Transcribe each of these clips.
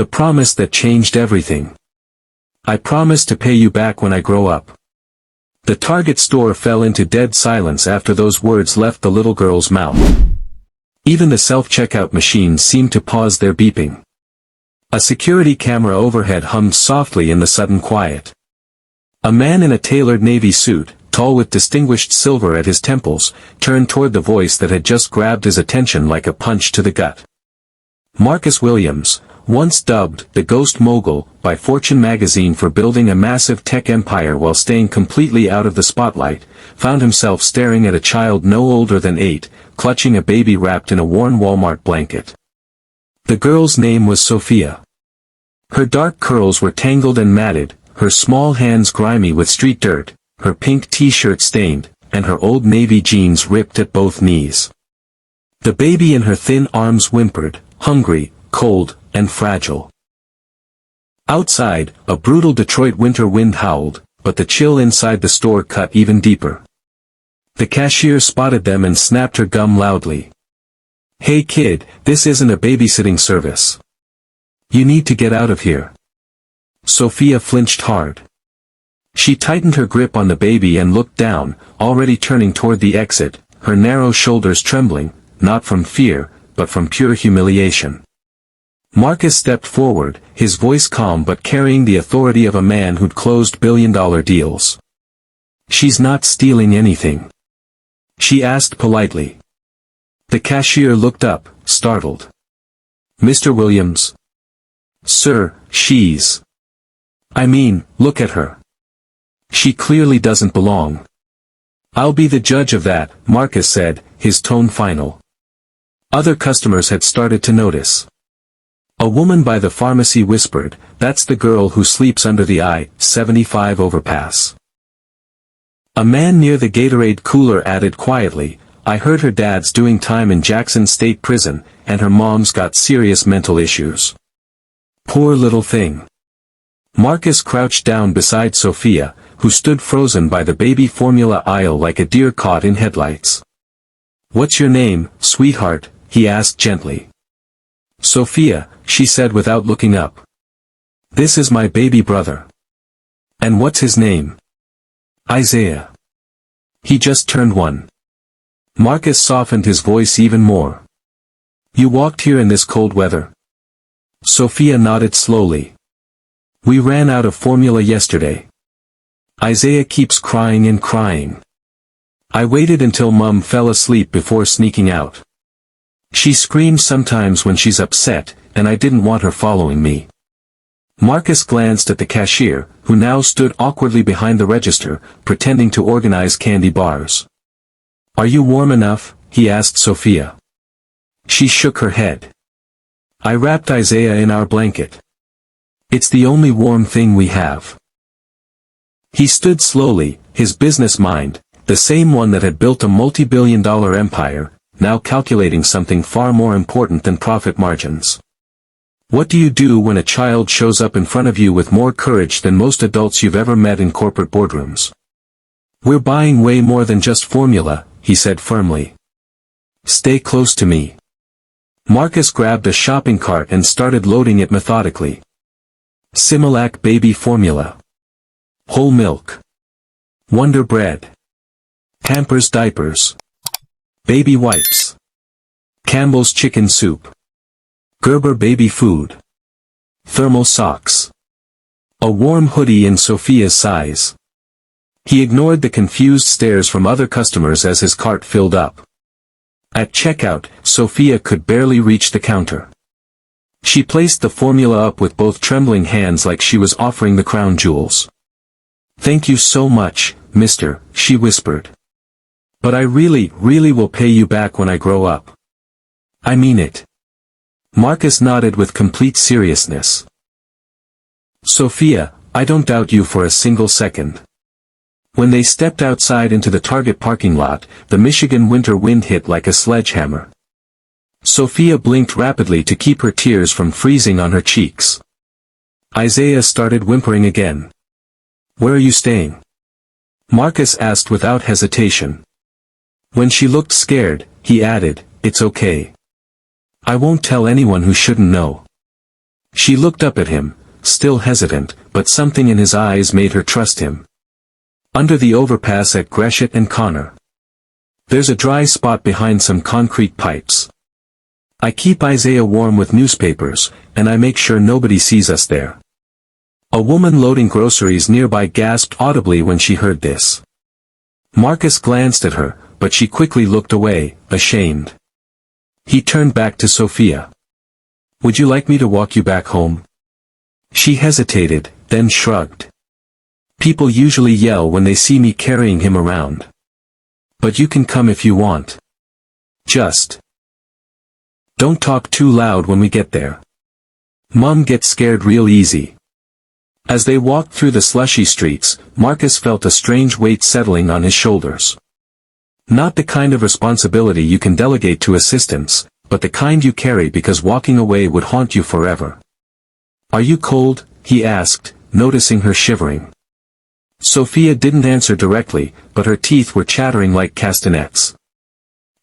The promise that changed everything. I promise to pay you back when I grow up. The Target store fell into dead silence after those words left the little girl's mouth. Even the self-checkout machines seemed to pause their beeping. A security camera overhead hummed softly in the sudden quiet. A man in a tailored navy suit, tall with distinguished silver at his temples, turned toward the voice that had just grabbed his attention like a punch to the gut. Marcus Williams, once dubbed the Ghost Mogul by Fortune magazine for building a massive tech empire while staying completely out of the spotlight, found himself staring at a child no older than 8, clutching a baby wrapped in a worn Walmart blanket. The girl's name was Sophia. Her dark curls were tangled and matted, her small hands grimy with street dirt, her pink t-shirt stained, and her old navy jeans ripped at both knees. The baby in her thin arms whimpered, hungry, cold, and fragile. Outside, a brutal Detroit winter wind howled, but the chill inside the store cut even deeper. The cashier spotted them and snapped her gum loudly. "Hey kid, this isn't a babysitting service. You need to get out of here." Sophia flinched hard. She tightened her grip on the baby and looked down, already turning toward the exit, her narrow shoulders trembling, not from fear, but from pure humiliation. Marcus stepped forward, his voice calm but carrying the authority of a man who'd closed billion-dollar deals. "She's not stealing anything?" she asked politely. The cashier looked up, startled. "Mr. Williams?" "Sir, she's... I mean, look at her. She clearly doesn't belong." "I'll be the judge of that," Marcus said, his tone final. Other customers had started to notice. A woman by the pharmacy whispered, "That's the girl who sleeps under the I-75 overpass." A man near the Gatorade cooler added quietly, "I heard her dad's doing time in Jackson State Prison, and her mom's got serious mental issues." Poor little thing. Marcus crouched down beside Sophia, who stood frozen by the baby formula aisle like a deer caught in headlights. "What's your name, sweetheart?" he asked gently. "Sophia," she said without looking up. "This is my baby brother." "And what's his name?" "Isaiah. He just turned 1. Marcus softened his voice even more. "You walked here in this cold weather?" Sophia nodded slowly. "We ran out of formula yesterday. Isaiah keeps crying and crying. I waited until Mum fell asleep before sneaking out. She screams sometimes when she's upset, and I didn't want her following me." Marcus glanced at the cashier, who now stood awkwardly behind the register, pretending to organize candy bars. "Are you warm enough?" he asked Sophia. She shook her head. "I wrapped Isaiah in our blanket. It's the only warm thing we have." He stood slowly, his business mind, the same one that had built a multi-billion-dollar empire, now calculating something far more important than profit margins. What do you do when a child shows up in front of you with more courage than most adults you've ever met in corporate boardrooms? "We're buying way more than just formula," he said firmly. "Stay close to me." Marcus grabbed a shopping cart and started loading it methodically. Similac baby formula. Whole milk. Wonder bread. Pampers diapers. Baby wipes. Campbell's chicken soup. Gerber baby food. Thermal socks. A warm hoodie in Sophia's size. He ignored the confused stares from other customers as his cart filled up. At checkout, Sophia could barely reach the counter. She placed the formula up with both trembling hands like she was offering the crown jewels. "Thank you so much, mister," she whispered. "But I really will pay you back when I grow up. I mean it." Marcus nodded with complete seriousness. "Sophia, I don't doubt you for a single second." When they stepped outside into the Target parking lot, the Michigan winter wind hit like a sledgehammer. Sophia blinked rapidly to keep her tears from freezing on her cheeks. Isaiah started whimpering again. "Where are you staying?" Marcus asked without hesitation. When she looked scared, he added, "It's okay. I won't tell anyone who shouldn't know." She looked up at him, still hesitant, but something in his eyes made her trust him. Under the overpass at Gresham and Connor. There's a dry spot behind some concrete pipes. I keep Isaiah warm with newspapers, and I make sure nobody sees us there. A woman loading groceries nearby gasped audibly when she heard this. Marcus glanced at her, but she quickly looked away, ashamed. He turned back to Sophia. Would you like me to walk you back home? She hesitated, then shrugged. People usually yell when they see me carrying him around. But you can come if you want. Just don't talk too loud when we get there. Mom gets scared real easy. As they walked through the slushy streets, Marcus felt a strange weight settling on his shoulders. Not the kind of responsibility you can delegate to assistants, but the kind you carry because walking away would haunt you forever. Are you cold? He asked, noticing her shivering. Sophia didn't answer directly, but her teeth were chattering like castanets.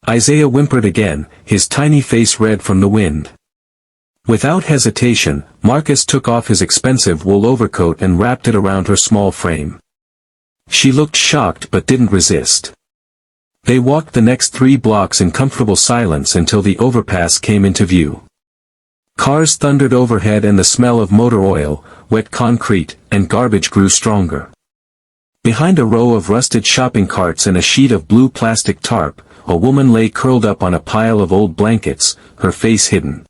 Isaiah whimpered again, his tiny face red from the wind. Without hesitation, Marcus took off his expensive wool overcoat and wrapped it around her small frame. She looked shocked but didn't resist. They walked the next 3 blocks in comfortable silence until the overpass came into view. Cars thundered overhead and the smell of motor oil, wet concrete, and garbage grew stronger. Behind a row of rusted shopping carts and a sheet of blue plastic tarp, a woman lay curled up on a pile of old blankets, her face hidden.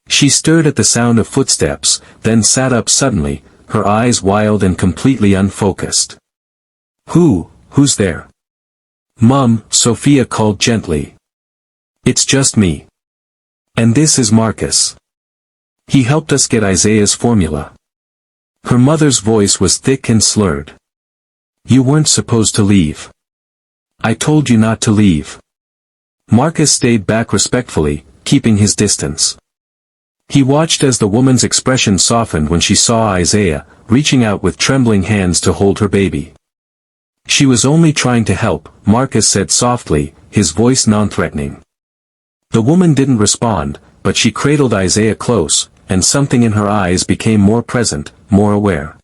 She stirred at the sound of footsteps, then sat up suddenly, her eyes wild and completely unfocused. Who's there? Mom, Sophia called gently. It's just me. And this is Marcus. He helped us get Isaiah's formula. Her mother's voice was thick and slurred. You weren't supposed to leave. I told you not to leave. Marcus stayed back respectfully, keeping his distance. He watched as the woman's expression softened when she saw Isaiah, reaching out with trembling hands to hold her baby. She was only trying to help, Marcus said softly, his voice non-threatening. The woman didn't respond, but she cradled Isaiah close, and something in her eyes became more present, more aware.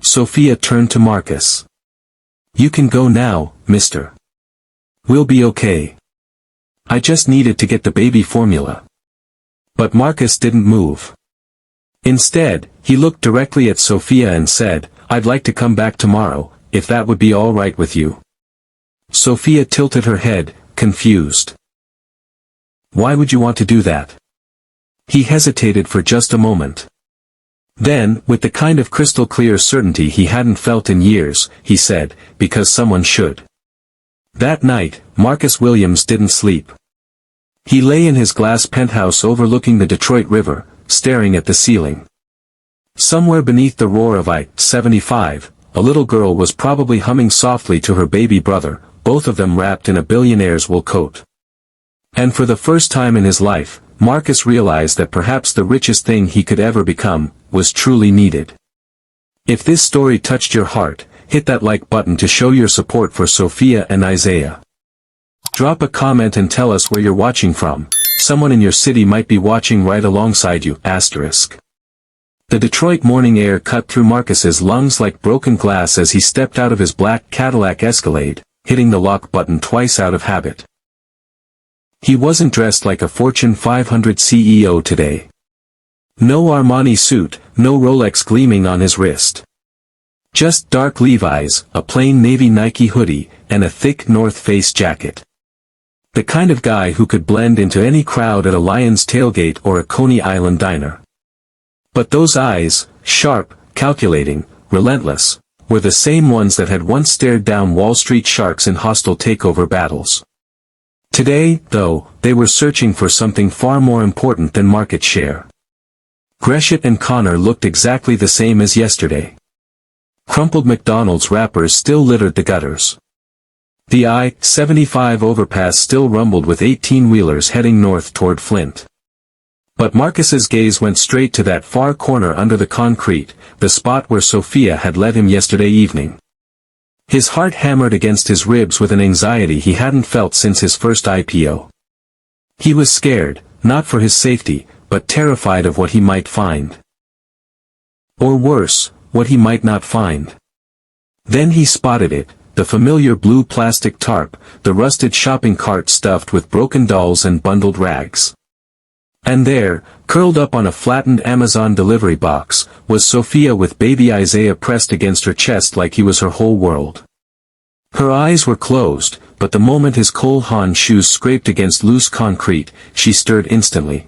Sophia turned to Marcus. You can go now, mister. We'll be okay. I just needed to get the baby formula. But Marcus didn't move. Instead, he looked directly at Sophia and said, I'd like to come back tomorrow, if that would be all right with you. Sophia tilted her head, confused. Why would you want to do that? He hesitated for just a moment. Then, with the kind of crystal-clear certainty he hadn't felt in years, he said, because someone should. That night, Marcus Williams didn't sleep. He lay in his glass penthouse overlooking the Detroit River, staring at the ceiling. Somewhere beneath the roar of I-75, a little girl was probably humming softly to her baby brother, both of them wrapped in a billionaire's wool coat. And for the first time in his life, Marcus realized that perhaps the richest thing he could ever become, was truly needed. If this story touched your heart, hit that like button to show your support for Sophia and Isaiah. Drop a comment and tell us where you're watching from, someone in your city might be watching right alongside you, *. The Detroit morning air cut through Marcus's lungs like broken glass as he stepped out of his black Cadillac Escalade, hitting the lock button twice out of habit. He wasn't dressed like a Fortune 500 CEO today. No Armani suit, no Rolex gleaming on his wrist. Just dark Levi's, a plain navy Nike hoodie, and a thick North Face jacket. The kind of guy who could blend into any crowd at a Lions tailgate or a Coney Island diner. But those eyes, sharp, calculating, relentless, were the same ones that had once stared down Wall Street sharks in hostile takeover battles. Today, though, they were searching for something far more important than market share. Gresham and Connor looked exactly the same as yesterday. Crumpled McDonald's wrappers still littered the gutters. The I-75 overpass still rumbled with 18-wheelers heading north toward Flint. But Marcus's gaze went straight to that far corner under the concrete, the spot where Sophia had led him yesterday evening. His heart hammered against his ribs with an anxiety he hadn't felt since his first IPO. He was scared, not for his safety, but terrified of what he might find. Or worse, what he might not find. Then he spotted it, the familiar blue plastic tarp, the rusted shopping cart stuffed with broken dolls and bundled rags. And there, curled up on a flattened Amazon delivery box, was Sophia with baby Isaiah pressed against her chest like he was her whole world. Her eyes were closed, but the moment his Cole Haan shoes scraped against loose concrete, she stirred instantly.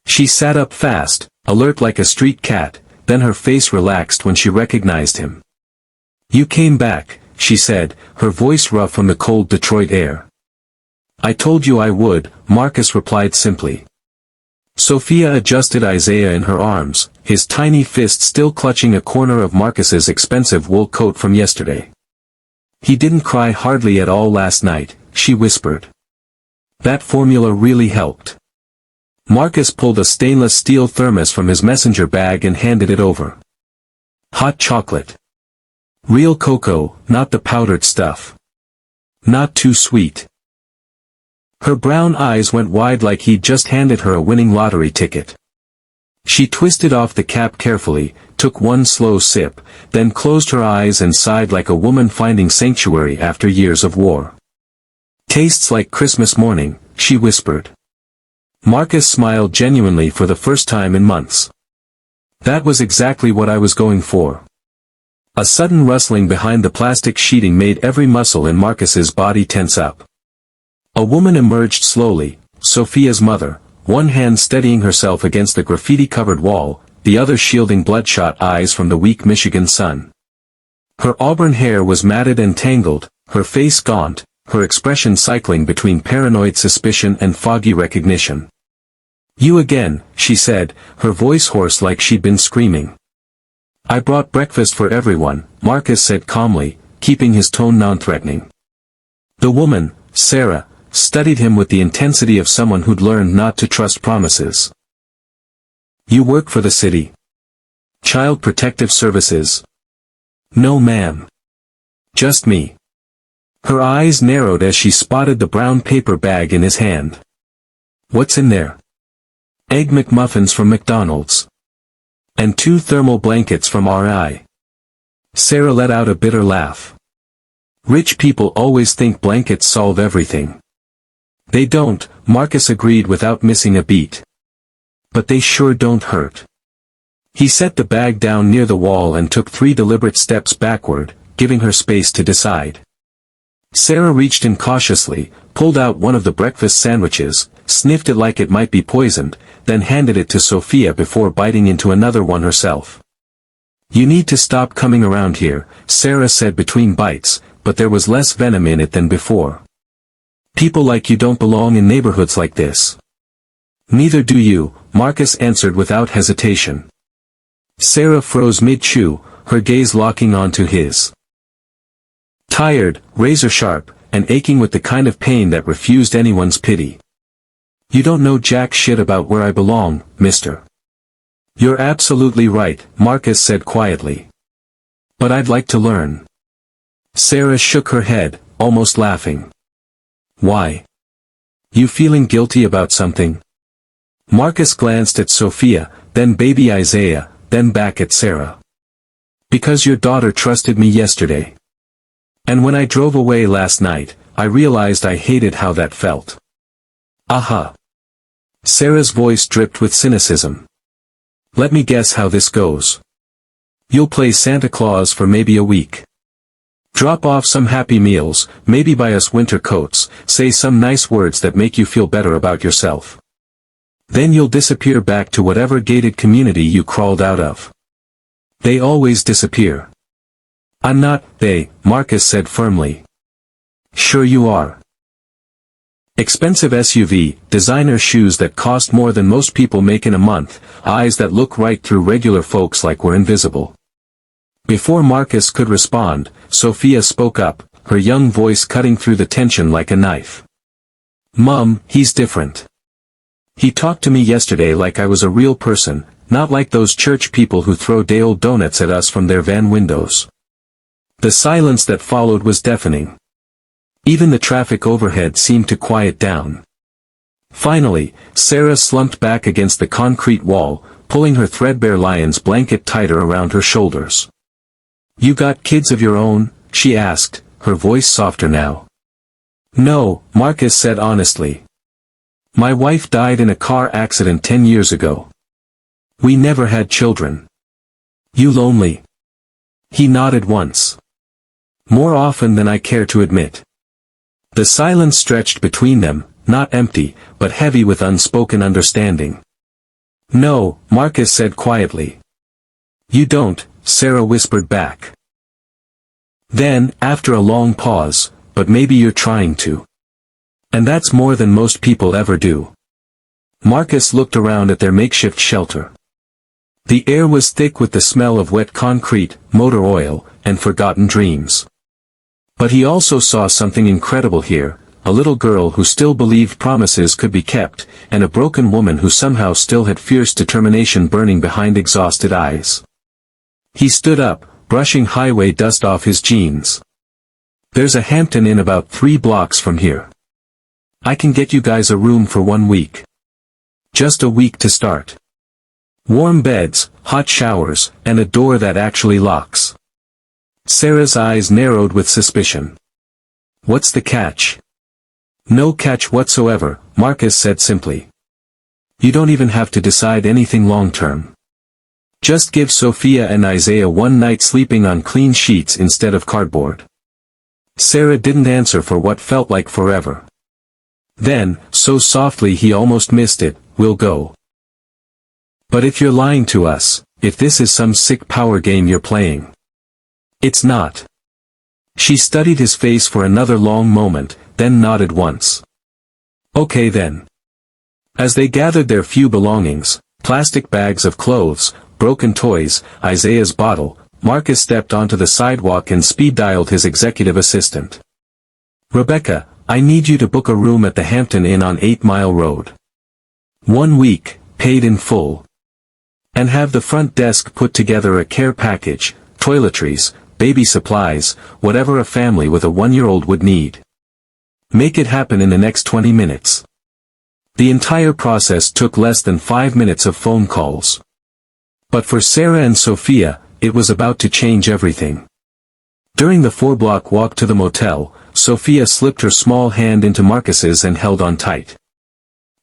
She sat up fast, alert like a street cat, then her face relaxed when she recognized him. "You came back," she said, her voice rough from the cold Detroit air. "I told you I would," Marcus replied simply. Sophia adjusted Isaiah in her arms, his tiny fist still clutching a corner of Marcus's expensive wool coat from yesterday. "He didn't cry hardly at all last night," she whispered. That formula really helped. Marcus pulled a stainless steel thermos from his messenger bag and handed it over. "Hot chocolate. Real cocoa, not the powdered stuff. Not too sweet." Her brown eyes went wide like he'd just handed her a winning lottery ticket. She twisted off the cap carefully, took one slow sip, then closed her eyes and sighed like a woman finding sanctuary after years of war. "Tastes like Christmas morning," she whispered. Marcus smiled genuinely for the first time in months. "That was exactly what I was going for." A sudden rustling behind the plastic sheeting made every muscle in Marcus's body tense up. A woman emerged slowly, Sophia's mother, one hand steadying herself against the graffiti-covered wall, the other shielding bloodshot eyes from the weak Michigan sun. Her auburn hair was matted and tangled, her face gaunt, her expression cycling between paranoid suspicion and foggy recognition. "You again," she said, her voice hoarse like she'd been screaming. "I brought breakfast for everyone," Marcus said calmly, keeping his tone non-threatening. The woman, Sarah, studied him with the intensity of someone who'd learned not to trust promises. "You work for the city? Child Protective Services?" "No ma'am. Just me." Her eyes narrowed as she spotted the brown paper bag in his hand. "What's in there?" "Egg McMuffins from McDonald's. And 2 thermal blankets from RI." Sarah let out a bitter laugh. "Rich people always think blankets solve everything." "They don't," Marcus agreed without missing a beat. "But they sure don't hurt." He set the bag down near the wall and took 3 deliberate steps backward, giving her space to decide. Sarah reached in cautiously, pulled out one of the breakfast sandwiches, sniffed it like it might be poisoned, then handed it to Sophia before biting into another one herself. "You need to stop coming around here," Sarah said between bites, but there was less venom in it than before. "People like you don't belong in neighborhoods like this." "Neither do you," Marcus answered without hesitation. Sarah froze mid-chew, her gaze locking onto his. Tired, razor-sharp, and aching with the kind of pain that refused anyone's pity. "You don't know jack shit about where I belong, mister." "You're absolutely right," Marcus said quietly. "But I'd like to learn." Sarah shook her head, almost laughing. "Why? You feeling guilty about something?" Marcus glanced at Sophia, then baby Isaiah, then back at Sarah. "Because your daughter trusted me yesterday. And when I drove away last night, I realized I hated how that felt." "Aha." Sarah's voice dripped with cynicism. "Let me guess how this goes. You'll play Santa Claus for maybe a week. Drop off some Happy Meals, maybe buy us winter coats, say some nice words that make you feel better about yourself. Then you'll disappear back to whatever gated community you crawled out of. They always disappear." "I'm not, they," Marcus said firmly. "Sure you are. Expensive SUV, designer shoes that cost more than most people make in a month, eyes that look right through regular folks like we're invisible." Before Marcus could respond, Sophia spoke up, her young voice cutting through the tension like a knife. "Mum, he's different. He talked to me yesterday like I was a real person, not like those church people who throw day-old donuts at us from their van windows." The silence that followed was deafening. Even the traffic overhead seemed to quiet down. Finally, Sarah slumped back against the concrete wall, pulling her threadbare lion's blanket tighter around her shoulders. "You got kids of your own?" she asked, her voice softer now. "No," Marcus said honestly. "My wife died in a car accident 10 years ago. We never had children." "You lonely?" He nodded once. "More often than I care to admit." The silence stretched between them, not empty, but heavy with unspoken understanding. "No," Marcus said quietly. "You don't," Sarah whispered back. Then, after a long pause, "But maybe you're trying to. And that's more than most people ever do." Marcus looked around at their makeshift shelter. The air was thick with the smell of wet concrete, motor oil, and forgotten dreams. But he also saw something incredible here, a little girl who still believed promises could be kept, and a broken woman who somehow still had fierce determination burning behind exhausted eyes. He stood up, brushing highway dust off his jeans. "There's a Hampton Inn about 3 blocks from here. I can get you guys a room for 1 week. Just a week to start. Warm beds, hot showers, and a door that actually locks." Sarah's eyes narrowed with suspicion. "What's the catch?" "No catch whatsoever," Marcus said simply. "You don't even have to decide anything long-term. Just give Sophia and Isaiah 1 night sleeping on clean sheets instead of cardboard." Sarah didn't answer for what felt like forever. Then, so softly he almost missed it, "We'll go. But if you're lying to us, if this is some sick power game you're playing." "It's not." She studied his face for another long moment, then nodded once. "Okay then." As they gathered their few belongings, plastic bags of clothes, broken toys, Isaiah's bottle, Marcus stepped onto the sidewalk and speed-dialed his executive assistant. "Rebecca, I need you to book a room at the Hampton Inn on 8 Mile Road. 1 week, paid in full. And have the front desk put together a care package, toiletries, baby supplies, whatever a family with a 1-year-old would need. Make it happen in the next 20 minutes. The entire process took less than 5 minutes of phone calls. But for Sarah and Sophia, it was about to change everything. During the 4-block walk to the motel, Sophia slipped her small hand into Marcus's and held on tight.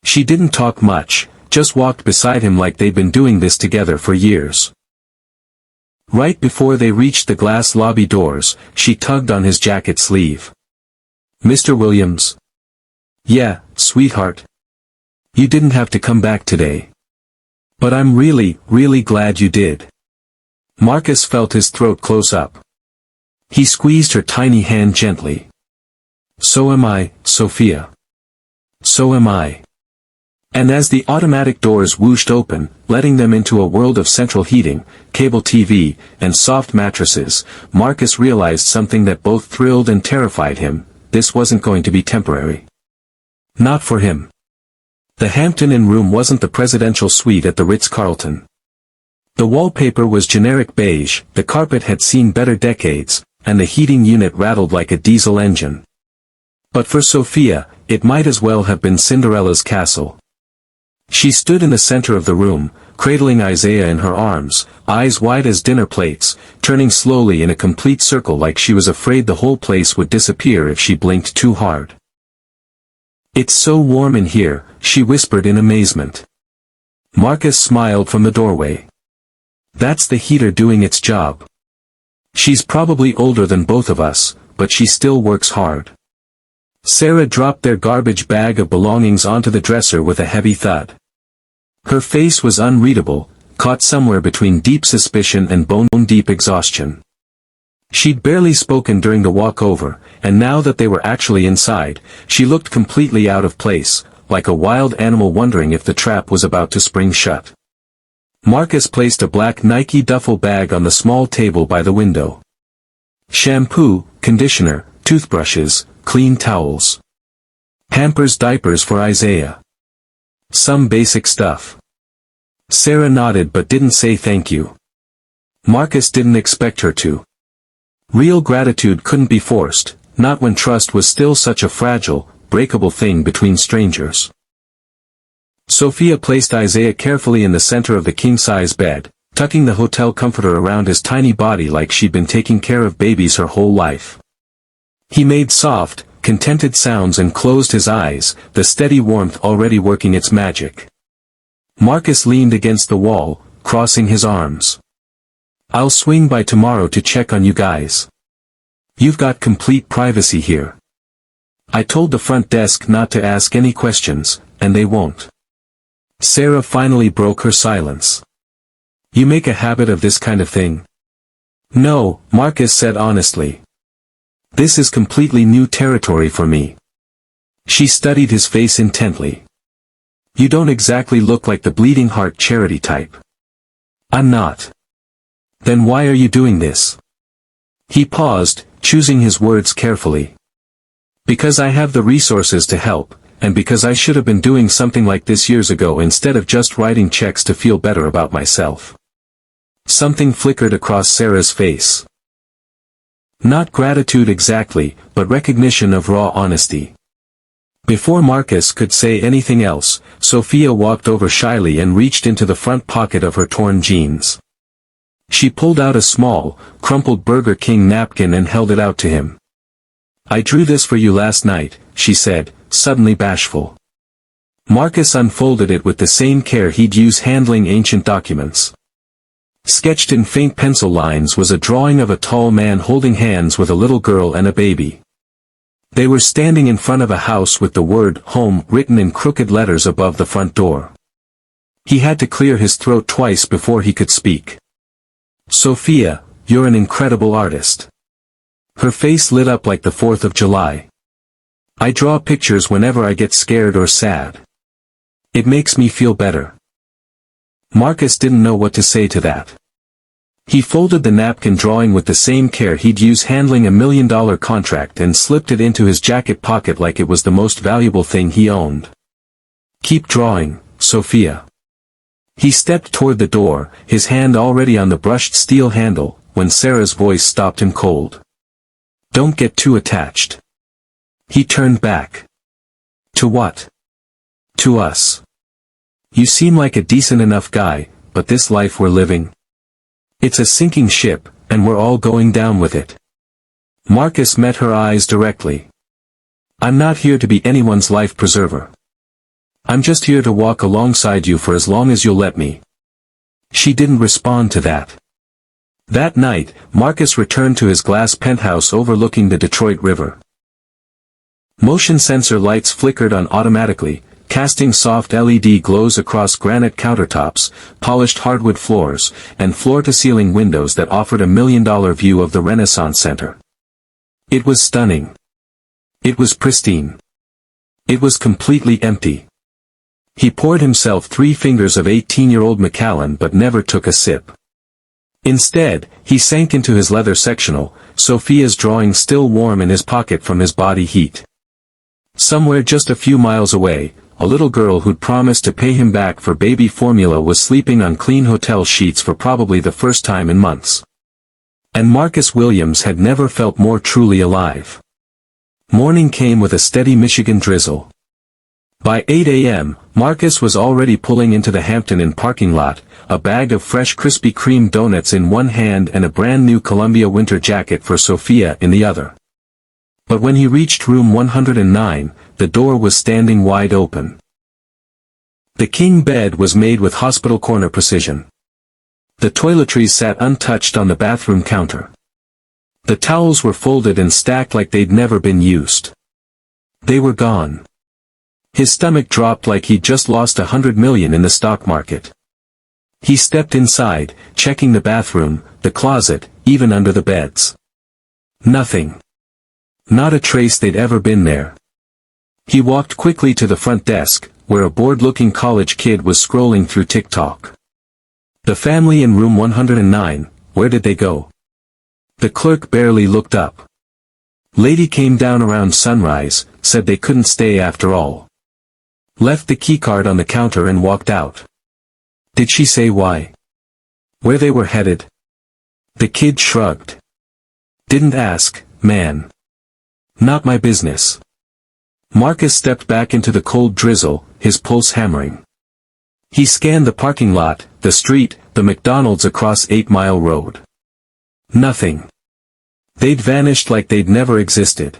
She didn't talk much, just walked beside him like they'd been doing this together for years. Right before they reached the glass lobby doors, she tugged on his jacket sleeve. "Mr. Williams?" "Yeah, sweetheart. You didn't have to come back today. But I'm really, really glad you did." Marcus felt his throat close up. He squeezed her tiny hand gently. "So am I, Sophia. So am I." And as the automatic doors whooshed open, letting them into a world of central heating, cable TV, and soft mattresses, Marcus realized something that both thrilled and terrified him: this wasn't going to be temporary. Not for him. The Hampton Inn room wasn't the presidential suite at the Ritz-Carlton. The wallpaper was generic beige, the carpet had seen better decades, and the heating unit rattled like a diesel engine. But for Sophia, it might as well have been Cinderella's castle. She stood in the center of the room, cradling Isaiah in her arms, eyes wide as dinner plates, turning slowly in a complete circle like she was afraid the whole place would disappear if she blinked too hard. "It's so warm in here," she whispered in amazement. Marcus smiled from the doorway. "That's the heater doing its job. She's probably older than both of us, but she still works hard." Sarah dropped their garbage bag of belongings onto the dresser with a heavy thud. Her face was unreadable, caught somewhere between deep suspicion and bone-deep exhaustion. She'd barely spoken during the walk over, and now that they were actually inside, she looked completely out of place, like a wild animal wondering if the trap was about to spring shut. Marcus placed a black Nike duffel bag on the small table by the window. Shampoo, conditioner, toothbrushes, clean towels. Pampers diapers for Isaiah. Some basic stuff. Sarah nodded but didn't say thank you. Marcus didn't expect her to. Real gratitude couldn't be forced, not when trust was still such a fragile, breakable thing between strangers. Sophia placed Isaiah carefully in the center of the king-size bed, tucking the hotel comforter around his tiny body like she'd been taking care of babies her whole life. He made soft, contented sounds and closed his eyes, the steady warmth already working its magic. Marcus leaned against the wall, crossing his arms. "I'll swing by tomorrow to check on you guys. You've got complete privacy here. I told the front desk not to ask any questions, and they won't." Sarah finally broke her silence. "You make a habit of this kind of thing?" "No," Marcus said honestly. "This is completely new territory for me." She studied his face intently. "You don't exactly look like the bleeding heart charity type." "I'm not." "Then why are you doing this?" He paused, choosing his words carefully. "Because I have the resources to help, and because I should have been doing something like this years ago instead of just writing checks to feel better about myself." Something flickered across Sarah's face. Not gratitude exactly, but recognition of raw honesty. Before Marcus could say anything else, Sophia walked over shyly and reached into the front pocket of her torn jeans. She pulled out a small, crumpled Burger King napkin and held it out to him. "I drew this for you last night," she said, suddenly bashful. Marcus unfolded it with the same care he'd use handling ancient documents. Sketched in faint pencil lines was a drawing of a tall man holding hands with a little girl and a baby. They were standing in front of a house with the word "home" written in crooked letters above the front door. He had to clear his throat twice before he could speak. "Sophia, you're an incredible artist." Her face lit up like the 4th of July. "I draw pictures whenever I get scared or sad. It makes me feel better." Marcus didn't know what to say to that. He folded the napkin drawing with the same care he'd use handling $1 million contract and slipped it into his jacket pocket like it was the most valuable thing he owned. "Keep drawing, Sophia." He stepped toward the door, his hand already on the brushed steel handle, when Sarah's voice stopped him cold. "Don't get too attached." He turned back. "To what?" "To us. You seem like a decent enough guy, but this life we're living. It's a sinking ship, and we're all going down with it." Marcus met her eyes directly. "I'm not here to be anyone's life preserver. I'm just here to walk alongside you for as long as you'll let me." She didn't respond to that. That night, Marcus returned to his glass penthouse overlooking the Detroit River. Motion sensor lights flickered on automatically, casting soft LED glows across granite countertops, polished hardwood floors, and floor-to-ceiling windows that offered $1 million view of the Renaissance Center. It was stunning. It was pristine. It was completely empty. He poured himself 3 fingers of 18-year-old Macallan but never took a sip. Instead, he sank into his leather sectional, Sophia's drawing still warm in his pocket from his body heat. Somewhere just a few miles away, a little girl who'd promised to pay him back for baby formula was sleeping on clean hotel sheets for probably the first time in months. And Marcus Williams had never felt more truly alive. Morning came with a steady Michigan drizzle. By 8 a.m., Marcus was already pulling into the Hampton Inn parking lot, a bag of fresh Krispy Kreme donuts in one hand and a brand new Columbia winter jacket for Sophia in the other. But when he reached room 109, the door was standing wide open. The king bed was made with hospital corner precision. The toiletries sat untouched on the bathroom counter. The towels were folded and stacked like they'd never been used. They were gone. His stomach dropped like he'd just lost $100 million in the stock market. He stepped inside, checking the bathroom, the closet, even under the beds. Nothing. Not a trace they'd ever been there. He walked quickly to the front desk, where a bored-looking college kid was scrolling through TikTok. "The family in room 109, where did they go?" The clerk barely looked up. "Lady came down around sunrise, said they couldn't stay after all. Left the keycard on the counter and walked out." "Did she say why? Where they were headed?" The kid shrugged. "Didn't ask, man. Not my business." Marcus stepped back into the cold drizzle, his pulse hammering. He scanned the parking lot, the street, the McDonald's across 8 Mile Road. Nothing. They'd vanished like they'd never existed.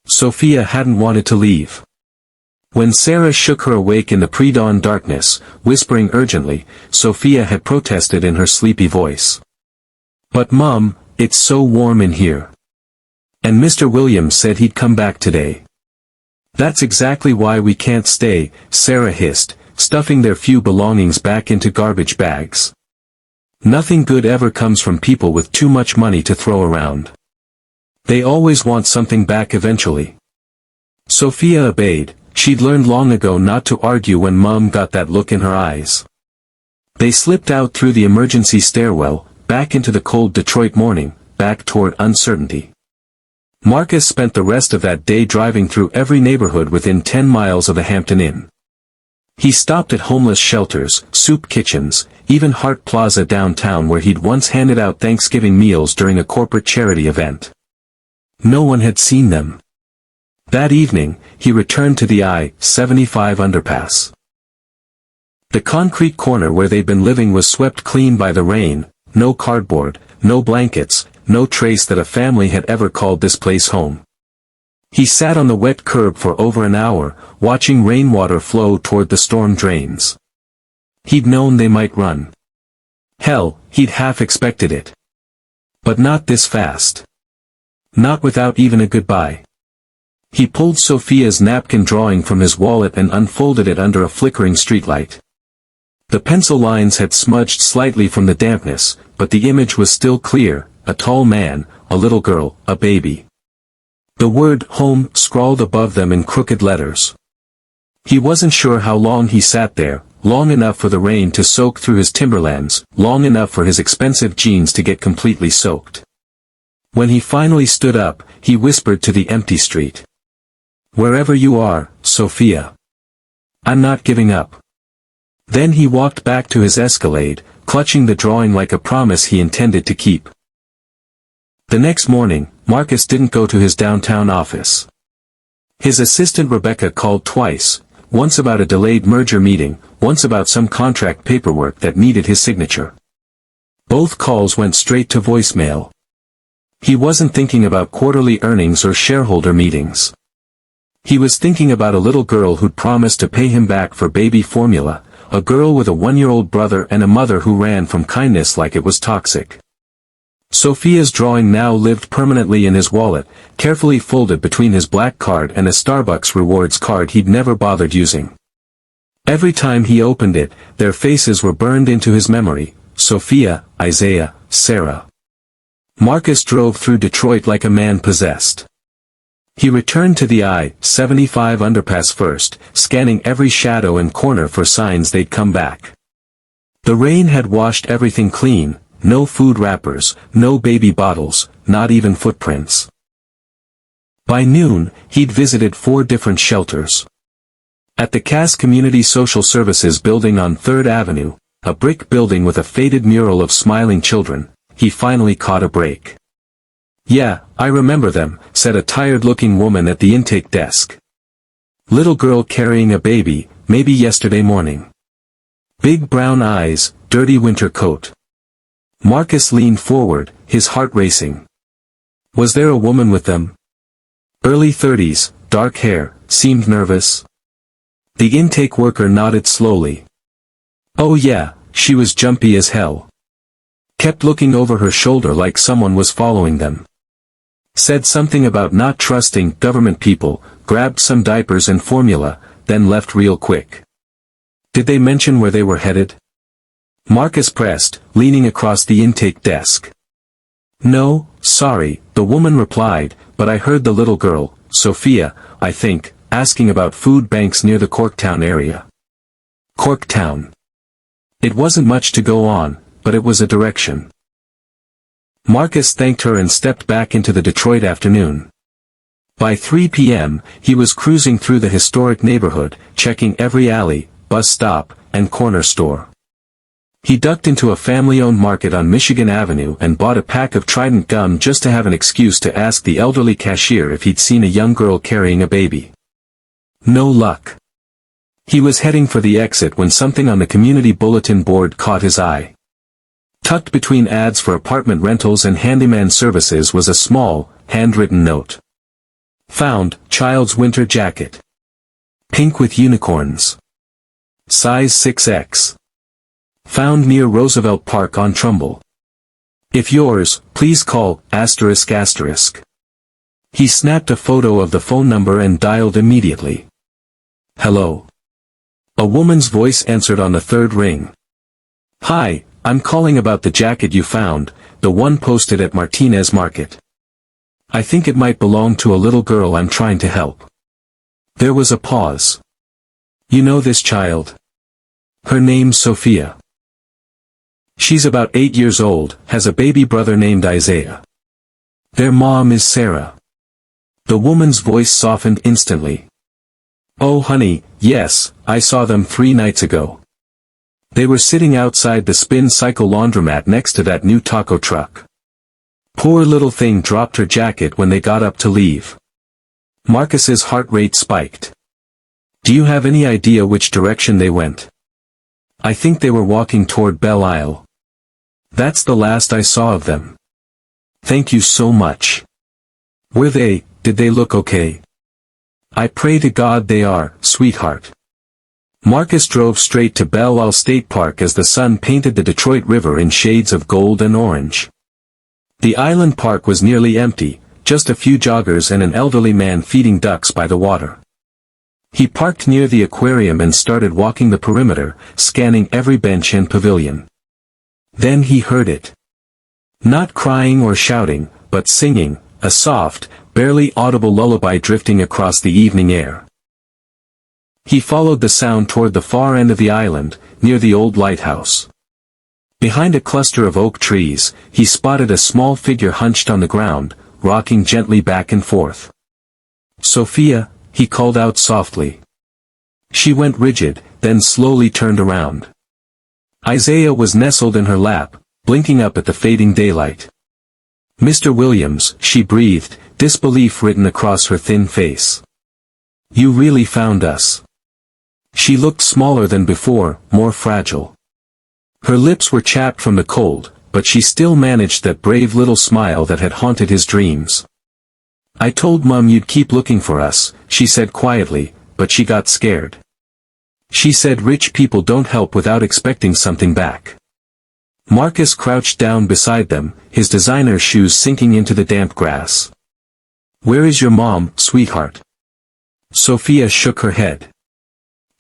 Sophia hadn't wanted to leave. When Sarah shook her awake in the pre-dawn darkness, whispering urgently, Sophia had protested in her sleepy voice. "But Mum, it's so warm in here. And Mr. Williams said he'd come back today." "That's exactly why we can't stay," Sarah hissed, stuffing their few belongings back into garbage bags. "Nothing good ever comes from people with too much money to throw around. They always want something back eventually." Sophia obeyed. She'd learned long ago not to argue when Mum got that look in her eyes. They slipped out through the emergency stairwell, back into the cold Detroit morning, back toward uncertainty. Marcus spent the rest of that day driving through every neighborhood within 10 miles of the Hampton Inn. He stopped at homeless shelters, soup kitchens, even Hart Plaza downtown where he'd once handed out Thanksgiving meals during a corporate charity event. No one had seen them. That evening, he returned to the I-75 underpass. The concrete corner where they'd been living was swept clean by the rain, no cardboard, no blankets, no trace that a family had ever called this place home. He sat on the wet curb for over an hour, watching rainwater flow toward the storm drains. He'd known they might run. Hell, he'd half expected it. But not this fast. Not without even a goodbye. He pulled Sophia's napkin drawing from his wallet and unfolded it under a flickering streetlight. The pencil lines had smudged slightly from the dampness, but the image was still clear: a tall man, a little girl, a baby. The word "home" scrawled above them in crooked letters. He wasn't sure how long he sat there, long enough for the rain to soak through his Timberlands, long enough for his expensive jeans to get completely soaked. When he finally stood up, he whispered to the empty street. "Wherever you are, Sophia. I'm not giving up." Then he walked back to his Escalade, clutching the drawing like a promise he intended to keep. The next morning, Marcus didn't go to his downtown office. His assistant Rebecca called twice, once about a delayed merger meeting, once about some contract paperwork that needed his signature. Both calls went straight to voicemail. He wasn't thinking about quarterly earnings or shareholder meetings. He was thinking about a little girl who'd promised to pay him back for baby formula, a girl with a 1-year-old brother and a mother who ran from kindness like it was toxic. Sophia's drawing now lived permanently in his wallet, carefully folded between his black card and a Starbucks rewards card he'd never bothered using. Every time he opened it, their faces were burned into his memory: Sophia, Isaiah, Sarah. Marcus drove through Detroit like a man possessed. He returned to the I-75 underpass first, scanning every shadow and corner for signs they'd come back. The rain had washed everything clean: no food wrappers, no baby bottles, not even footprints. By noon, he'd visited 4 different shelters. At the Cass Community Social Services building on 3rd Avenue, a brick building with a faded mural of smiling children, he finally caught a break. "Yeah, I remember them," said a tired-looking woman at the intake desk. "Little girl carrying a baby, maybe yesterday morning. Big brown eyes, dirty winter coat." Marcus leaned forward, his heart racing. Was there a woman with them? Early 30s, dark hair, seemed nervous. The intake worker nodded slowly. "Oh yeah, she was jumpy as hell. Kept looking over her shoulder like someone was following them. Said something about not trusting government people, grabbed some diapers and formula, then left real quick." "Did they mention where they were headed?" Marcus pressed, leaning across the intake desk. "No, sorry," the woman replied, "but I heard the little girl, Sophia, I think, asking about food banks near the Corktown area." Corktown. It wasn't much to go on, but it was a direction. Marcus thanked her and stepped back into the Detroit afternoon. By 3 p.m., he was cruising through the historic neighborhood, checking every alley, bus stop, and corner store. He ducked into a family-owned market on Michigan Avenue and bought a pack of Trident gum just to have an excuse to ask the elderly cashier if he'd seen a young girl carrying a baby. No luck. He was heading for the exit when something on the community bulletin board caught his eye. Tucked between ads for apartment rentals and handyman services was a small, handwritten note. Found, child's winter jacket. Pink with unicorns. Size 6X. Found near Roosevelt Park on Trumbull. If yours, please call, ****. He snapped a photo of the phone number and dialed immediately. Hello. A woman's voice answered on the third ring. Hi, I'm calling about the jacket you found, the one posted at Martinez Market. I think it might belong to a little girl I'm trying to help. There was a pause. You know this child? Her name's Sophia. She's about 8 years old, has a baby brother named Isaiah. Their mom is Sarah. The woman's voice softened instantly. Oh honey, yes, I saw them 3 nights ago. They were sitting outside the spin cycle laundromat next to that new taco truck. Poor little thing dropped her jacket when they got up to leave. Marcus's heart rate spiked. Do you have any idea which direction they went? I think they were walking toward Belle Isle. That's the last I saw of them. Thank you so much. Did they look okay? I pray to God they are, sweetheart. Marcus drove straight to Belle Isle State Park as the sun painted the Detroit River in shades of gold and orange. The island park was nearly empty, just a few joggers and an elderly man feeding ducks by the water. He parked near the aquarium and started walking the perimeter, scanning every bench and pavilion. Then he heard it. Not crying or shouting, but singing, a soft, barely audible lullaby drifting across the evening air. He followed the sound toward the far end of the island, near the old lighthouse. Behind a cluster of oak trees, he spotted a small figure hunched on the ground, rocking gently back and forth. Sophia, he called out softly. She went rigid, then slowly turned around. Isaiah was nestled in her lap, blinking up at the fading daylight. Mr. Williams, she breathed, disbelief written across her thin face. You really found us. She looked smaller than before, more fragile. Her lips were chapped from the cold, but she still managed that brave little smile that had haunted his dreams. I told Mum you'd keep looking for us, she said quietly, but she got scared. She said rich people don't help without expecting something back. Marcus crouched down beside them, his designer shoes sinking into the damp grass. Where is your mom, sweetheart? Sophia shook her head.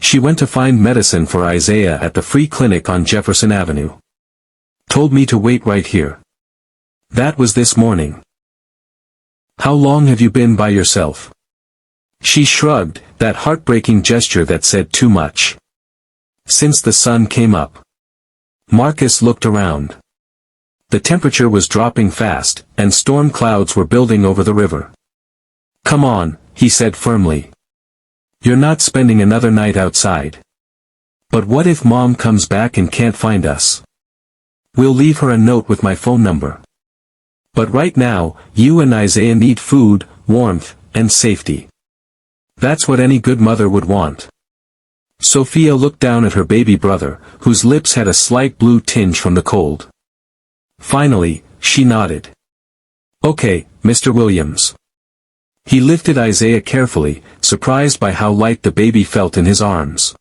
She went to find medicine for Isaiah at the free clinic on Jefferson Avenue. Told me to wait right here. That was this morning. How long have you been by yourself? She shrugged, that heartbreaking gesture that said too much. Since the sun came up. Marcus looked around. The temperature was dropping fast, and storm clouds were building over the river. Come on, he said firmly. You're not spending another night outside. But what if Mom comes back and can't find us? We'll leave her a note with my phone number. But right now, you and Isaiah need food, warmth, and safety. That's what any good mother would want. Sophia looked down at her baby brother, whose lips had a slight blue tinge from the cold. Finally, she nodded. Okay, Mr. Williams. He lifted Isaiah carefully, surprised by how light the baby felt in his arms.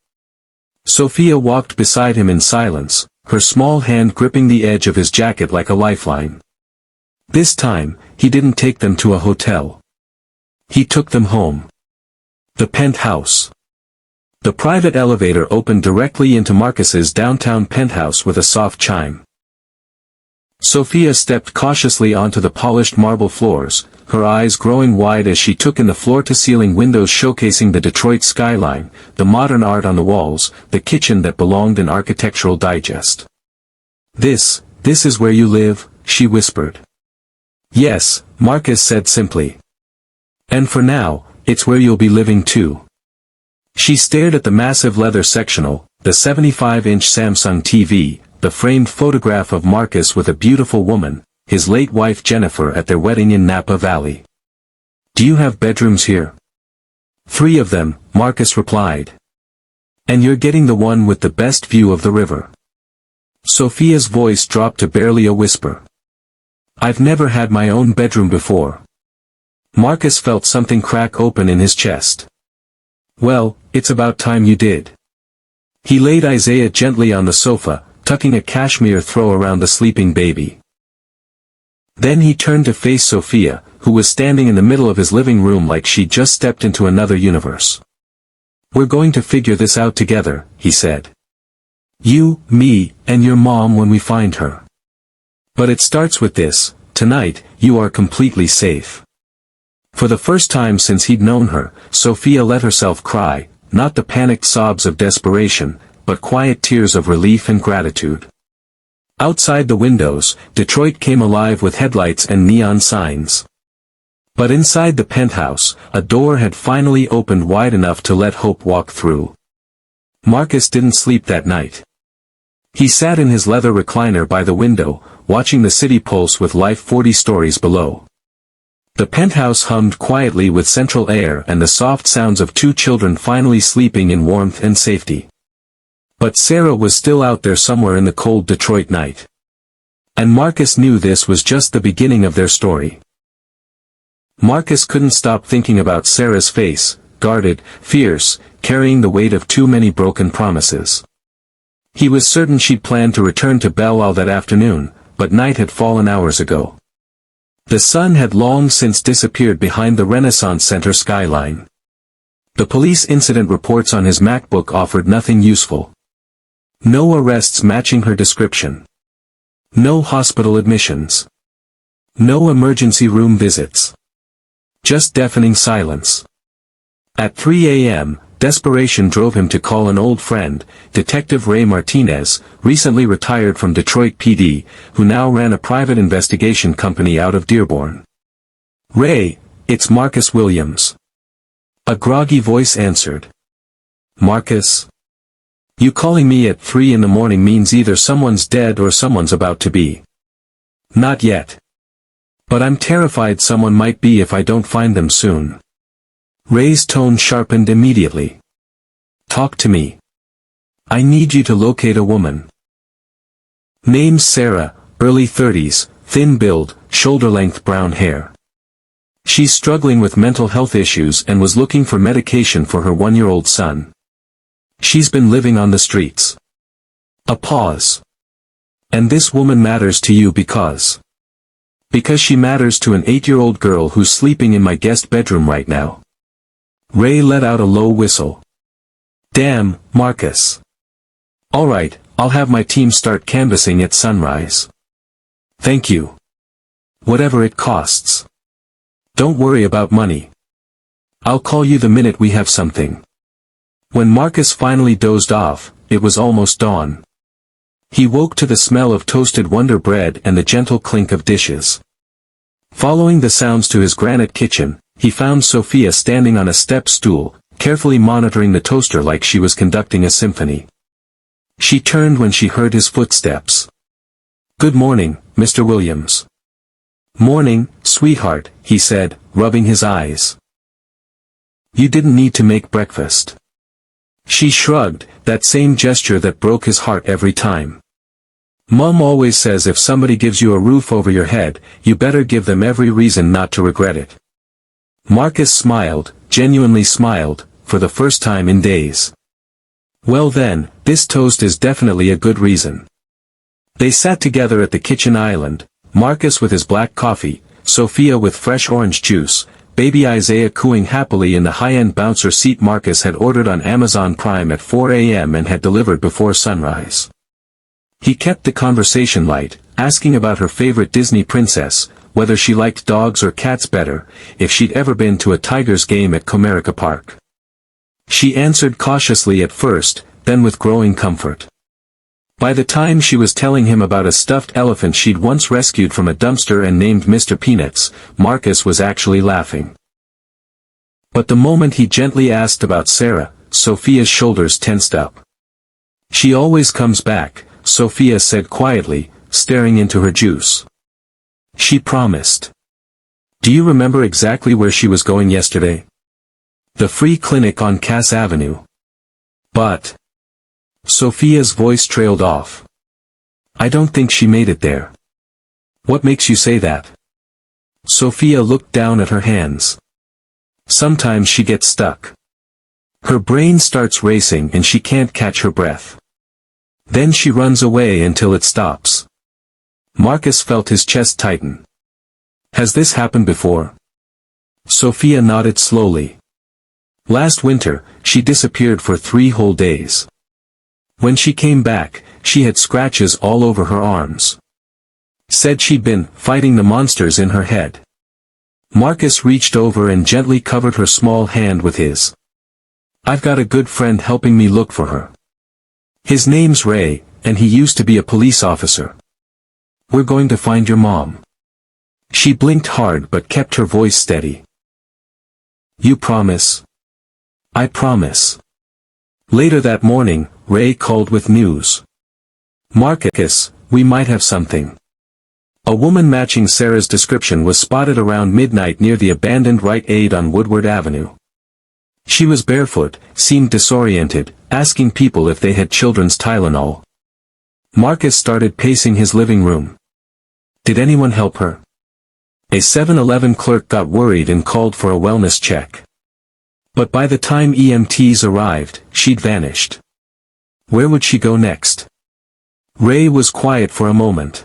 Sophia walked beside him in silence, her small hand gripping the edge of his jacket like a lifeline. This time, he didn't take them to a hotel. He took them home. The penthouse. The private elevator opened directly into Marcus's downtown penthouse with a soft chime. Sophia stepped cautiously onto the polished marble floors, her eyes growing wide as she took in the floor-to-ceiling windows showcasing the Detroit skyline, the modern art on the walls, the kitchen that belonged in Architectural Digest. This is where you live, she whispered. Yes, Marcus said simply. And for now, it's where you'll be living too. She stared at the massive leather sectional, the 75-inch Samsung TV, the framed photograph of Marcus with a beautiful woman, his late wife Jennifer at their wedding in Napa Valley. Do you have bedrooms here? 3 of them, Marcus replied. And you're getting the one with the best view of the river. Sophia's voice dropped to barely a whisper. I've never had my own bedroom before. Marcus felt something crack open in his chest. Well, it's about time you did. He laid Isaiah gently on the sofa, tucking a cashmere throw around the sleeping baby. Then he turned to face Sophia, who was standing in the middle of his living room like she'd just stepped into another universe. We're going to figure this out together, he said. You, me, and your mom when we find her. But it starts with this: tonight, you are completely safe. For the first time since he'd known her, Sophia let herself cry, not the panicked sobs of desperation, but quiet tears of relief and gratitude. Outside the windows, Detroit came alive with headlights and neon signs. But inside the penthouse, a door had finally opened wide enough to let hope walk through. Marcus didn't sleep that night. He sat in his leather recliner by the window, watching the city pulse with life 40 stories below. The penthouse hummed quietly with central air and the soft sounds of two children finally sleeping in warmth and safety. But Sarah was still out there somewhere in the cold Detroit night. And Marcus knew this was just the beginning of their story. Marcus couldn't stop thinking about Sarah's face, guarded, fierce, carrying the weight of too many broken promises. He was certain she'd planned to return to Belle Isle that afternoon, but night had fallen hours ago. The sun had long since disappeared behind the Renaissance Center skyline. The police incident reports on his MacBook offered nothing useful. No arrests matching her description. No hospital admissions. No emergency room visits. Just deafening silence. At 3 a.m., desperation drove him to call an old friend, Detective Ray Martinez, recently retired from Detroit PD, who now ran a private investigation company out of Dearborn. Ray, it's Marcus Williams. A groggy voice answered. Marcus? You calling me at 3 in the morning means either someone's dead or someone's about to be. Not yet. But I'm terrified someone might be if I don't find them soon. Ray's tone sharpened immediately. Talk to me. I need you to locate a woman. Name's Sarah, early 30s, thin build, shoulder-length brown hair. She's struggling with mental health issues and was looking for medication for her 1-year-old son. She's been living on the streets. A pause. And this woman matters to you because she matters to an 8-year-old girl who's sleeping in my guest bedroom right now. Ray let out a low whistle. Damn, Marcus. All right, I'll have my team start canvassing at sunrise. Thank you. Whatever it costs. Don't worry about money. I'll call you the minute we have something. When Marcus finally dozed off, it was almost dawn. He woke to the smell of toasted Wonder Bread and the gentle clink of dishes. Following the sounds to his granite kitchen, he found Sophia standing on a step stool, carefully monitoring the toaster like she was conducting a symphony. She turned when she heard his footsteps. Good morning, Mr. Williams. Morning, sweetheart, he said, rubbing his eyes. You didn't need to make breakfast. She shrugged, that same gesture that broke his heart every time. Mom always says if somebody gives you a roof over your head, you better give them every reason not to regret it. Marcus smiled, genuinely smiled, for the first time in days. Well then, this toast is definitely a good reason. They sat together at the kitchen island, Marcus with his black coffee, Sophia with fresh orange juice, baby Isaiah cooing happily in the high-end bouncer seat Marcus had ordered on Amazon Prime at 4 a.m. and had delivered before sunrise. He kept the conversation light, asking about her favorite Disney princess, whether she liked dogs or cats better, if she'd ever been to a Tigers game at Comerica Park. She answered cautiously at first, then with growing comfort. By the time she was telling him about a stuffed elephant she'd once rescued from a dumpster and named Mr. Peanuts, Marcus was actually laughing. But the moment he gently asked about Sarah, Sophia's shoulders tensed up. She always comes back, Sophia said quietly, staring into her juice. She promised. Do you remember exactly where she was going yesterday? The free clinic on Cass Avenue. But... Sophia's voice trailed off. I don't think she made it there. What makes you say that? Sophia looked down at her hands. Sometimes she gets stuck. Her brain starts racing and she can't catch her breath. Then she runs away until it stops. Marcus felt his chest tighten. Has this happened before? Sophia nodded slowly. Last winter, she disappeared for 3 whole days. When she came back, she had scratches all over her arms. Said she'd been fighting the monsters in her head. Marcus reached over and gently covered her small hand with his. I've got a good friend helping me look for her. His name's Ray, and he used to be a police officer. We're going to find your mom. She blinked hard but kept her voice steady. You promise? I promise. Later that morning, Ray called with news. Marcus, we might have something. A woman matching Sarah's description was spotted around midnight near the abandoned Rite Aid on Woodward Avenue. She was barefoot, seemed disoriented, asking people if they had children's Tylenol. Marcus started pacing his living room. Did anyone help her? A 7-Eleven clerk got worried and called for a wellness check. But by the time EMTs arrived, she'd vanished. Where would she go next? Ray was quiet for a moment.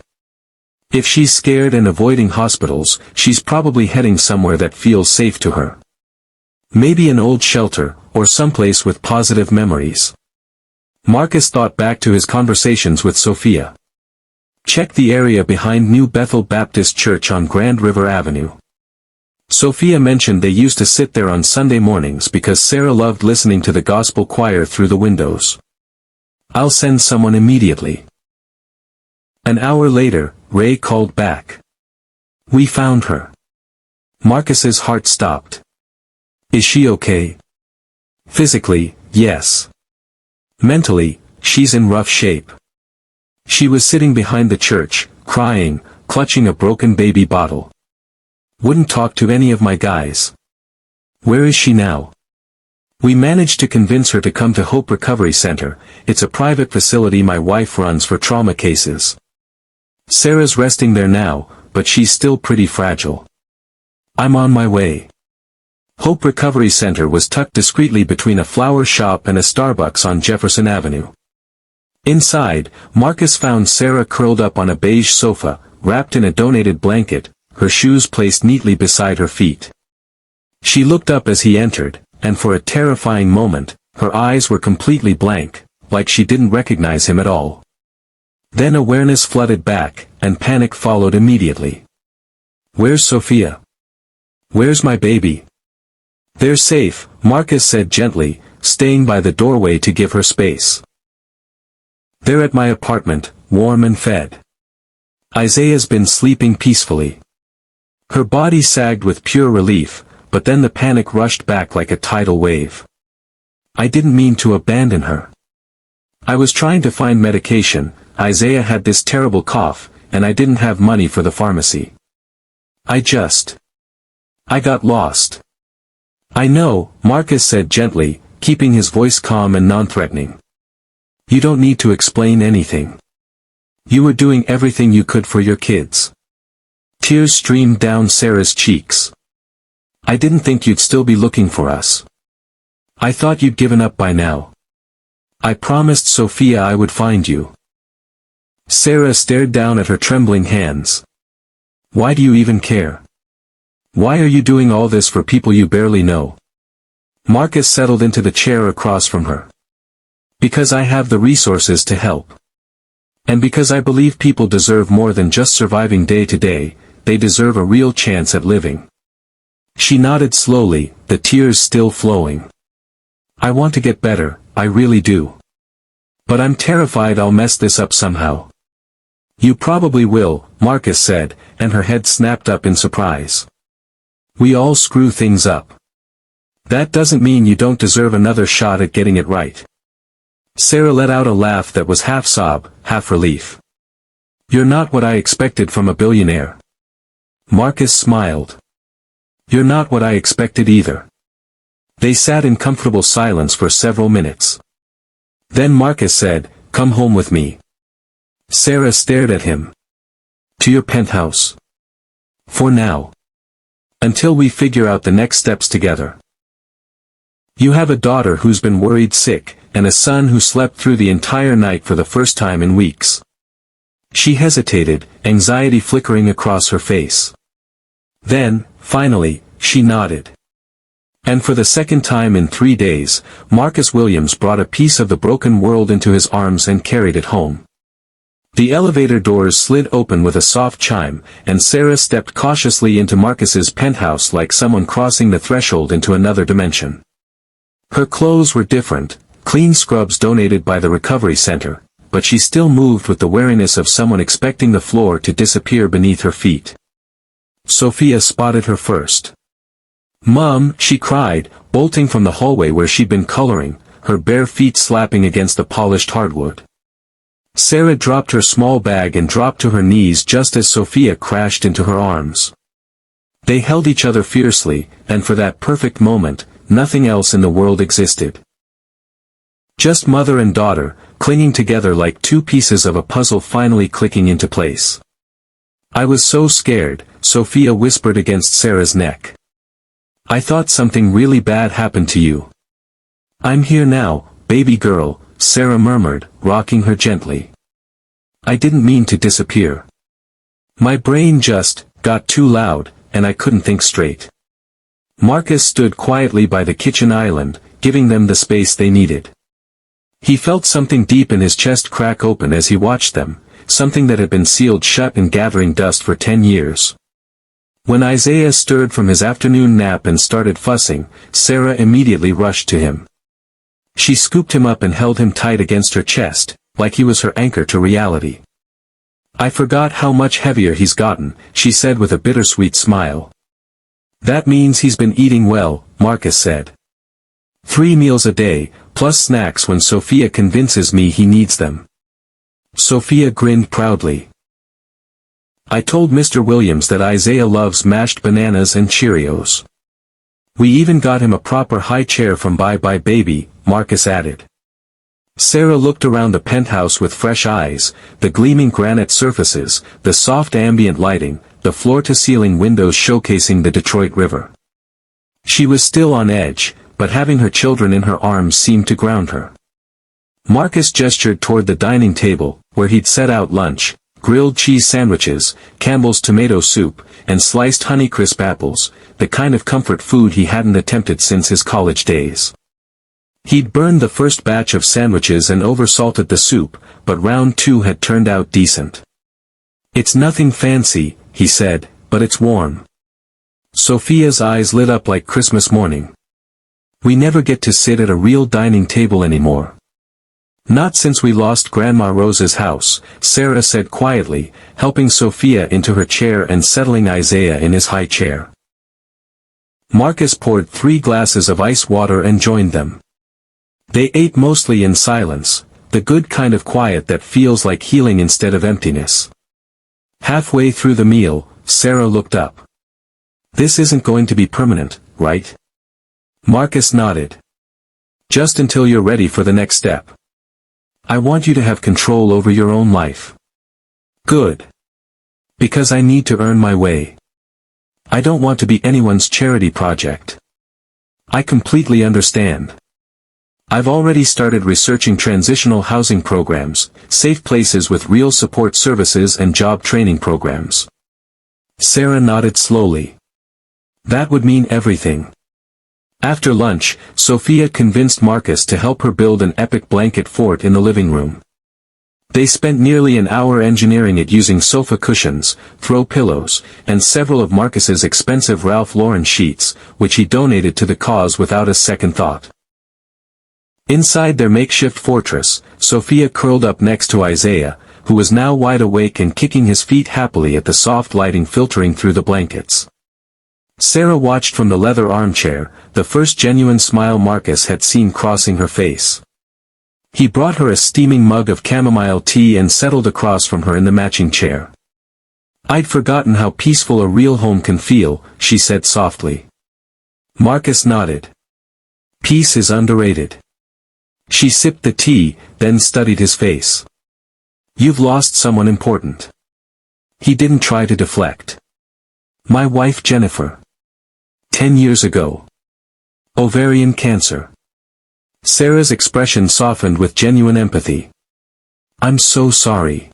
If she's scared and avoiding hospitals, she's probably heading somewhere that feels safe to her. Maybe an old shelter, or someplace with positive memories. Marcus thought back to his conversations with Sophia. Check the area behind New Bethel Baptist Church on Grand River Avenue. Sophia mentioned they used to sit there on Sunday mornings because Sarah loved listening to the gospel choir through the windows. I'll send someone immediately. An hour later, Ray called back. We found her. Marcus's heart stopped. Is she okay? Physically, yes. Mentally, she's in rough shape. She was sitting behind the church, crying, clutching a broken baby bottle. Wouldn't talk to any of my guys. Where is she now? We managed to convince her to come to Hope Recovery Center. It's a private facility my wife runs for trauma cases. Sarah's resting there now, but she's still pretty fragile. I'm on my way. Hope Recovery Center was tucked discreetly between a flower shop and a Starbucks on Jefferson Avenue. Inside, Marcus found Sarah curled up on a beige sofa, wrapped in a donated blanket, her shoes placed neatly beside her feet. She looked up as he entered, and for a terrifying moment, her eyes were completely blank, like she didn't recognize him at all. Then awareness flooded back, and panic followed immediately. Where's Sophia? Where's my baby? They're safe, Marcus said gently, staying by the doorway to give her space. They're at my apartment, warm and fed. Isaiah's been sleeping peacefully. Her body sagged with pure relief, but then the panic rushed back like a tidal wave. I didn't mean to abandon her. I was trying to find medication. Isaiah had this terrible cough, and I didn't have money for the pharmacy. I got lost. I know, Marcus said gently, keeping his voice calm and non-threatening. You don't need to explain anything. You were doing everything you could for your kids. Tears streamed down Sarah's cheeks. I didn't think you'd still be looking for us. I thought you'd given up by now. I promised Sophia I would find you. Sarah stared down at her trembling hands. Why do you even care? Why are you doing all this for people you barely know? Marcus settled into the chair across from her. Because I have the resources to help. And because I believe people deserve more than just surviving day to day, they deserve a real chance at living. She nodded slowly, the tears still flowing. I want to get better, I really do. But I'm terrified I'll mess this up somehow. You probably will, Marcus said, and her head snapped up in surprise. We all screw things up. That doesn't mean you don't deserve another shot at getting it right. Sarah let out a laugh that was half sob, half relief. You're not what I expected from a billionaire. Marcus smiled. You're not what I expected either. They sat in comfortable silence for several minutes. Then Marcus said, "Come home with me." Sarah stared at him. "To your penthouse. For now. Until we figure out the next steps together. You have a daughter who's been worried sick, and a son who slept through the entire night for the first time in weeks." She hesitated, anxiety flickering across her face. Then, finally, she nodded. And for the second time in 3 days, Marcus Williams brought a piece of the broken world into his arms and carried it home. The elevator doors slid open with a soft chime, and Sarah stepped cautiously into Marcus's penthouse like someone crossing the threshold into another dimension. Her clothes were different, clean scrubs donated by the recovery center, but she still moved with the wariness of someone expecting the floor to disappear beneath her feet. Sophia spotted her first. "Mom," she cried, bolting from the hallway where she'd been coloring, her bare feet slapping against the polished hardwood. Sarah dropped her small bag and dropped to her knees just as Sophia crashed into her arms. They held each other fiercely, and for that perfect moment, nothing else in the world existed. Just mother and daughter, clinging together like two pieces of a puzzle finally clicking into place. "I was so scared," Sophia whispered against Sarah's neck. "I thought something really bad happened to you." "I'm here now, baby girl," Sarah murmured, rocking her gently. "I didn't mean to disappear. My brain just got too loud, and I couldn't think straight." Marcus stood quietly by the kitchen island, giving them the space they needed. He felt something deep in his chest crack open as he watched them, something that had been sealed shut and gathering dust for 10 years. When Isaiah stirred from his afternoon nap and started fussing, Sarah immediately rushed to him. She scooped him up and held him tight against her chest, like he was her anchor to reality. "I forgot how much heavier he's gotten," she said with a bittersweet smile. "That means he's been eating well," Marcus said. 3 meals a day, plus snacks when Sophia convinces me he needs them." Sophia grinned proudly. "I told Mr. Williams that Isaiah loves mashed bananas and Cheerios. We even got him a proper high chair from Bye Bye Baby," Marcus added. Sarah looked around the penthouse with fresh eyes, the gleaming granite surfaces, the soft ambient lighting, the floor-to-ceiling windows showcasing the Detroit River. She was still on edge, but having her children in her arms seemed to ground her. Marcus gestured toward the dining table, where he'd set out lunch, grilled cheese sandwiches, Campbell's tomato soup, and sliced Honeycrisp apples, the kind of comfort food he hadn't attempted since his college days. He'd burned the first batch of sandwiches and oversalted the soup, but round 2 had turned out decent. "It's nothing fancy," he said, "but it's warm." Sophia's eyes lit up like Christmas morning. "We never get to sit at a real dining table anymore." "Not since we lost Grandma Rose's house," Sarah said quietly, helping Sophia into her chair and settling Isaiah in his high chair. Marcus poured 3 glasses of ice water and joined them. They ate mostly in silence, the good kind of quiet that feels like healing instead of emptiness. Halfway through the meal, Sarah looked up. "This isn't going to be permanent, right?" Marcus nodded. "Just until you're ready for the next step. I want you to have control over your own life." "Good. Because I need to earn my way. I don't want to be anyone's charity project." "I completely understand. I've already started researching transitional housing programs, safe places with real support services and job training programs." Sarah nodded slowly. "That would mean everything." After lunch, Sophia convinced Marcus to help her build an epic blanket fort in the living room. They spent nearly an hour engineering it using sofa cushions, throw pillows, and several of Marcus's expensive Ralph Lauren sheets, which he donated to the cause without a second thought. Inside their makeshift fortress, Sophia curled up next to Isaiah, who was now wide awake and kicking his feet happily at the soft lighting filtering through the blankets. Sarah watched from the leather armchair, the first genuine smile Marcus had seen crossing her face. He brought her a steaming mug of chamomile tea and settled across from her in the matching chair. "I'd forgotten how peaceful a real home can feel," she said softly. Marcus nodded. "Peace is underrated. She sipped the tea, then studied his face. "You've lost someone important." He didn't try to deflect. "My wife Jennifer. 10 years ago. Ovarian cancer." Sarah's expression softened with genuine empathy. "I'm so sorry.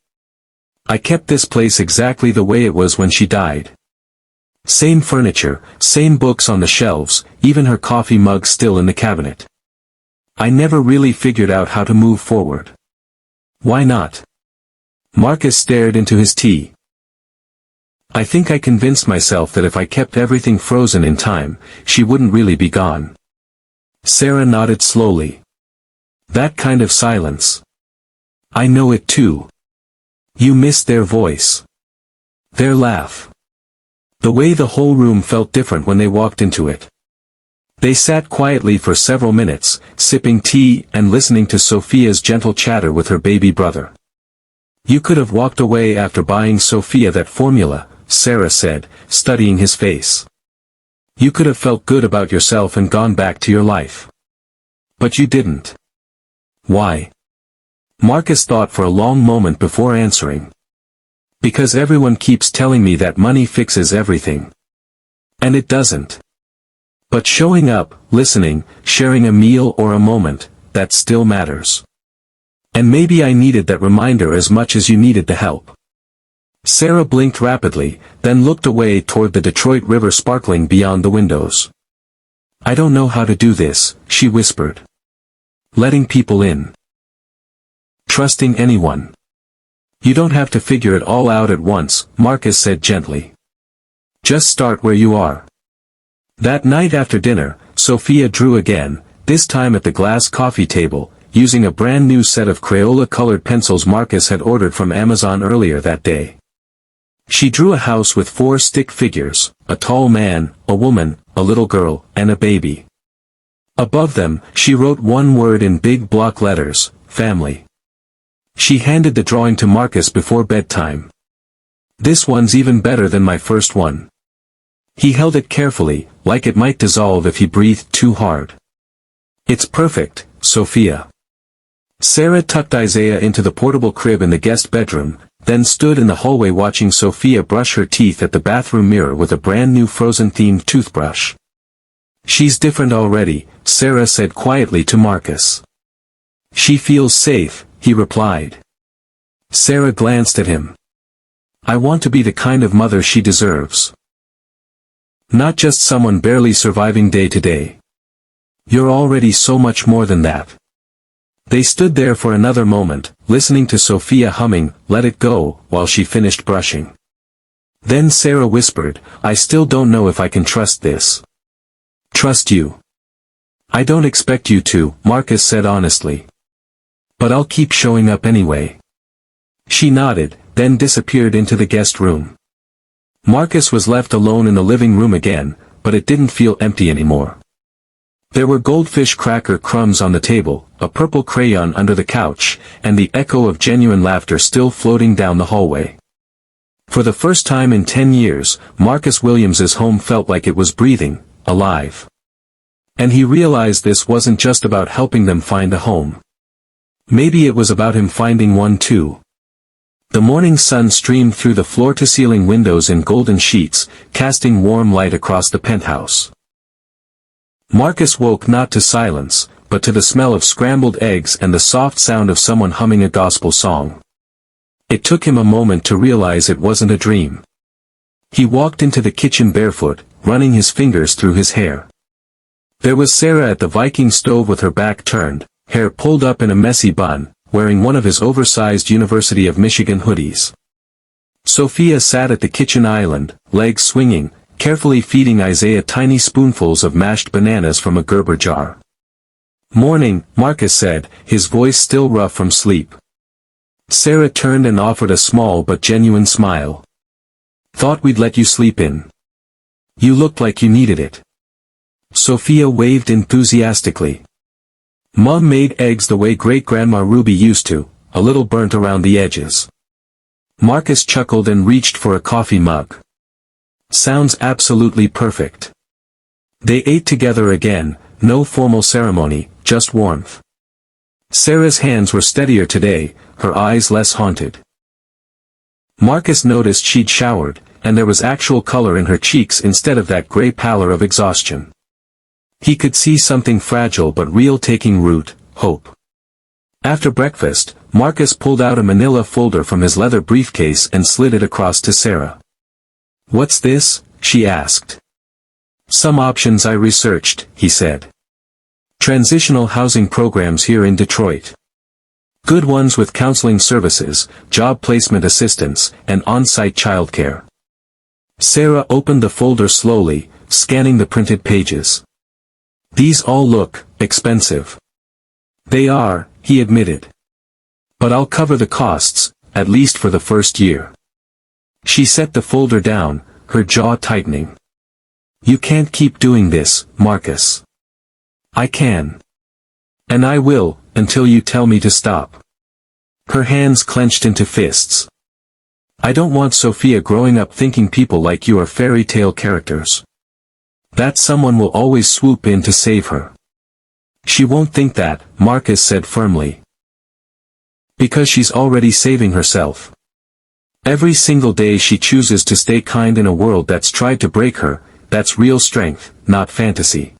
I kept this place exactly the way it was when she died. Same furniture, same books on the shelves, even her coffee mug still in the cabinet. I never really figured out how to move forward." "Why not?" Marcus stared into his tea. "I think I convinced myself that if I kept everything frozen in time, she wouldn't really be gone." Sarah nodded slowly. "That kind of silence. I know it too. You missed their voice. Their laugh. The way the whole room felt different when they walked into it." They sat quietly for several minutes, sipping tea and listening to Sophia's gentle chatter with her baby brother. "You could have walked away after buying Sophia that formula," Sarah said, studying his face. "You could have felt good about yourself and gone back to your life. But you didn't." "Why?" Marcus thought for a long moment before answering. "Because everyone keeps telling me that money fixes everything. And it doesn't. But showing up, listening, sharing a meal or a moment, that still matters. And maybe I needed that reminder as much as you needed the help." Sarah blinked rapidly, then looked away toward the Detroit River sparkling beyond the windows. "I don't know how to do this," she whispered. "Letting people in. Trusting anyone. You don't have to figure it all out at once," Marcus said gently. "Just start where you are." That night after dinner, Sophia drew again, this time at the glass coffee table, using a brand new set of Crayola-colored pencils Marcus had ordered from Amazon earlier that day. She drew a house with 4 stick figures, a tall man, a woman, a little girl, and a baby. Above them, she wrote one word in big block letters: family. She handed the drawing to Marcus before bedtime. "This one's even better than my first one." He held it carefully, like it might dissolve if he breathed too hard. "It's perfect, Sophia." Sarah tucked Isaiah into the portable crib in the guest bedroom, then stood in the hallway watching Sophia brush her teeth at the bathroom mirror with a brand new Frozen-themed toothbrush. "She's different already," Sarah said quietly to Marcus. "She feels safe," he replied. Sarah glanced at him. "I want to be the kind of mother she deserves. Not just someone barely surviving day to day. You're already so much more than that." They stood there for another moment, listening to Sophia humming, "Let It Go," while she finished brushing. Then Sarah whispered, "I still don't know if I can trust this." "Trust you? I don't expect you to," Marcus said honestly. "But I'll keep showing up anyway." She nodded, then disappeared into the guest room. Marcus was left alone in the living room again, but it didn't feel empty anymore. There were goldfish cracker crumbs on the table, a purple crayon under the couch, and the echo of genuine laughter still floating down the hallway. For the first time in 10 years, Marcus Williams's home felt like it was breathing, alive. And he realized this wasn't just about helping them find a home. Maybe it was about him finding one too. The morning sun streamed through the floor-to-ceiling windows in golden sheets, casting warm light across the penthouse. Marcus woke not to silence, but to the smell of scrambled eggs and the soft sound of someone humming a gospel song. It took him a moment to realize it wasn't a dream. He walked into the kitchen barefoot, running his fingers through his hair. There was Sarah at the Viking stove with her back turned, hair pulled up in a messy bun, wearing one of his oversized University of Michigan hoodies. Sophia sat at the kitchen island, legs swinging, carefully feeding Isaiah tiny spoonfuls of mashed bananas from a Gerber jar. "Morning," Marcus said, his voice still rough from sleep. Sarah turned and offered a small but genuine smile. "Thought we'd let you sleep in. You looked like you needed it." Sophia waved enthusiastically. "Mom made eggs the way Great-Grandma Ruby used to, a little burnt around the edges." Marcus chuckled and reached for a coffee mug. "Sounds absolutely perfect." They ate together again, no formal ceremony, just warmth. Sarah's hands were steadier today, her eyes less haunted. Marcus noticed she'd showered, and there was actual color in her cheeks instead of that gray pallor of exhaustion. He could see something fragile but real taking root, hope. After breakfast, Marcus pulled out a manila folder from his leather briefcase and slid it across to Sarah. "What's this?" she asked. "Some options I researched," he said. "Transitional housing programs here in Detroit. Good ones with counseling services, job placement assistance, and on-site childcare." Sarah opened the folder slowly, scanning the printed pages. "These all look expensive." "They are," he admitted. "But I'll cover the costs, at least for the first year." She set the folder down, her jaw tightening. "You can't keep doing this, Marcus." "I can. And I will, until you tell me to stop." Her hands clenched into fists. "I don't want Sophia growing up thinking people like you are fairy tale characters. That someone will always swoop in to save her." "She won't think that," Marcus said firmly. "Because she's already saving herself. Every single day she chooses to stay kind in a world that's tried to break her. That's real strength, not fantasy."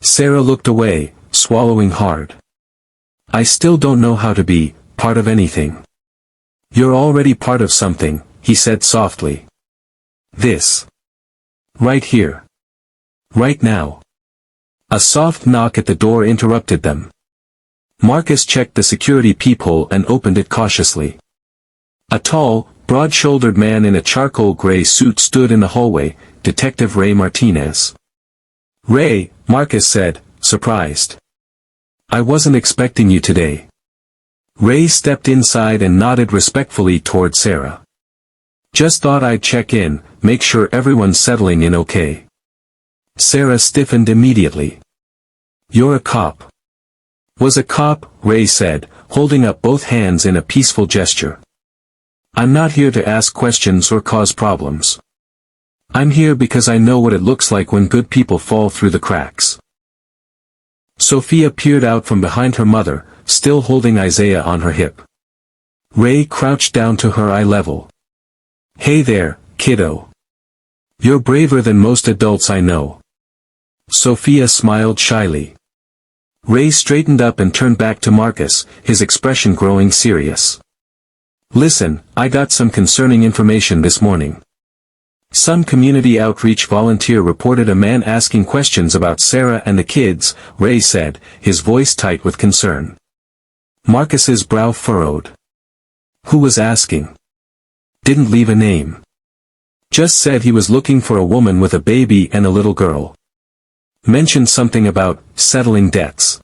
Sarah looked away, swallowing hard. "I still don't know how to be part of anything." "You're already part of something," he said softly. "This. Right here. Right now." A soft knock at the door interrupted them. Marcus checked the security peephole and opened it cautiously. A tall, broad-shouldered man in a charcoal gray suit stood in the hallway, Detective Ray Martinez. "Ray," Marcus said, surprised. "I wasn't expecting you today." Ray stepped inside and nodded respectfully toward Sarah. "Just thought I'd check in, make sure everyone's settling in okay." Sarah stiffened immediately. "You're a cop." "Was a cop," Ray said, holding up both hands in a peaceful gesture. "I'm not here to ask questions or cause problems. I'm here because I know what it looks like when good people fall through the cracks." Sophia peered out from behind her mother, still holding Isaiah on her hip. Ray crouched down to her eye level. "Hey there, kiddo. You're braver than most adults I know." Sophia smiled shyly. Ray straightened up and turned back to Marcus, his expression growing serious. "Listen, I got some concerning information this morning. Some community outreach volunteer reported a man asking questions about Sarah and the kids," Ray said, his voice tight with concern. Marcus's brow furrowed. "Who was asking?" "Didn't leave a name. Just said he was looking for a woman with a baby and a little girl. Mentioned something about settling debts."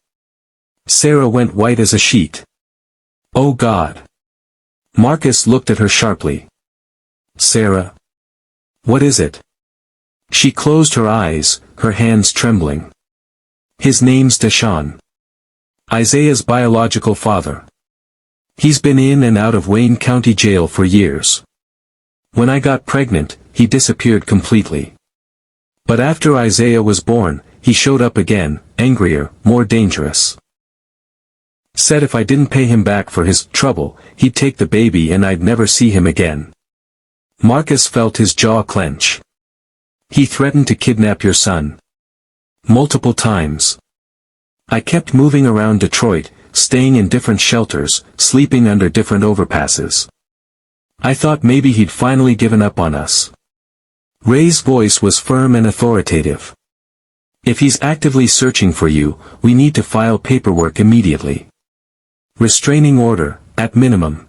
Sarah went white as a sheet. "Oh God." Marcus looked at her sharply. "Sarah. What is it?" She closed her eyes, her hands trembling. "His name's Deshaun. Isaiah's biological father. He's been in and out of Wayne County Jail for years. When I got pregnant, he disappeared completely. But after Isaiah was born, he showed up again, angrier, more dangerous. Said if I didn't pay him back for his trouble, he'd take the baby and I'd never see him again." Marcus felt his jaw clench. "He threatened to kidnap your son. Multiple times. I kept moving around Detroit, staying in different shelters, sleeping under different overpasses. I thought maybe he'd finally given up on us." Ray's voice was firm and authoritative. "If he's actively searching for you, we need to file paperwork immediately. Restraining order, at minimum.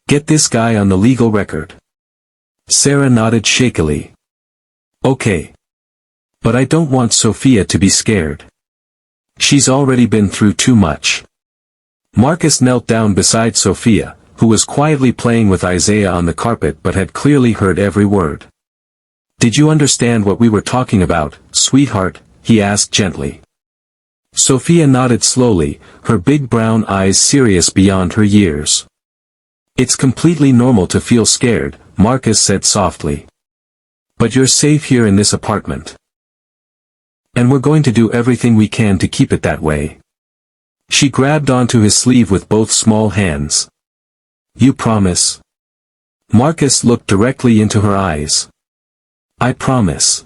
Get this guy on the legal record." Sarah nodded shakily. "Okay. But I don't want Sophia to be scared. She's already been through too much." Marcus knelt down beside Sophia, who was quietly playing with Isaiah on the carpet but had clearly heard every word. "Did you understand what we were talking about, sweetheart?" he asked gently. Sophia nodded slowly, her big brown eyes serious beyond her years. "It's completely normal to feel scared," Marcus said softly. "But you're safe here in this apartment. And we're going to do everything we can to keep it that way." She grabbed onto his sleeve with both small hands. You promise? Marcus looked directly into her eyes. I promise.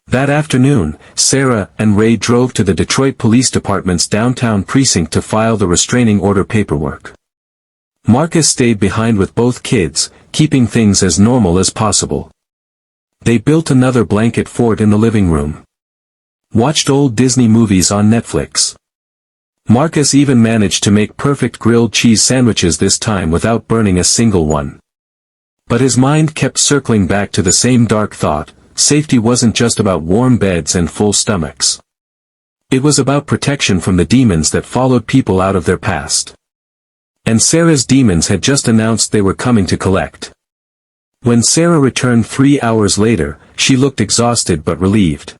That afternoon, Sarah and Ray drove to the Detroit Police Department's downtown precinct to file the restraining order paperwork. Marcus stayed behind with both kids, keeping things as normal as possible. They built another blanket fort in the living room. Watched old Disney movies on Netflix. Marcus even managed to make perfect grilled cheese sandwiches this time without burning a single one. But his mind kept circling back to the same dark thought: safety wasn't just about warm beds and full stomachs. It was about protection from the demons that followed people out of their past. And Sarah's demons had just announced they were coming to collect. When Sarah returned 3 hours later, she looked exhausted but relieved.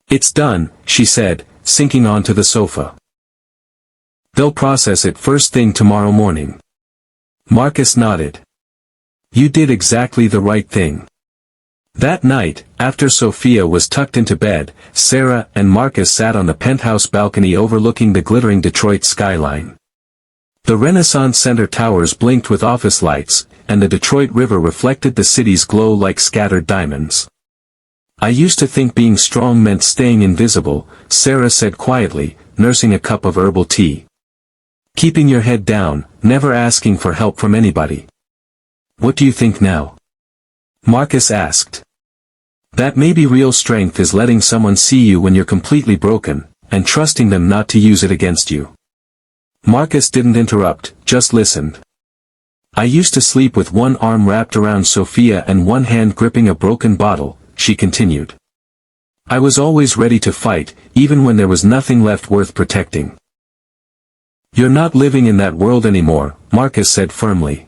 It's done, she said, sinking onto the sofa. They'll process it first thing tomorrow morning. Marcus nodded. You did exactly the right thing. That night, after Sophia was tucked into bed, Sarah and Marcus sat on the penthouse balcony overlooking the glittering Detroit skyline. The Renaissance Center towers blinked with office lights, and the Detroit River reflected the city's glow like scattered diamonds. I used to think being strong meant staying invisible, Sarah said quietly, nursing a cup of herbal tea. Keeping your head down, never asking for help from anybody. What do you think now? Marcus asked. That maybe real strength is letting someone see you when you're completely broken, and trusting them not to use it against you. Marcus didn't interrupt, just listened. I used to sleep with one arm wrapped around Sophia and one hand gripping a broken bottle, she continued. I was always ready to fight, even when there was nothing left worth protecting. You're not living in that world anymore, Marcus said firmly.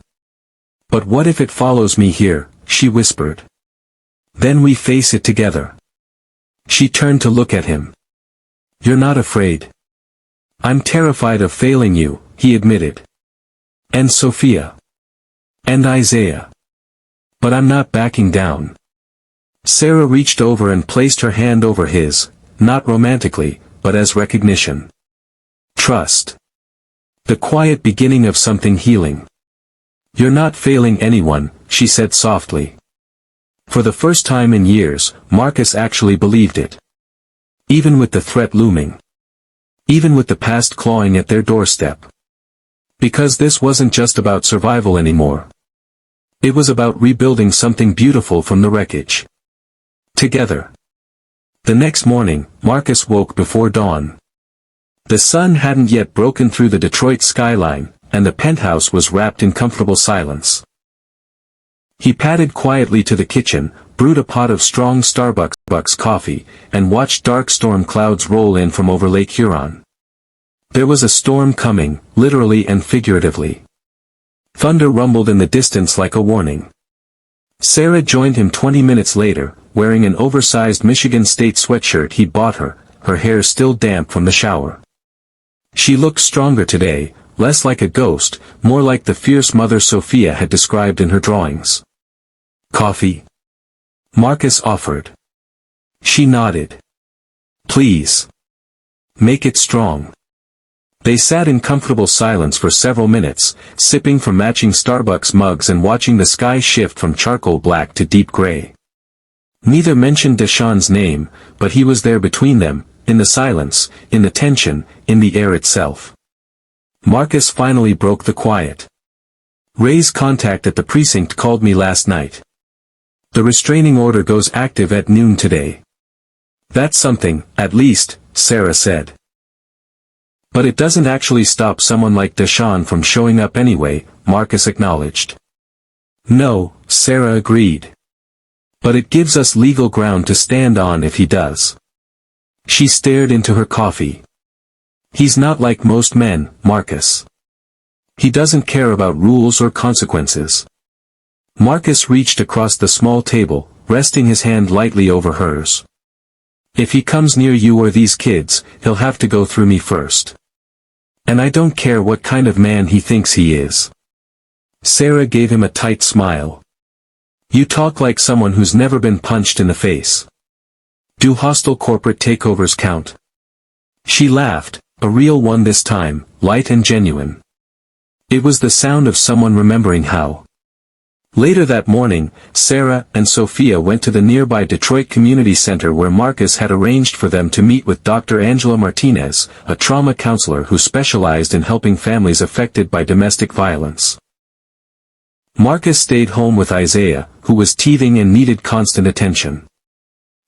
But what if it follows me here, she whispered. Then we face it together. She turned to look at him. You're not afraid. I'm terrified of failing you, he admitted. And Sophia. And Isaiah. But I'm not backing down. Sarah reached over and placed her hand over his, not romantically, but as recognition. Trust. The quiet beginning of something healing. You're not failing anyone, she said softly. For the first time in years, Marcus actually believed it. Even with the threat looming. Even with the past clawing at their doorstep. Because this wasn't just about survival anymore. It was about rebuilding something beautiful from the wreckage. Together. The next morning, Marcus woke before dawn. The sun hadn't yet broken through the Detroit skyline, and the penthouse was wrapped in comfortable silence. He padded quietly to the kitchen, brewed a pot of strong Starbucks coffee, and watched dark storm clouds roll in from over Lake Huron. There was a storm coming, literally and figuratively. Thunder rumbled in the distance like a warning. Sarah joined him 20 minutes later, wearing an oversized Michigan State sweatshirt he'd bought her, her hair still damp from the shower. She looked stronger today, less like a ghost, more like the fierce mother Sophia had described in her drawings. Coffee? Marcus offered. She nodded. Please. Make it strong. They sat in comfortable silence for several minutes, sipping from matching Starbucks mugs and watching the sky shift from charcoal black to deep gray. Neither mentioned Deshawn's name, but he was there between them, in the silence, in the tension, in the air itself. Marcus finally broke the quiet. Ray's contact at the precinct called me last night. The restraining order goes active at noon today. That's something, at least, Sarah said. But it doesn't actually stop someone like Deshawn from showing up anyway, Marcus acknowledged. No, Sarah agreed. But it gives us legal ground to stand on if he does. She stared into her coffee. He's not like most men, Marcus. He doesn't care about rules or consequences. Marcus reached across the small table, resting his hand lightly over hers. If he comes near you or these kids, he'll have to go through me first. And I don't care what kind of man he thinks he is. Sarah gave him a tight smile. You talk like someone who's never been punched in the face. Do hostile corporate takeovers count? She laughed, A real one this time, light and genuine. It was the sound of someone remembering how. Later that morning, Sarah and Sophia went to the nearby Detroit Community Center where Marcus had arranged for them to meet with Dr. Angela Martinez, a trauma counselor who specialized in helping families affected by domestic violence. Marcus stayed home with Isaiah, who was teething and needed constant attention.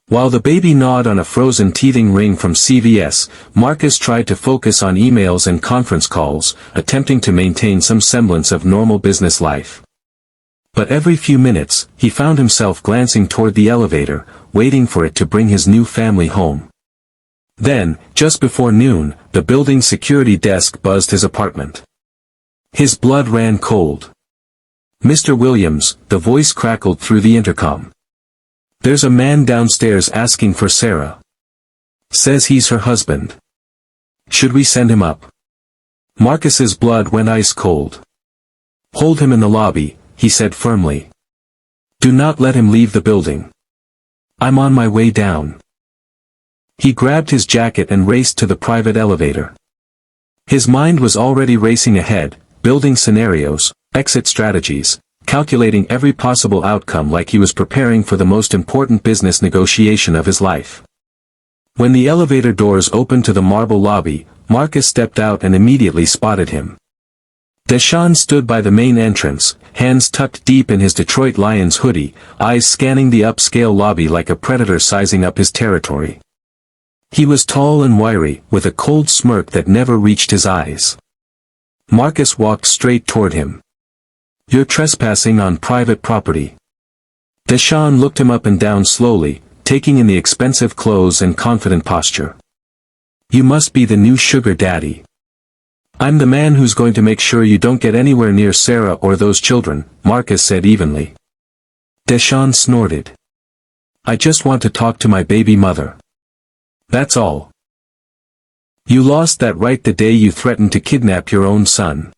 While the baby gnawed on a frozen teething ring from CVS, Marcus tried to focus on emails and conference calls, attempting to maintain some semblance of normal business life. But every few minutes, he found himself glancing toward the elevator, waiting for it to bring his new family home. Then, just before noon, the building's security desk buzzed his apartment. His blood ran cold. "Mr. Williams," the voice crackled through the intercom. "There's a man downstairs asking for Sarah. Says he's her husband. Should we send him up?" Marcus's blood went ice cold. "Hold him in the lobby," he said firmly. "Do not let him leave the building. I'm on my way down." He grabbed his jacket and raced to the private elevator. His mind was already racing ahead, building scenarios, exit strategies, calculating every possible outcome like he was preparing for the most important business negotiation of his life. When the elevator doors opened to the marble lobby, Marcus stepped out and immediately spotted him. Deshaun stood by the main entrance, hands tucked deep in his Detroit Lions hoodie, eyes scanning the upscale lobby like a predator sizing up his territory. He was tall and wiry, with a cold smirk that never reached his eyes. Marcus walked straight toward him. "You're trespassing on private property." Deshaun looked him up and down slowly, taking in the expensive clothes and confident posture. "You must be the new sugar daddy." "I'm the man who's going to make sure you don't get anywhere near Sarah or those children," Marcus said evenly. Deshaun snorted. "I just want to talk to my baby mother. That's all." "You lost that right the day you threatened to kidnap your own son."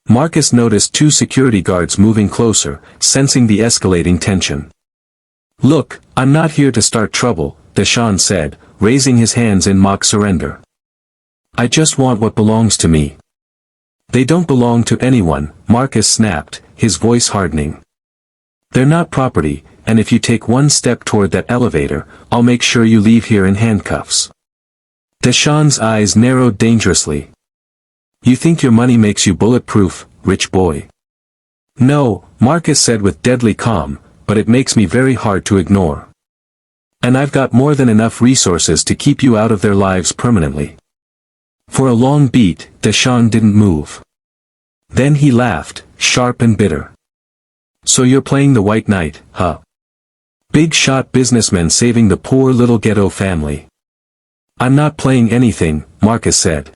Marcus noticed two security guards moving closer, sensing the escalating tension. "Look, I'm not here to start trouble," Deshaun said, raising his hands in mock surrender. "I just want what belongs to me." "They don't belong to anyone," Marcus snapped, his voice hardening. "They're not property, and if you take one step toward that elevator, I'll make sure you leave here in handcuffs." Deshaun's eyes narrowed dangerously. "You think your money makes you bulletproof, rich boy?" "No," Marcus said with deadly calm, "but it makes me very hard to ignore. And I've got more than enough resources to keep you out of their lives permanently." For a long beat, Deshaun didn't move. Then he laughed, sharp and bitter. "So you're playing the white knight, huh? Big shot businessman saving the poor little ghetto family." "I'm not playing anything," Marcus said.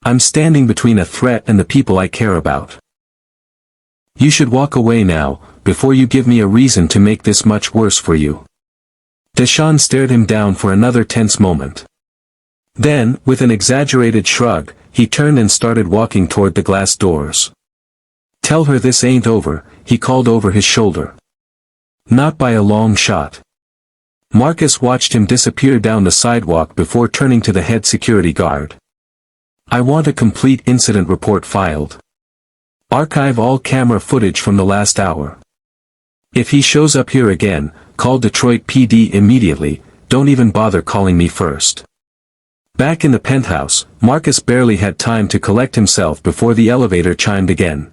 "I'm standing between a threat and the people I care about. You should walk away now, before you give me a reason to make this much worse for you." Deshaun stared him down for another tense moment. Then, with an exaggerated shrug, he turned and started walking toward the glass doors. "Tell her this ain't over," he called over his shoulder. "Not by a long shot." Marcus watched him disappear down the sidewalk before turning to the head security guard. "I want a complete incident report filed. Archive all camera footage from the last hour. If he shows up here again, call Detroit PD immediately, don't even bother calling me first." Back in the penthouse, Marcus barely had time to collect himself before the elevator chimed again.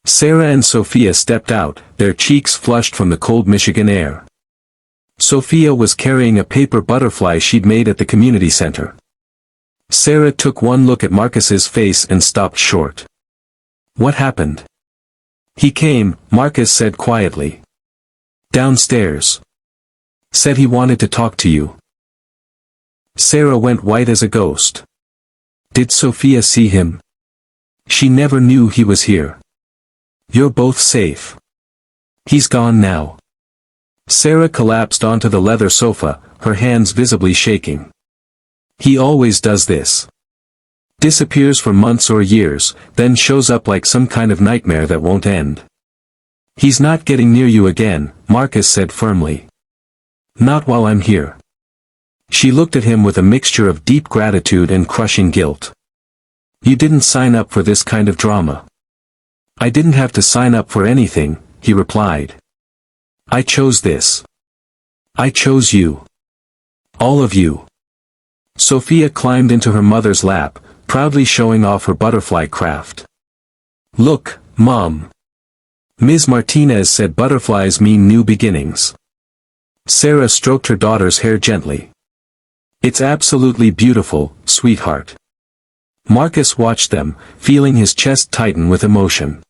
Sarah and Sophia stepped out, their cheeks flushed from the cold Michigan air. Sophia was carrying a paper butterfly she'd made at the community center. Sarah took one look at Marcus's face and stopped short. "What happened?" "He came," Marcus said quietly. "Downstairs. Said he wanted to talk to you." Sarah went white as a ghost. "Did Sophia see him?" "She never knew he was here." "You're both safe." "He's gone now." Sarah collapsed onto the leather sofa, her hands visibly shaking. "He always does this. Disappears for months or years, then shows up like some kind of nightmare that won't end." "He's not getting near you again," Marcus said firmly. "Not while I'm here." She looked at him with a mixture of deep gratitude and crushing guilt. You didn't sign up for this kind of drama. I didn't have to sign up for anything, he replied. I chose this. I chose you. All of you. Sophia climbed into her mother's lap, proudly showing off her butterfly craft. Look, Mom. Ms. Martinez said butterflies mean new beginnings. Sarah stroked her daughter's hair gently. It's absolutely beautiful, sweetheart. Marcus watched them, feeling his chest tighten with emotion.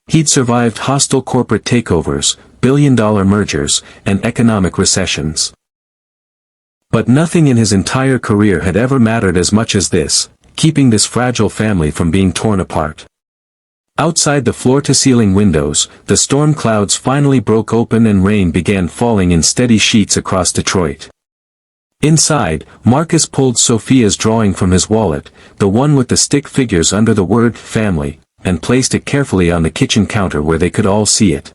He'd survived hostile corporate takeovers, billion-dollar mergers, and economic recessions. But nothing in his entire career had ever mattered as much as this, keeping this fragile family from being torn apart. Outside the floor-to-ceiling windows, the storm clouds finally broke open and rain began falling in steady sheets across Detroit. Inside, Marcus pulled Sophia's drawing from his wallet, the one with the stick figures under the word family, and placed it carefully on the kitchen counter where they could all see it.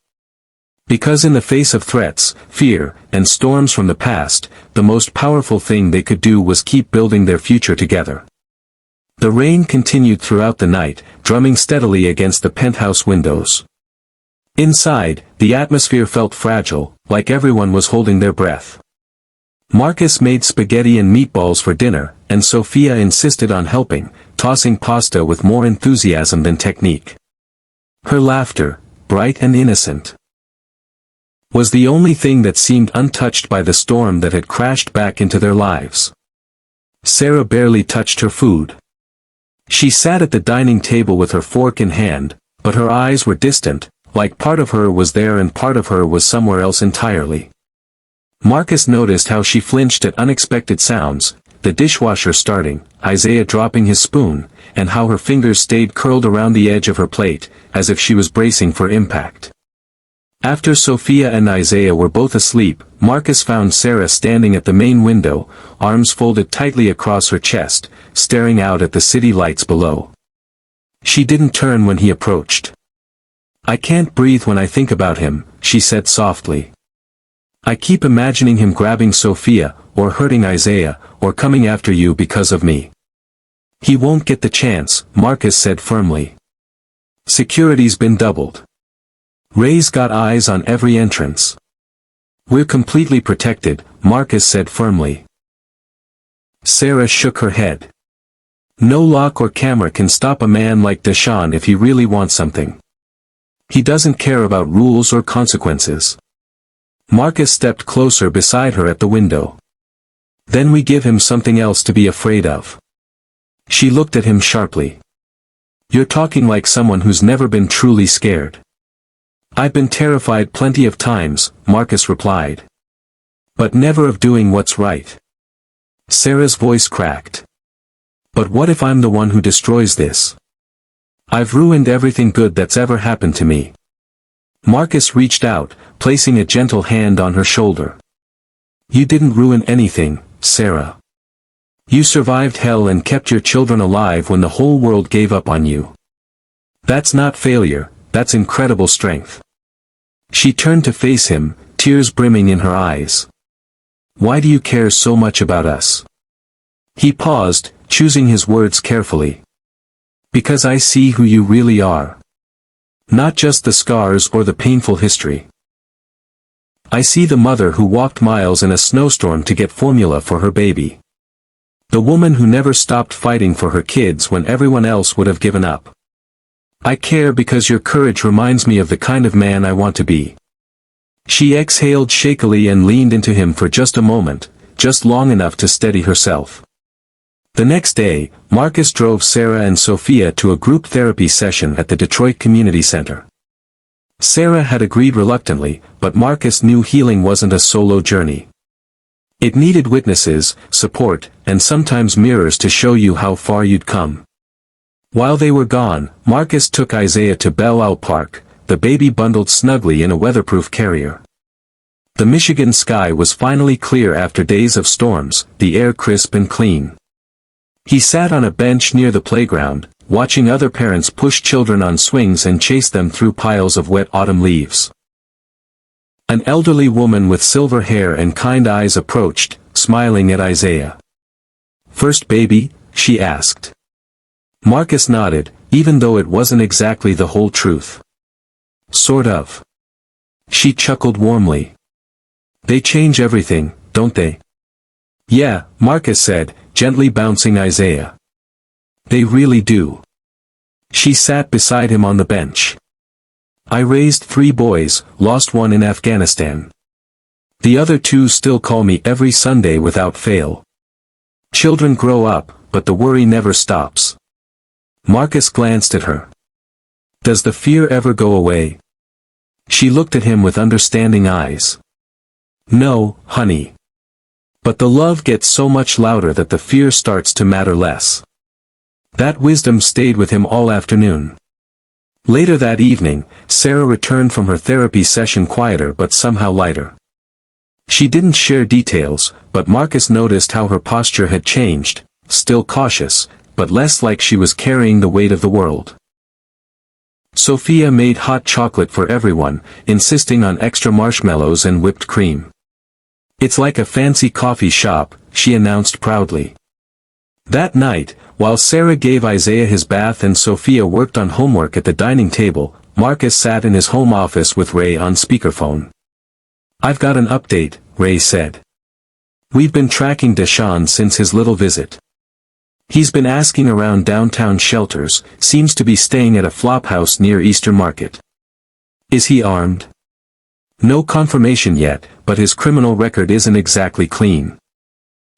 Because in the face of threats, fear, and storms from the past, the most powerful thing they could do was keep building their future together. The rain continued throughout the night, drumming steadily against the penthouse windows. Inside, the atmosphere felt fragile, like everyone was holding their breath. Marcus made spaghetti and meatballs for dinner, and Sophia insisted on helping, tossing pasta with more enthusiasm than technique. Her laughter, bright and innocent, was the only thing that seemed untouched by the storm that had crashed back into their lives. Sarah barely touched her food. She sat at the dining table with her fork in hand, but her eyes were distant, like part of her was there and part of her was somewhere else entirely. Marcus noticed how she flinched at unexpected sounds, the dishwasher starting, Isaiah dropping his spoon, and how her fingers stayed curled around the edge of her plate, as if she was bracing for impact. After Sophia and Isaiah were both asleep, Marcus found Sarah standing at the main window, arms folded tightly across her chest, staring out at the city lights below. She didn't turn when he approached. I can't breathe when I think about him, she said softly. I keep imagining him grabbing Sophia, or hurting Isaiah, or coming after you because of me. He won't get the chance, Marcus said firmly. Security's been doubled. Ray's got eyes on every entrance. We're completely protected, Marcus said firmly. Sarah shook her head. No lock or camera can stop a man like Deshaun if he really wants something. He doesn't care about rules or consequences. Marcus stepped closer beside her at the window. Then we give him something else to be afraid of. She looked at him sharply. You're talking like someone who's never been truly scared. I've been terrified plenty of times, Marcus replied. But never of doing what's right. Sarah's voice cracked. But what if I'm the one who destroys this? I've ruined everything good that's ever happened to me. Marcus reached out, placing a gentle hand on her shoulder. You didn't ruin anything, Sarah. You survived hell and kept your children alive when the whole world gave up on you. That's not failure, that's incredible strength. She turned to face him, tears brimming in her eyes. Why do you care so much about us? He paused, choosing his words carefully. Because I see who you really are. Not just the scars or the painful history. I see the mother who walked miles in a snowstorm to get formula for her baby. The woman who never stopped fighting for her kids when everyone else would have given up. I care because your courage reminds me of the kind of man I want to be. She exhaled shakily and leaned into him for just a moment, just long enough to steady herself. The next day, Marcus drove Sarah and Sophia to a group therapy session at the Detroit Community Center. Sarah had agreed reluctantly, but Marcus knew healing wasn't a solo journey. It needed witnesses, support, and sometimes mirrors to show you how far you'd come. While they were gone, Marcus took Isaiah to Belle Isle Park, the baby bundled snugly in a weatherproof carrier. The Michigan sky was finally clear after days of storms, the air crisp and clean. He sat on a bench near the playground, watching other parents push children on swings and chase them through piles of wet autumn leaves. An elderly woman with silver hair and kind eyes approached, smiling at Isaiah. "First baby?" she asked. Marcus nodded, even though it wasn't exactly the whole truth. "Sort of." She chuckled warmly. "They change everything, don't they?" "Yeah," Marcus said, gently bouncing Isaiah. "They really do." She sat beside him on the bench. "I raised 3 boys, lost one in Afghanistan. The other 2 still call me every Sunday without fail. Children grow up, but the worry never stops." Marcus glanced at her. "Does the fear ever go away?" She looked at him with understanding eyes. "No, honey. But the love gets so much louder that the fear starts to matter less." That wisdom stayed with him all afternoon. Later that evening, Sarah returned from her therapy session quieter but somehow lighter. She didn't share details, but Marcus noticed how her posture had changed, still cautious, but less like she was carrying the weight of the world. Sophia made hot chocolate for everyone, insisting on extra marshmallows and whipped cream. "It's like a fancy coffee shop," she announced proudly. That night, while Sarah gave Isaiah his bath and Sophia worked on homework at the dining table, Marcus sat in his home office with Ray on speakerphone. "I've got an update," Ray said. "We've been tracking Deshaun since his little visit. He's been asking around downtown shelters, seems to be staying at a flophouse near Eastern Market." "Is he armed?" "No confirmation yet, but his criminal record isn't exactly clean."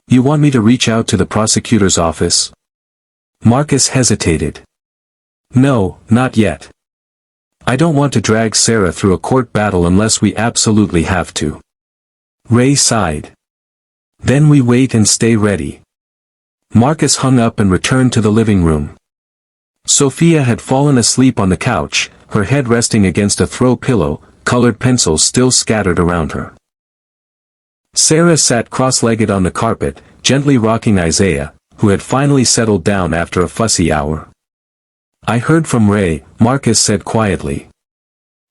"You want me to reach out to the prosecutor's office?" Marcus hesitated. "No, not yet. I don't want to drag Sarah through a court battle unless we absolutely have to." Ray sighed. "Then we wait and stay ready." Marcus hung up and returned to the living room. Sophia had fallen asleep on the couch, her head resting against a throw pillow, colored pencils still scattered around her. Sarah sat cross-legged on the carpet, gently rocking Isaiah, who had finally settled down after a fussy hour. "I heard from Ray," Marcus said quietly.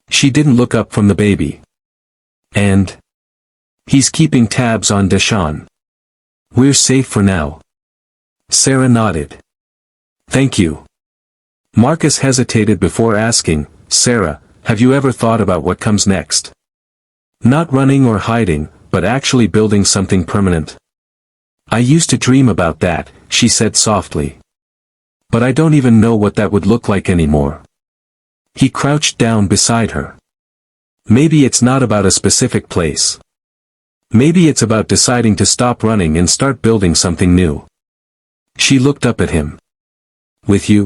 She didn't look up from the baby. "And?" "He's keeping tabs on Deshaun. We're safe for now." Sarah nodded. "Thank you." Marcus hesitated before asking, "Sarah, have you ever thought about what comes next? Not running or hiding, but actually building something permanent?" "I used to dream about that," she said softly. "But I don't even know what that would look like anymore." He crouched down beside her. "Maybe it's not about a specific place. Maybe it's about deciding to stop running and start building something new." She looked up at him. "With you?"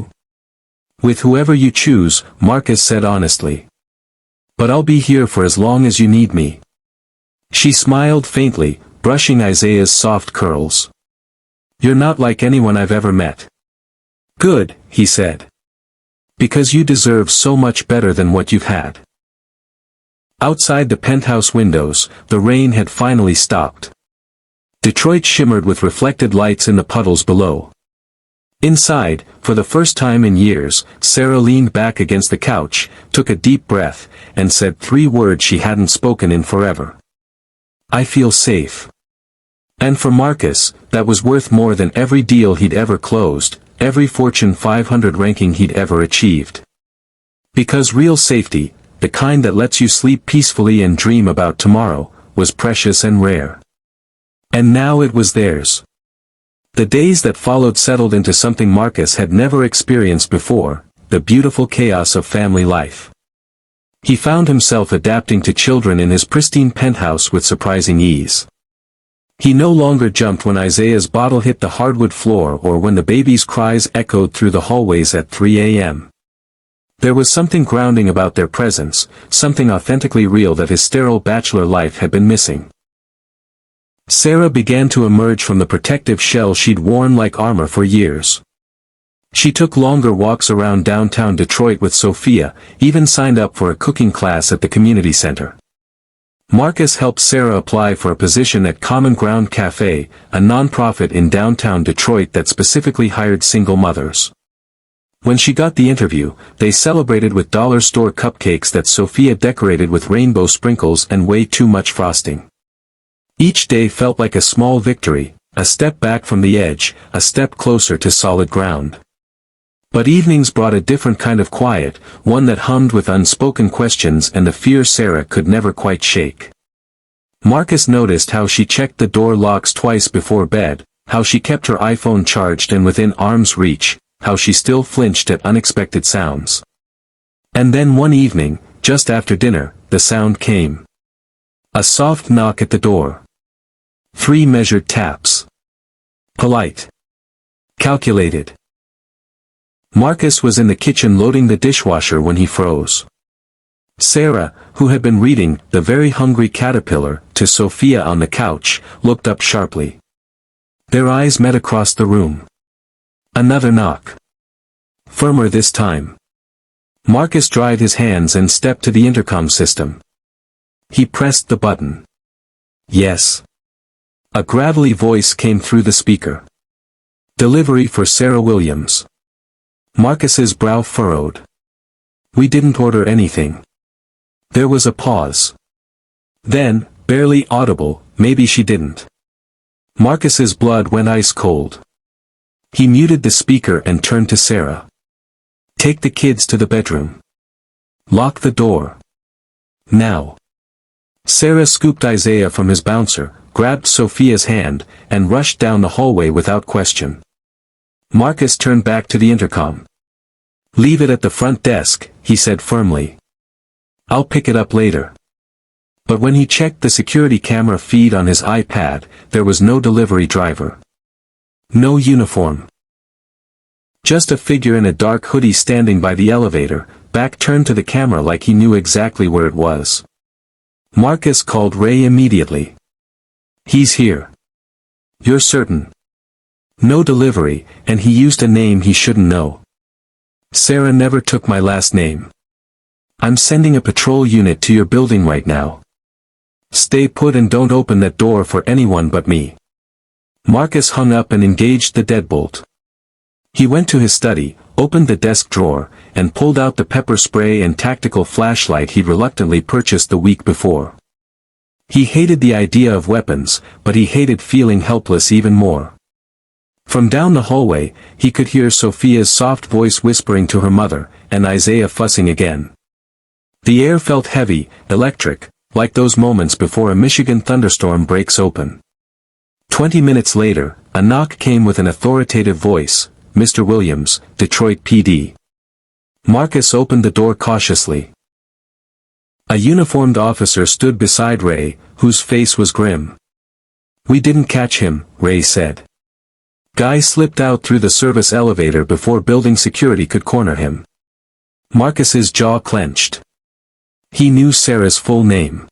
"With whoever you choose," Marcus said honestly. "But I'll be here for as long as you need me." She smiled faintly, brushing Isaiah's soft curls. "You're not like anyone I've ever met." "Good," he said. "Because you deserve so much better than what you've had." Outside the penthouse windows, the rain had finally stopped. Detroit shimmered with reflected lights in the puddles below. Inside, for the first time in years, Sarah leaned back against the couch, took a deep breath, and said 3 words she hadn't spoken in forever. "I feel safe." And for Marcus, that was worth more than every deal he'd ever closed, every Fortune 500 ranking he'd ever achieved. Because real safety, the kind that lets you sleep peacefully and dream about tomorrow, was precious and rare. And now it was theirs. The days that followed settled into something Marcus had never experienced before, the beautiful chaos of family life. He found himself adapting to children in his pristine penthouse with surprising ease. He no longer jumped when Isaiah's bottle hit the hardwood floor or when the baby's cries echoed through the hallways at 3 a.m. There was something grounding about their presence, something authentically real that his sterile bachelor life had been missing. Sarah began to emerge from the protective shell she'd worn like armor for years. She took longer walks around downtown Detroit with Sophia, even signed up for a cooking class at the community center. Marcus helped Sarah apply for a position at Common Ground Cafe, a nonprofit in downtown Detroit that specifically hired single mothers. When she got the interview, they celebrated with dollar store cupcakes that Sophia decorated with rainbow sprinkles and way too much frosting. Each day felt like a small victory, a step back from the edge, a step closer to solid ground. But evenings brought a different kind of quiet, one that hummed with unspoken questions and the fear Sarah could never quite shake. Marcus noticed how she checked the door locks twice before bed, how she kept her iPhone charged and within arm's reach, how she still flinched at unexpected sounds. And then one evening, just after dinner, the sound came. A soft knock at the door. 3 measured taps. Polite. Calculated. Marcus was in the kitchen loading the dishwasher when he froze. Sarah, who had been reading The Very Hungry Caterpillar to Sophia on the couch, looked up sharply. Their eyes met across the room. Another knock. Firmer this time. Marcus dried his hands and stepped to the intercom system. He pressed the button. Yes. A gravelly voice came through the speaker. Delivery for Sarah Williams. Marcus's brow furrowed. We didn't order anything. There was a pause. Then, barely audible, maybe she didn't. Marcus's blood went ice cold. He muted the speaker and turned to Sarah. Take the kids to the bedroom. Lock the door. Now. Sarah scooped Isaiah from his bouncer, grabbed Sophia's hand, and rushed down the hallway without question. Marcus turned back to the intercom. Leave it at the front desk, he said firmly. I'll pick it up later. But when he checked the security camera feed on his iPad, there was no delivery driver. No uniform. Just a figure in a dark hoodie standing by the elevator, back turned to the camera like he knew exactly where it was. Marcus called Ray immediately. He's here. You're certain? No delivery, and he used a name he shouldn't know. Sarah never took my last name. I'm sending a patrol unit to your building right now. Stay put and don't open that door for anyone but me. Marcus hung up and engaged the deadbolt. He went to his study, opened the desk drawer, and pulled out the pepper spray and tactical flashlight he'd reluctantly purchased the week before. He hated the idea of weapons, but he hated feeling helpless even more. From down the hallway, he could hear Sophia's soft voice whispering to her mother, and Isaiah fussing again. The air felt heavy, electric, like those moments before a Michigan thunderstorm breaks open. 20 minutes later, a knock came with an authoritative voice, Mr. Williams, Detroit PD. Marcus opened the door cautiously. A uniformed officer stood beside Ray, whose face was grim. We didn't catch him, Ray said. Guy slipped out through the service elevator before building security could corner him. Marcus's jaw clenched. He knew Sarah's full name.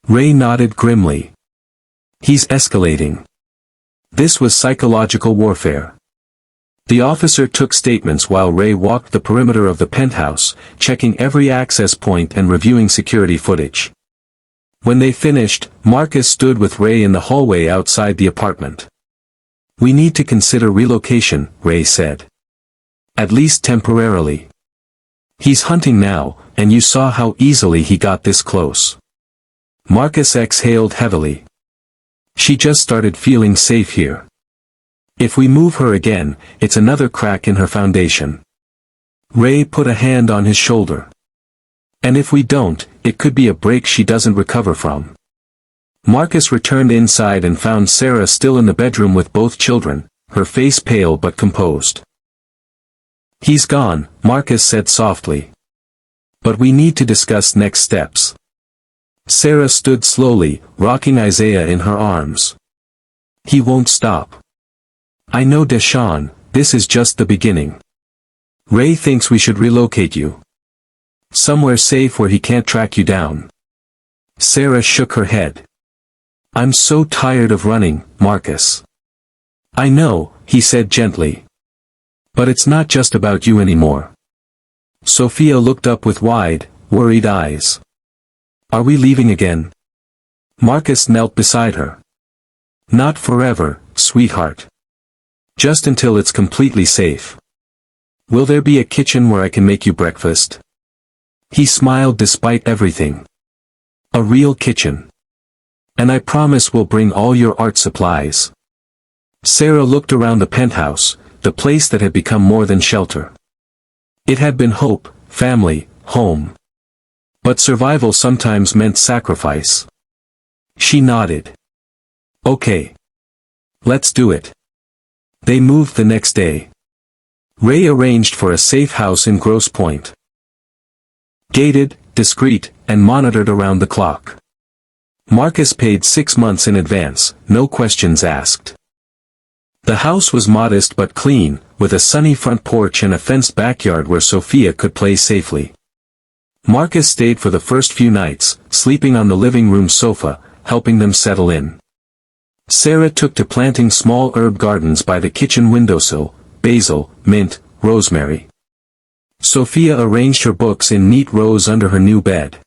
Ray nodded grimly. He's escalating. This was psychological warfare. The officer took statements while Ray walked the perimeter of the penthouse, checking every access point and reviewing security footage. When they finished, Marcus stood with Ray in the hallway outside the apartment. We need to consider relocation, Ray said. At least temporarily. He's hunting now, and you saw how easily he got this close. Marcus exhaled heavily. She just started feeling safe here. If we move her again, it's another crack in her foundation. Ray put a hand on his shoulder. And if we don't, it could be a break she doesn't recover from. Marcus returned inside and found Sarah still in the bedroom with both children, her face pale but composed. He's gone, Marcus said softly. But we need to discuss next steps. Sarah stood slowly, rocking Isaiah in her arms. He won't stop. I know Deshaun, this is just the beginning. Ray thinks we should relocate you. Somewhere safe where he can't track you down. Sarah shook her head. I'm so tired of running, Marcus. I know, he said gently. But it's not just about you anymore. Sophia looked up with wide, worried eyes. Are we leaving again? Marcus knelt beside her. Not forever, sweetheart. Just until it's completely safe. Will there be a kitchen where I can make you breakfast? He smiled despite everything. A real kitchen. And I promise we'll bring all your art supplies. Sarah looked around the penthouse, the place that had become more than shelter. It had been hope, family, home. But survival sometimes meant sacrifice. She nodded. Okay. Let's do it. They moved the next day. Ray arranged for a safe house in Grosse Pointe. Gated, discreet, and monitored around the clock. Marcus paid 6 months in advance, no questions asked. The house was modest but clean, with a sunny front porch and a fenced backyard where Sophia could play safely. Marcus stayed for the first few nights, sleeping on the living room sofa, helping them settle in. Sarah took to planting small herb gardens by the kitchen windowsill, basil, mint, rosemary. Sophia arranged her books in neat rows under her new bed.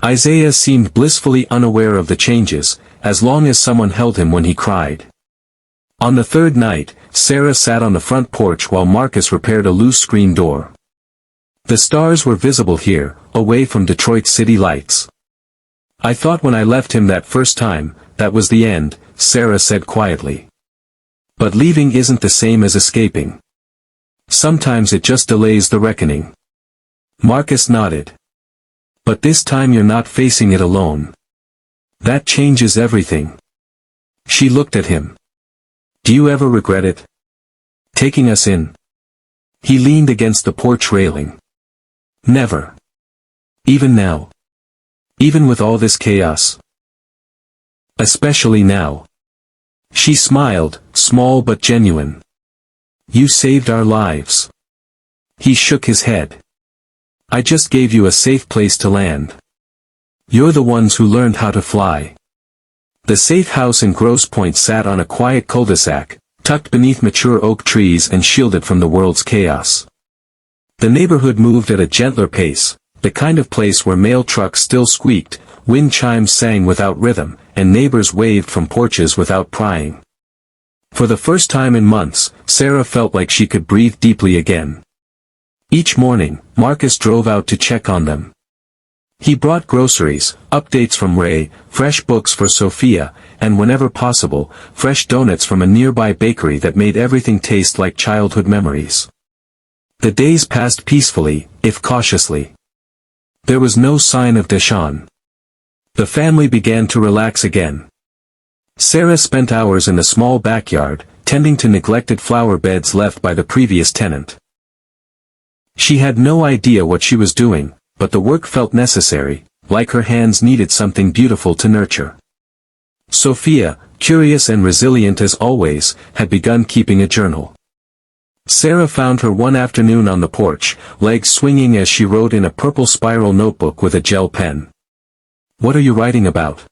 Isaiah seemed blissfully unaware of the changes, as long as someone held him when he cried. On the third night, Sarah sat on the front porch while Marcus repaired a loose screen door. The stars were visible here, away from Detroit city lights. I thought when I left him that first time, that was the end, Sarah said quietly. But leaving isn't the same as escaping. Sometimes it just delays the reckoning. Marcus nodded. But this time you're not facing it alone. That changes everything. She looked at him. Do you ever regret it? Taking us in? He leaned against the porch railing. Never. Even now. Even with all this chaos. Especially now. She smiled, small but genuine. You saved our lives. He shook his head. I just gave you a safe place to land. You're the ones who learned how to fly. The safe house in Grosse Pointe sat on a quiet cul-de-sac, tucked beneath mature oak trees and shielded from the world's chaos. The neighborhood moved at a gentler pace, the kind of place where mail trucks still squeaked, wind chimes sang without rhythm, and neighbors waved from porches without prying. For the first time in months, Sarah felt like she could breathe deeply again. Each morning, Marcus drove out to check on them. He brought groceries, updates from Ray, fresh books for Sophia, and whenever possible, fresh donuts from a nearby bakery that made everything taste like childhood memories. The days passed peacefully, if cautiously. There was no sign of Deshawn. The family began to relax again. Sarah spent hours in the small backyard, tending to neglected flower beds left by the previous tenant. She had no idea what she was doing, but the work felt necessary, like her hands needed something beautiful to nurture. Sophia, curious and resilient as always, had begun keeping a journal. Sarah found her one afternoon on the porch, legs swinging as she wrote in a purple spiral notebook with a gel pen. What are you writing about?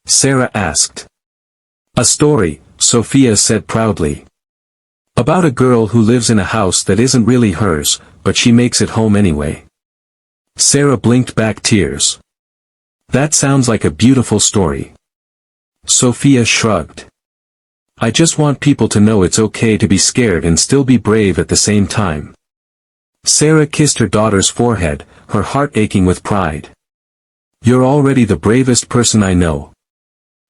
Sarah asked. A story, Sophia said proudly. About a girl who lives in a house that isn't really hers, but she makes it home anyway. Sarah blinked back tears. That sounds like a beautiful story. Sophia shrugged. I just want people to know it's okay to be scared and still be brave at the same time. Sarah kissed her daughter's forehead, her heart aching with pride. You're already the bravest person I know.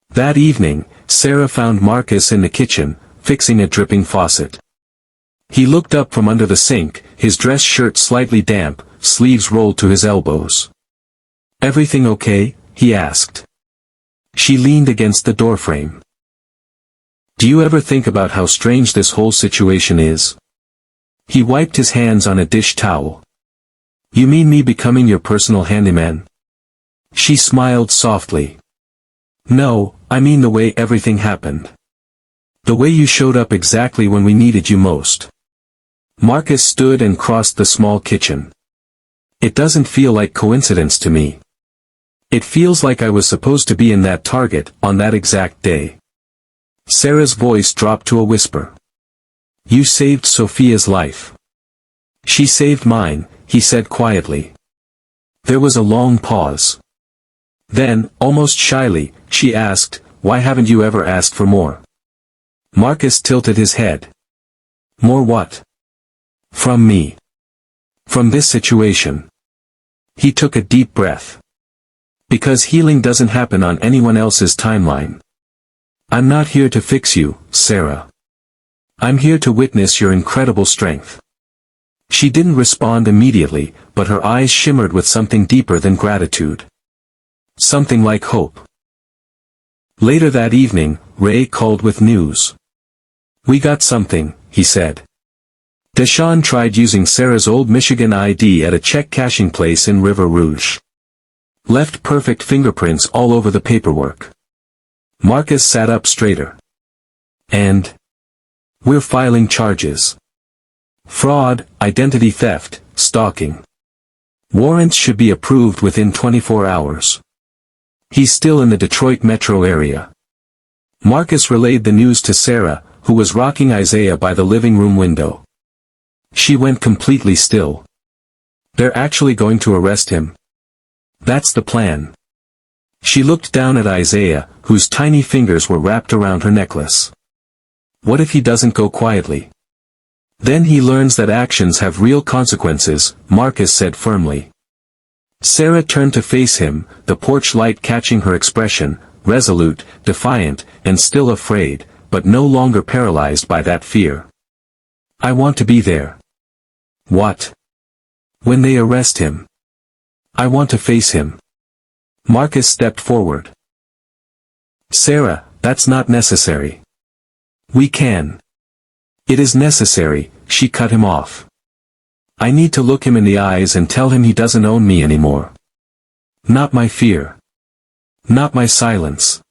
That evening, Sarah found Marcus in the kitchen, fixing a dripping faucet. He looked up from under the sink, his dress shirt slightly damp, sleeves rolled to his elbows. Everything okay? He asked. She leaned against the doorframe. Do you ever think about how strange this whole situation is? He wiped his hands on a dish towel. You mean me becoming your personal handyman? She smiled softly. No, I mean the way everything happened. The way you showed up exactly when we needed you most. Marcus stood and crossed the small kitchen. It doesn't feel like coincidence to me. It feels like I was supposed to be in that Target on that exact day. Sarah's voice dropped to a whisper. You saved Sophia's life. She saved mine, he said quietly. There was a long pause. Then, almost shyly, she asked, why haven't you ever asked for more? Marcus tilted his head. More what? From me. From this situation. He took a deep breath. Because healing doesn't happen on anyone else's timeline. I'm not here to fix you, Sarah. I'm here to witness your incredible strength. She didn't respond immediately, but her eyes shimmered with something deeper than gratitude. Something like hope. Later that evening, Ray called with news. We got something, he said. Deshawn tried using Sarah's old Michigan ID at a check cashing place in River Rouge. Left perfect fingerprints all over the paperwork. Marcus sat up straighter. And? We're filing charges. Fraud, identity theft, stalking. Warrants should be approved within 24 hours. He's still in the Detroit metro area. Marcus relayed the news to Sarah, who was rocking Isaiah by the living room window. She went completely still. They're actually going to arrest him. That's the plan. She looked down at Isaiah, whose tiny fingers were wrapped around her necklace. What if he doesn't go quietly? Then he learns that actions have real consequences, Marcus said firmly. Sarah turned to face him, the porch light catching her expression, resolute, defiant, and still afraid, but no longer paralyzed by that fear. I want to be there. What? When they arrest him. I want to face him. Marcus stepped forward. Sarah, that's not necessary. We can. It is necessary, she cut him off. I need to look him in the eyes and tell him he doesn't own me anymore. Not my fear. Not my silence.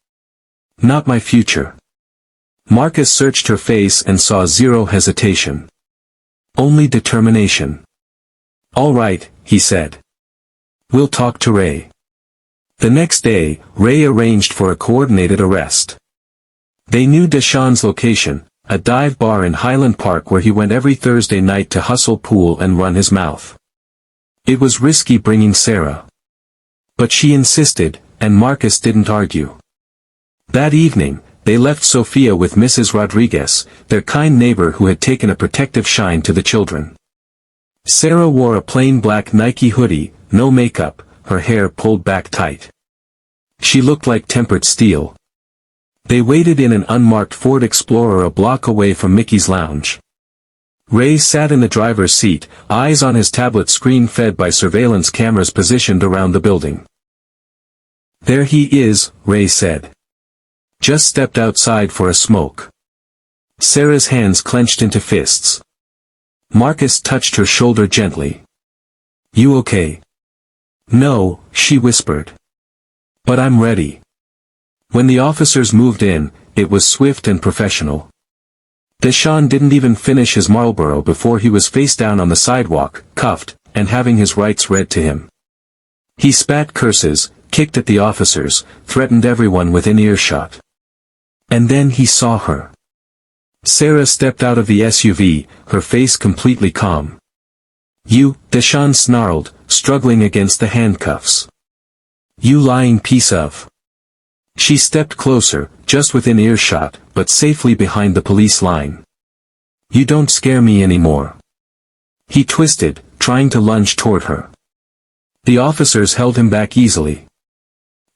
Not my future. Marcus searched her face and saw zero hesitation. Only determination. All right, he said. We'll talk to Ray. The next day, Ray arranged for a coordinated arrest. They knew Deshawn's location, a dive bar in Highland Park where he went every Thursday night to hustle pool and run his mouth. It was risky bringing Sarah. But she insisted, and Marcus didn't argue. That evening, they left Sophia with Mrs. Rodriguez, their kind neighbor who had taken a protective shine to the children. Sarah wore a plain black Nike hoodie, no makeup, her hair pulled back tight. She looked like tempered steel. They waited in an unmarked Ford Explorer a block away from Mickey's Lounge. Ray sat in the driver's seat, eyes on his tablet screen fed by surveillance cameras positioned around the building. There he is, Ray said. Just stepped outside for a smoke. Sarah's hands clenched into fists. Marcus touched her shoulder gently. You okay? No, she whispered. But I'm ready. When the officers moved in, it was swift and professional. Deshawn didn't even finish his Marlboro before he was face down on the sidewalk, cuffed, and having his rights read to him. He spat curses, kicked at the officers, threatened everyone within earshot. And then he saw her. Sarah stepped out of the SUV, her face completely calm. You, Deshawn snarled, struggling against the handcuffs. You lying piece of. She stepped closer, just within earshot, but safely behind the police line. You don't scare me anymore. He twisted, trying to lunge toward her. The officers held him back easily.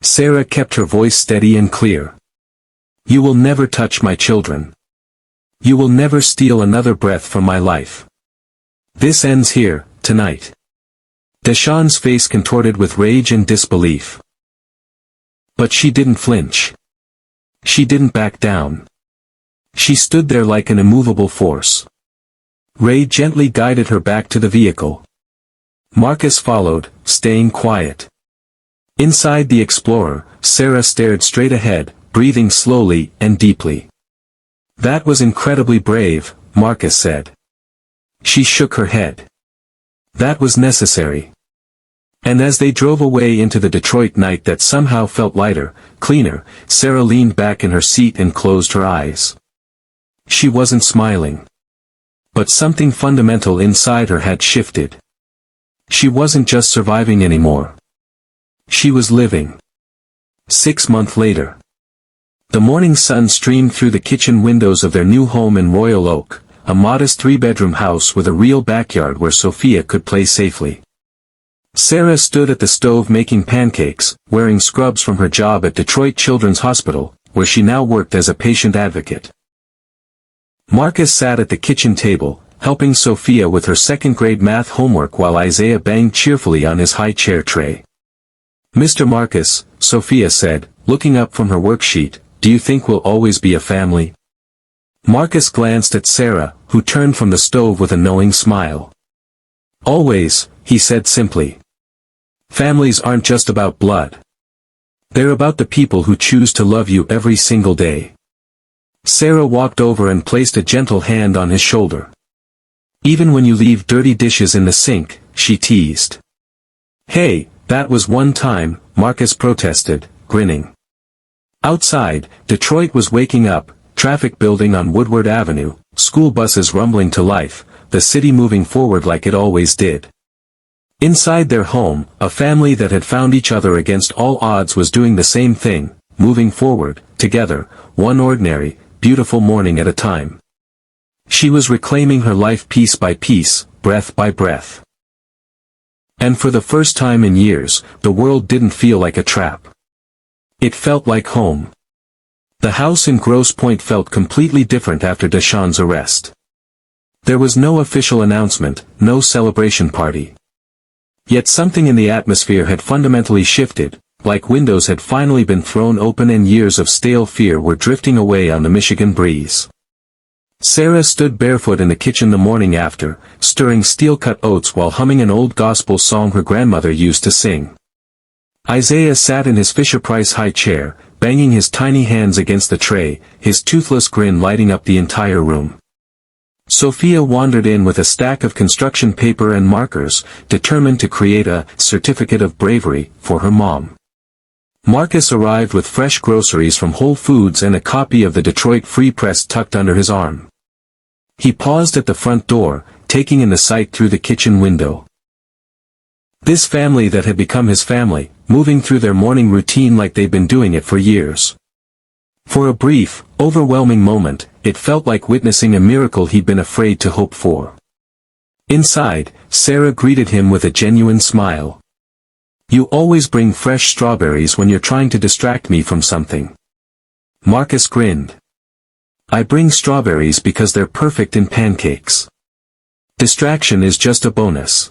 Sarah kept her voice steady and clear. You will never touch my children. You will never steal another breath from my life. This ends here, tonight. Deshawn's face contorted with rage and disbelief. But she didn't flinch. She didn't back down. She stood there like an immovable force. Ray gently guided her back to the vehicle. Marcus followed, staying quiet. Inside the Explorer, Sarah stared straight ahead, breathing slowly and deeply. That was incredibly brave, Marcus said. She shook her head. That was necessary. And as they drove away into the Detroit night that somehow felt lighter, cleaner, Sarah leaned back in her seat and closed her eyes. She wasn't smiling. But something fundamental inside her had shifted. She wasn't just surviving anymore. She was living. 6 months later. The morning sun streamed through the kitchen windows of their new home in Royal Oak, a modest 3-bedroom house with a real backyard where Sophia could play safely. Sarah stood at the stove making pancakes, wearing scrubs from her job at Detroit Children's Hospital, where she now worked as a patient advocate. Marcus sat at the kitchen table, helping Sophia with her second-grade math homework while Isaiah banged cheerfully on his high chair tray. "Mr. Marcus," Sophia said, looking up from her worksheet, "do you think we'll always be a family?" Marcus glanced at Sarah, who turned from the stove with a knowing smile. "Always," he said simply. "Families aren't just about blood. They're about the people who choose to love you every single day." Sarah walked over and placed a gentle hand on his shoulder. "Even when you leave dirty dishes in the sink," she teased. "Hey, that was one time," Marcus protested, grinning. Outside, Detroit was waking up, traffic building on Woodward Avenue, school buses rumbling to life, the city moving forward like it always did. Inside their home, a family that had found each other against all odds was doing the same thing, moving forward, together, one ordinary, beautiful morning at a time. She was reclaiming her life piece by piece, breath by breath. And for the first time in years, the world didn't feel like a trap. It felt like home. The house in Grosse Pointe felt completely different after Deshawn's arrest. There was no official announcement, no celebration party. Yet something in the atmosphere had fundamentally shifted, like windows had finally been thrown open and years of stale fear were drifting away on the Michigan breeze. Sarah stood barefoot in the kitchen the morning after, stirring steel-cut oats while humming an old gospel song her grandmother used to sing. Isaiah sat in his Fisher-Price high chair, banging his tiny hands against the tray, his toothless grin lighting up the entire room. Sophia wandered in with a stack of construction paper and markers, determined to create a certificate of bravery for her mom. Marcus arrived with fresh groceries from Whole Foods and a copy of the Detroit Free Press tucked under his arm. He paused at the front door, taking in the sight through the kitchen window. This family that had become his family, moving through their morning routine like they'd been doing it for years. For a brief, overwhelming moment, it felt like witnessing a miracle he'd been afraid to hope for. Inside, Sarah greeted him with a genuine smile. "You always bring fresh strawberries when you're trying to distract me from something." Marcus grinned. "I bring strawberries because they're perfect in pancakes. Distraction is just a bonus."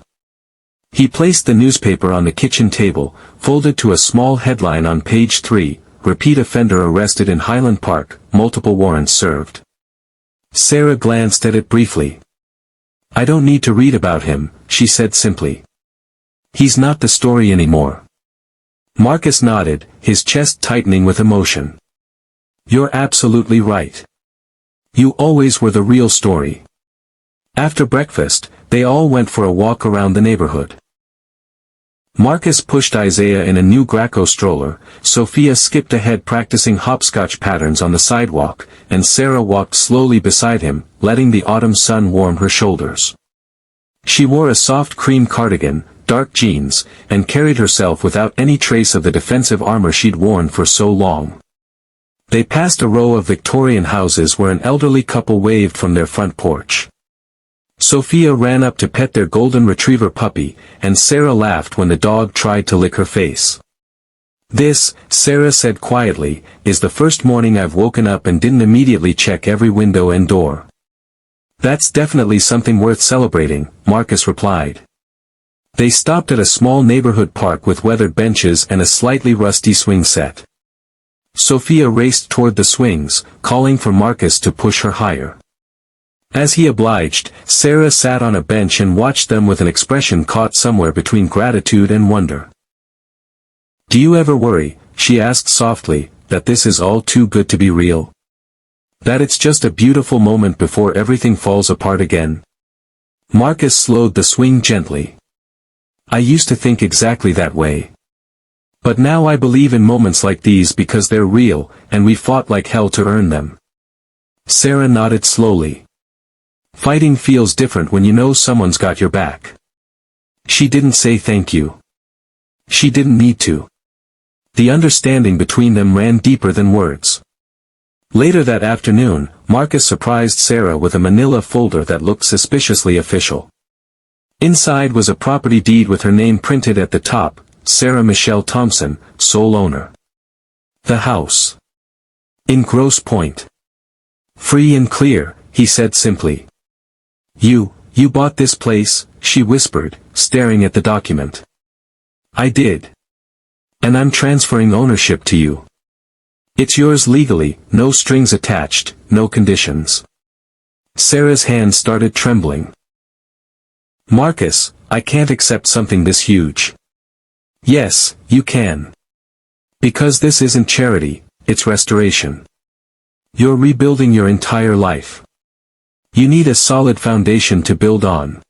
He placed the newspaper on the kitchen table, folded to a small headline on page 3, "Repeat offender arrested in Highland Park, multiple warrants served." Sarah glanced at it briefly. "I don't need to read about him," she said simply. "He's not the story anymore." Marcus nodded, his chest tightening with emotion. "You're absolutely right. You always were the real story." After breakfast, they all went for a walk around the neighborhood. Marcus pushed Isaiah in a new Graco stroller, Sophia skipped ahead practicing hopscotch patterns on the sidewalk, and Sarah walked slowly beside him, letting the autumn sun warm her shoulders. She wore a soft cream cardigan, dark jeans, and carried herself without any trace of the defensive armor she'd worn for so long. They passed a row of Victorian houses where an elderly couple waved from their front porch. Sophia ran up to pet their golden retriever puppy, and Sarah laughed when the dog tried to lick her face. "This," Sarah said quietly, "is the first morning I've woken up and didn't immediately check every window and door." "That's definitely something worth celebrating," Marcus replied. They stopped at a small neighborhood park with weathered benches and a slightly rusty swing set. Sophia raced toward the swings, calling for Marcus to push her higher. As he obliged, Sarah sat on a bench and watched them with an expression caught somewhere between gratitude and wonder. "Do you ever worry," she asked softly, "that this is all too good to be real? That it's just a beautiful moment before everything falls apart again?" Marcus slowed the swing gently. "I used to think exactly that way. But now I believe in moments like these because they're real, and we fought like hell to earn them." Sarah nodded slowly. "Fighting feels different when you know someone's got your back." She didn't say thank you. She didn't need to. The understanding between them ran deeper than words. Later that afternoon, Marcus surprised Sarah with a manila folder that looked suspiciously official. Inside was a property deed with her name printed at the top, Sarah Michelle Thompson, sole owner. The house. In Grosse Pointe. Free and clear, he said simply. You bought this place, she whispered, staring at the document. I did. And I'm transferring ownership to you. It's yours legally, no strings attached, no conditions. Sarah's hand started trembling. Marcus, I can't accept something this huge. Yes, you can. Because this isn't charity, it's restoration. You're rebuilding your entire life. You need a solid foundation to build on.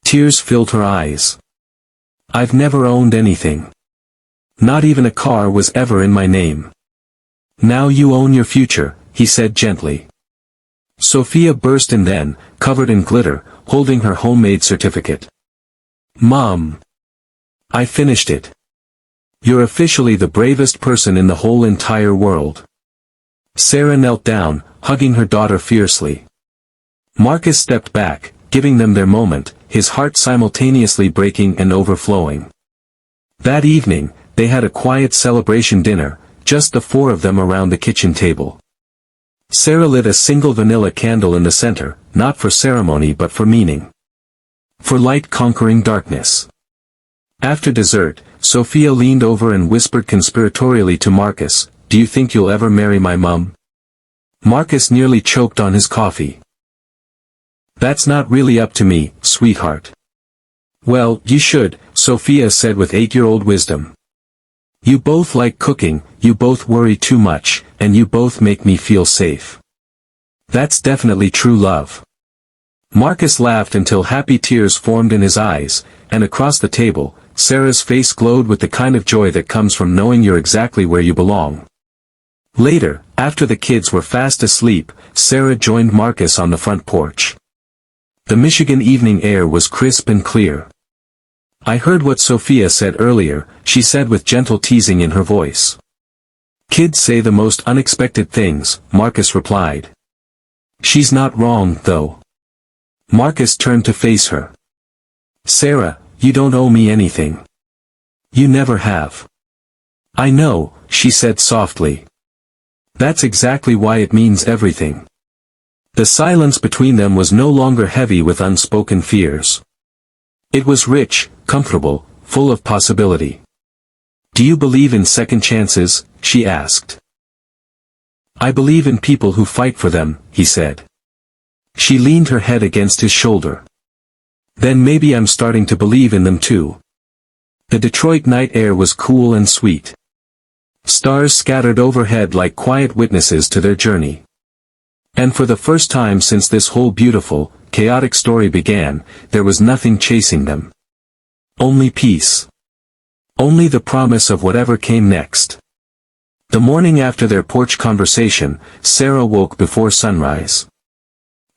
Tears filled her eyes. I've never owned anything. Not even a car was ever in my name. Now you own your future, he said gently. Sophia burst in then, covered in glitter, holding her homemade certificate. Mom! I finished it. You're officially the bravest person in the whole entire world. Sarah knelt down, hugging her daughter fiercely. Marcus stepped back, giving them their moment, his heart simultaneously breaking and overflowing. That evening, they had a quiet celebration dinner, just the four of them around the kitchen table. Sarah lit a single vanilla candle in the center, not for ceremony but for meaning. For light conquering darkness. After dessert, Sophia leaned over and whispered conspiratorially to Marcus, "Do you think you'll ever marry my mum?" Marcus nearly choked on his coffee. "That's not really up to me, sweetheart." "Well, you should," Sophia said with 8-year-old wisdom. "You both like cooking, you both worry too much, and you both make me feel safe. That's definitely true love." Marcus laughed until happy tears formed in his eyes, and across the table, Sarah's face glowed with the kind of joy that comes from knowing you're exactly where you belong. Later, after the kids were fast asleep, Sarah joined Marcus on the front porch. The Michigan evening air was crisp and clear. "I heard what Sophia said earlier," she said with gentle teasing in her voice. "Kids say the most unexpected things," Marcus replied. "She's not wrong, though." Marcus turned to face her. "Sarah, you don't owe me anything. You never have." "I know," she said softly. "That's exactly why it means everything." The silence between them was no longer heavy with unspoken fears. It was rich, comfortable, full of possibility. "Do you believe in second chances?" she asked. "I believe in people who fight for them," he said. She leaned her head against his shoulder. "Then maybe I'm starting to believe in them too." The Detroit night air was cool and sweet. Stars scattered overhead like quiet witnesses to their journey. And for the first time since this whole beautiful, chaotic story began, there was nothing chasing them. Only peace. Only the promise of whatever came next. The morning after their porch conversation, Sarah woke before sunrise.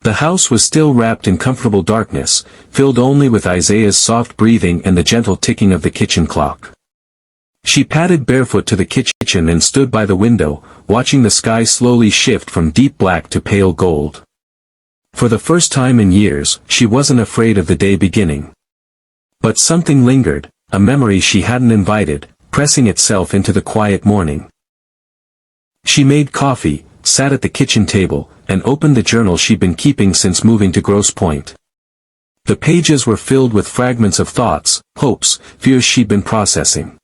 The house was still wrapped in comfortable darkness, filled only with Isaiah's soft breathing and the gentle ticking of the kitchen clock. She padded barefoot to the kitchen and stood by the window, watching the sky slowly shift from deep black to pale gold. For the first time in years, she wasn't afraid of the day beginning. But something lingered, a memory she hadn't invited, pressing itself into the quiet morning. She made coffee, sat at the kitchen table, and opened the journal she'd been keeping since moving to Grosse Pointe. The pages were filled with fragments of thoughts, hopes, fears she'd been processing.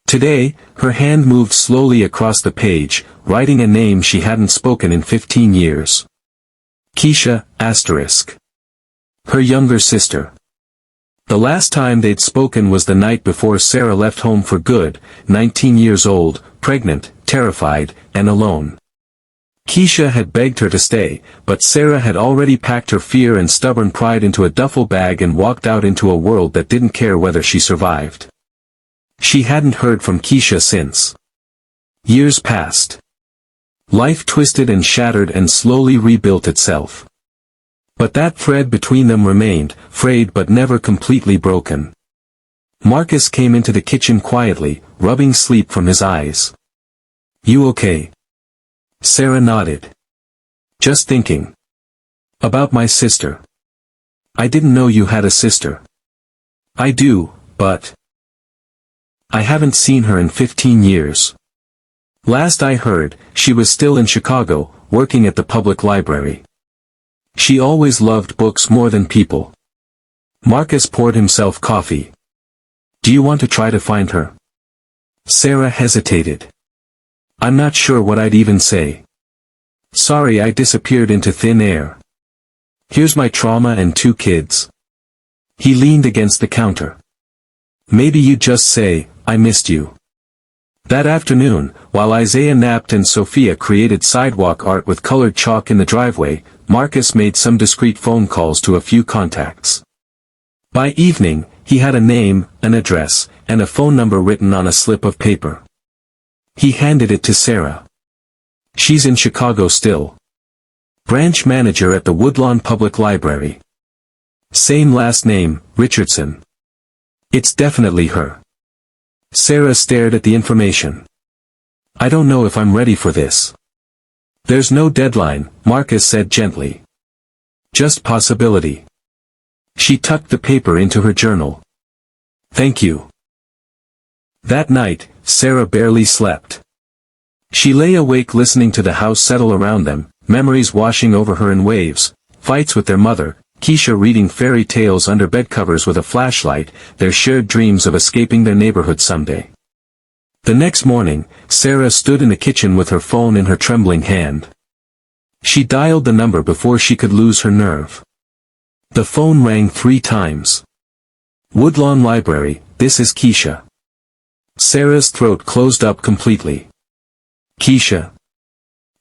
Today, her hand moved slowly across the page, writing a name she hadn't spoken in 15 years. Keisha, asterisk. Her younger sister. The last time they'd spoken was the night before Sarah left home for good, 19 years old, pregnant, terrified, and alone. Keisha had begged her to stay, but Sarah had already packed her fear and stubborn pride into a duffel bag and walked out into a world that didn't care whether she survived. She hadn't heard from Keisha since. Years passed. Life twisted and shattered and slowly rebuilt itself. But that thread between them remained, frayed but never completely broken. Marcus came into the kitchen quietly, rubbing sleep from his eyes. "You okay?" Sarah nodded. "Just thinking. About my sister." I didn't know you had a sister. I do, but I haven't seen her in 15 years. Last I heard, she was still in Chicago, working at the public library. She always loved books more than people. Marcus poured himself coffee. Do you want to try to find her? Sarah hesitated. I'm not sure what I'd even say. Sorry, I disappeared into thin air. Here's my trauma and 2 kids. He leaned against the counter. Maybe you'd just say, I missed you. That afternoon, while Isaiah napped and Sophia created sidewalk art with colored chalk in the driveway, Marcus made some discreet phone calls to a few contacts. By evening, he had a name, an address, and a phone number written on a slip of paper. He handed it to Sarah. She's in Chicago still. Branch manager at the Woodlawn Public Library. Same last name, Richardson. It's definitely her. Sarah stared at the information. I don't know if I'm ready for this. There's no deadline, Marcus said gently. Just possibility. She tucked the paper into her journal. Thank you. That night, Sarah barely slept. She lay awake listening to the house settle around them, memories washing over her in waves, fights with their mother, Keisha reading fairy tales under bedcovers with a flashlight, their shared dreams of escaping their neighborhood someday. The next morning, Sarah stood in the kitchen with her phone in her trembling hand. She dialed the number before she could lose her nerve. The phone rang 3 times. Woodlawn Library, this is Keisha. Sarah's throat closed up completely. Keisha.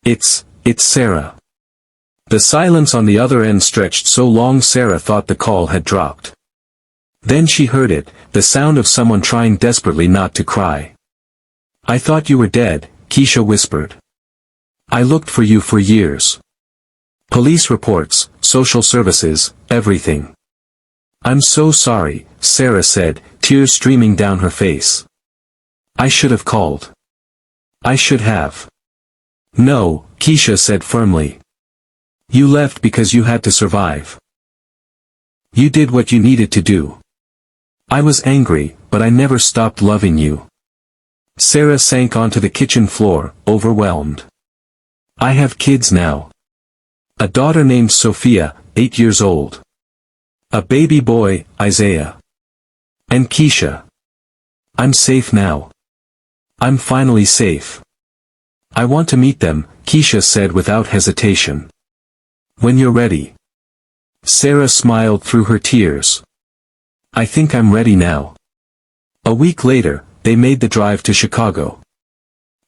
It's Sarah. The silence on the other end stretched so long Sarah thought the call had dropped. Then she heard it, the sound of someone trying desperately not to cry. I thought you were dead, Keisha whispered. I looked for you for years. Police reports, social services, everything. I'm so sorry, Sarah said, tears streaming down her face. I should have called. I should have. No, Keisha said firmly. You left because you had to survive. You did what you needed to do. I was angry, but I never stopped loving you. Sarah sank onto the kitchen floor, overwhelmed. I have kids now. A daughter named Sophia, 8 years old. A baby boy, Isaiah. And Keisha. I'm safe now. I'm finally safe. I want to meet them, Keisha said without hesitation. When you're ready. Sarah smiled through her tears. I think I'm ready now. A week later, they made the drive to Chicago.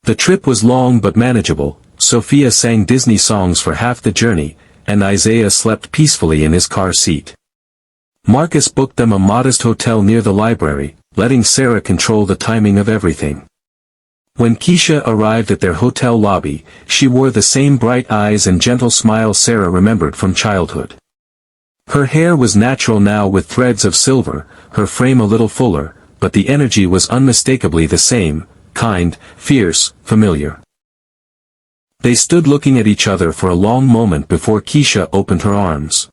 The trip was long but manageable. Sophia sang Disney songs for half the journey, and Isaiah slept peacefully in his car seat. Marcus booked them a modest hotel near the library, letting Sarah control the timing of everything. When Keisha arrived at their hotel lobby, she wore the same bright eyes and gentle smile Sarah remembered from childhood. Her hair was natural now with threads of silver, her frame a little fuller, but the energy was unmistakably the same, kind, fierce, familiar. They stood looking at each other for a long moment before Keisha opened her arms.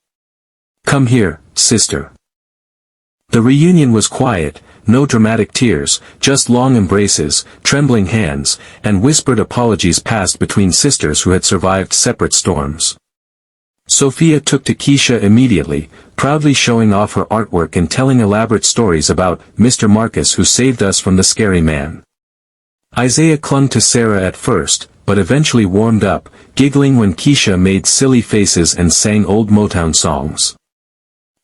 Come here, sister. The reunion was quiet, no dramatic tears, just long embraces, trembling hands, and whispered apologies passed between sisters who had survived separate storms. Sophia took to Keisha immediately, proudly showing off her artwork and telling elaborate stories about Mr. Marcus who saved us from the scary man. Isaiah clung to Sarah at first, but eventually warmed up, giggling when Keisha made silly faces and sang old Motown songs.